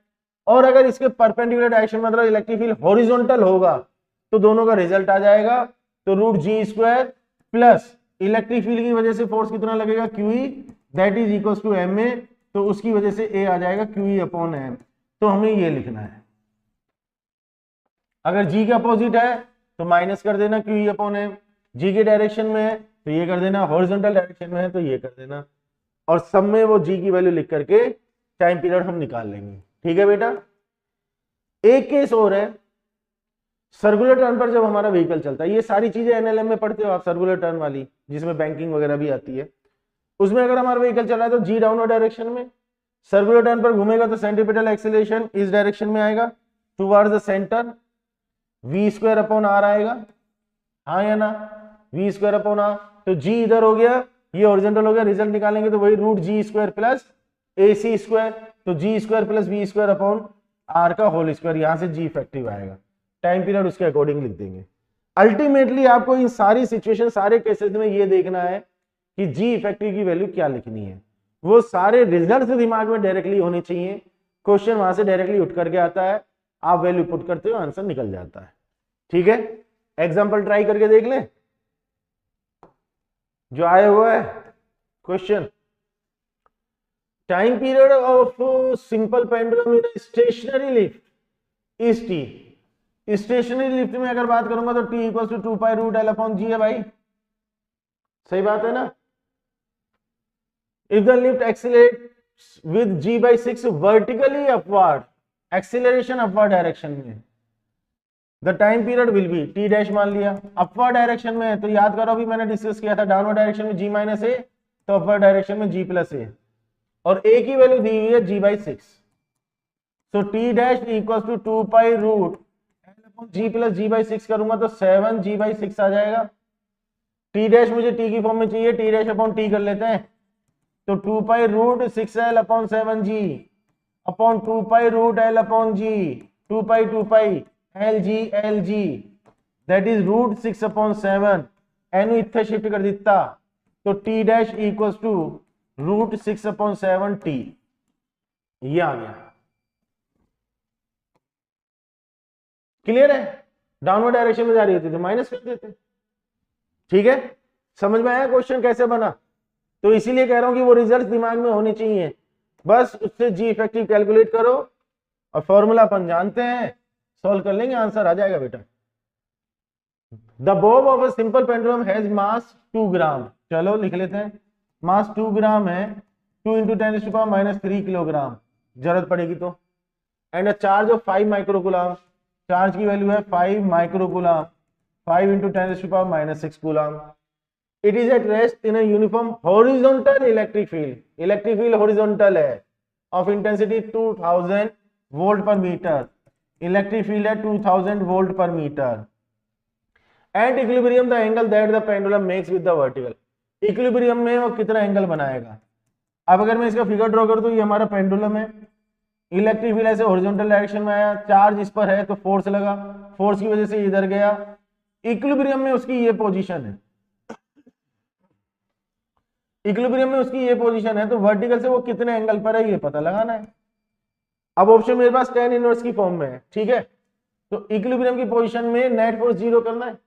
और अगर इसके परपेंडिकुलर डायरेक्शन मतलब इलेक्ट्रिक फील्ड हॉरिजॉन्टल होगा तो दोनों का रिजल्ट आ जाएगा, तो √g² प्लस इलेक्ट्रिक फील्ड की वजह से फोर्स कितना लगेगा QE, that is equal to ma, तो उसकी वजह से a आ जाएगा QE अपॉन m। तो हमें ये लिखना है, अगर g के अपोजिट है तो माइनस कर देना QE अपॉन m, g के डायरेक्शन में है तो ये कर देना, हॉरिजॉन्टल डायरेक्शन में है तो ये कर देना, और सब में वो g की वैल्यू लिख करके टाइम पीरियड हम निकाल लेंगे, ठीक है बेटा। एक केस और है, सर्कुलर टर्न पर जब हमारा व्हीकल चलता है, ये सारी चीजें एनएलएम में पढ़ते हो आप, सर्कुलर टर्न वाली जिसमें बैंकिंग वगैरह भी आती है, उसमें अगर हमारा व्हीकल चल रहा है तो जी डाउनवर्ड डायरेक्शन में, सर्कुलर टर्न पर घूमेगा तो सेंट्रीपिटल एक्सीलरेशन इस डायरेक्शन में आएगा towards the centre, v² upon r आएगा, हाँ या ना, v² अपॉन r, तो g इधर हो गया, ये हॉरिजॉन्टल हो गया, रिजल्ट निकालेंगे तो वही √g² प्लस ac², तो g² plus v² upon r का होल स्क्वायर, यहां से g इफेक्टिव आएगा, टाइम पीरियड उसके अकॉर्डिंग लिख देंगे। अल्टीमेटली आपको इन सारी सिचुएशन, सारे केसेस में ये देखना है कि g इफेक्टिव की वैल्यू क्या लिखनी है, वो सारे रिजल्ट दिमाग में डायरेक्टली होने चाहिए, क्वेश्चन वहां से डायरेक्टली उठ करके आता है, आप वैल्यू पुट करते हो, आंसर निकल जाता है। ठीक है, एग्जाम्पल ट्राई करके देख लें जो आया हुआ है question. Time period of simple pendulum in stationary lift is t. Stationary lift में अगर बात करूंगा तो t equal to 2 pi root l upon g है भाई, सही बात है ना। If the lift accelerates with g by 6 vertically upward, acceleration upward direction में, the time period will be t dash मान लिया। अपवर्ड डायरेक्शन में है तो याद करो अभी मैंने डिस्कस किया था, डाउनवर्ड डायरेक्शन में जी माइनस ए तो अपवर्ड डायरेक्शन में जी प्लस ए, और ए की वैल्यू दी हुई है g by 6। So t dash equal to 2 pi root g plus g by 6 करूंगा तो 7 जी बाई 6 आ जाएगा। टी डैश मुझे टी की फॉर्म में चाहिए, टी डैश अपॉन टी कर लेते हैं, तो 2 pi root 6l upon 7g upon 2 pi root l upon g, 2 pi l g that is root 6 upon 7, एन इथे शिफ्ट कर दिता तो t dash equal to root 6 upon 7 t, ये आ गया। क्लियर है, डाउनवर्ड डायरेक्शन में जा रही होती तो माइनस कर देते। ठीक है, समझ में आया क्वेश्चन कैसे बना। तो इसीलिए कह रहा हूं कि वो रिजल्ट दिमाग में होने चाहिए, बस उससे जी इफेक्टिव कैलकुलेट करो और फॉर्मूला अपन जानते हैं, सॉल्व कर लेंगे, आंसर आ जाएगा बेटा। The Bob of a simple pendulum has मास 2 ग्राम, चलो लिख लेते हैं, मास 2 ग्राम है, 2 इंटू 10⁻³ किलोग्राम जरूरत पड़ेगी तो, and a charge of 5 microcoulomb, charge की वैल्यू है 5 microcoulomb, 5 into 10⁻⁻6 coulomb. It is at rest in a uniform horizontal electric field, electric field horizontal है, of intensity 2000 volt per metre, electric field है 2000 volt per metre. At equilibrium the angle that the pendulum makes with the vertical, equilibrium में वो कितना angle बनाएगा। अब अगर मैं इसका फिगर ड्रॉ कर दूं, ये हमारा पेंडुलम है, इलेक्ट्रिक फील्ड ऐसे हॉरिजॉन्टल डायरेक्शन में आया, चार्ज इस पर है तो फोर्स लगा, फोर्स की वजह से इधर गया, इक्विलिब्रियम में उसकी ये पोजीशन है, इक्विलिब्रियम में उसकी ये पोजीशन है, तो वर्टिकल से वो कितने एंगल पर है ये पता लगाना है। अब ऑप्शन मेरे पास tan इनवर्स की फॉर्म में है, ठीक है, तो इक्विलिब्रियम की पोजीशन में नेट फोर्स 0 करना है।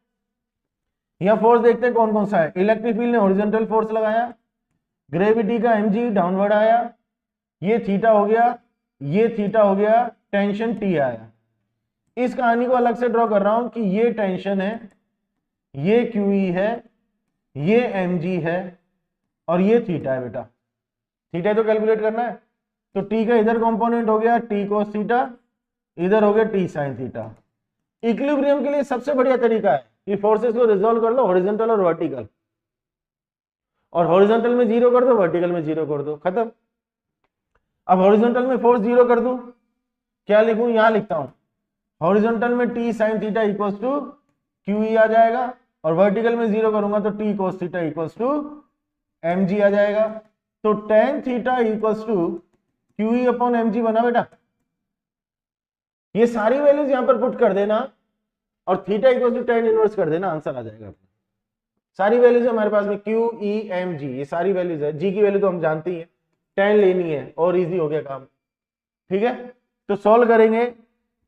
यह फोर्स देखते हैं कौन कौन सा है, इलेक्ट्रिक फील्ड ने हॉरिजॉन्टल फोर्स लगाया, ग्रेविटी का mg डाउनवर्ड आया, ये थीटा हो गया, ये थीटा हो गया, टेंशन टी आया। इस कहानी को अलग से ड्रॉ कर रहा हूं कि ये टेंशन है, ये QE है, ये mg है और ये थीटा है बेटा, थीटा तो कैलकुलेट करना है, तो टी का इधर कंपोनेंट हो गया टी कोस थीटा, इधर हो गया टी साइन थीटा। इक्विलिब्रियम के लिए सबसे बढ़िया तरीका है कि फोर्सेस को रिजॉल्व कर लो हॉरिजॉन्टल और वर्टिकल, और हॉरिजॉन्टल में 0 कर दो, वर्टिकल में 0 कर दो, खत्म। अब हॉरिजॉन्टल में फोर्स 0 कर दूं, क्या लिखूं, यहां लिखता हूं, हॉरिजॉन्टल में t sine theta equals to QE आ जाएगा, और वर्टिकल में 0 करूंगा तो t cos theta equals to mg आ जाएगा। तो tan theta equals to QE upon mg बना बेटा। ये सारी वैल्यूज यहां पर पुट कर देना और theta equals to tan inverse कर देना, आंसर आ जाएगा। सारी वैल्यूज है हमारे पास में QE mg, ये सारी वैल्यूज है, g की वैल्यू तो हम जानते ही है, tan लेनी है और इजी हो गया काम। ठीक है, तो सॉल्व करेंगे,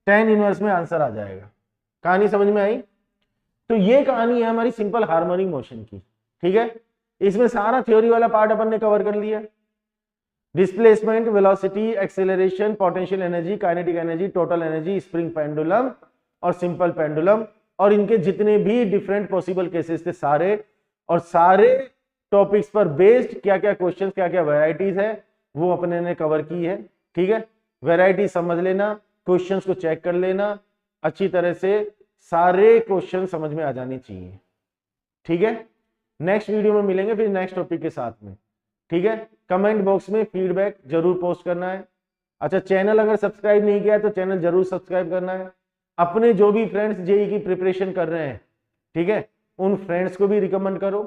tan इनवर्स में आंसर आ जाएगा। कहानी समझ में आई। तो ये कहानी है हमारी सिंपल हार्मोनिक मोशन की। ठीक है, इसमें सारा थ्योरी वाला पार्ट अपन ने कवर कर लिया, displacement, velocity, acceleration, potential energy, kinetic energy, total energy, spring pendulum और सिंपल पेंडुलम, और इनके जितने भी डिफरेंट पॉसिबल केसेस थे सारे, और सारे टॉपिक्स पर बेस्ड क्या क्या क्वेश्चंस, क्या क्या वैरायटीज है वो अपने ने कवर की है। ठीक है, वैरायटी समझ लेना, क्वेश्चंस को चेक कर लेना अच्छी तरह से, सारे क्वेश्चन समझ में आ जाने चाहिए। ठीक है, नेक्स्ट वीडियो में मिलेंगे फिर नेक्स्ट टॉपिक के साथ में। ठीक है, कमेंट बॉक्स में फीडबैक जरूर पोस्ट करना है। अच्छा, चैनल अगर सब्सक्राइब नहीं किया है तो चैनल जरूर सब्सक्राइब करना है। अपने जो भी फ्रेंड्स जेई की प्रिपरेशन कर रहे हैं, ठीक है, उन फ्रेंड्स को भी रिकमेंड करो।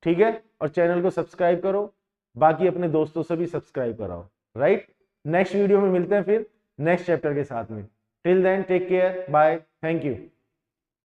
ठीक है, और चैनल को सब्सक्राइब करो, बाकी अपने दोस्तों से भी सब्सक्राइब कराओ। राइट, नेक्स्ट वीडियो में मिलते हैं फिर नेक्स्ट चैप्टर के साथ में। Till then take care, bye, thank you.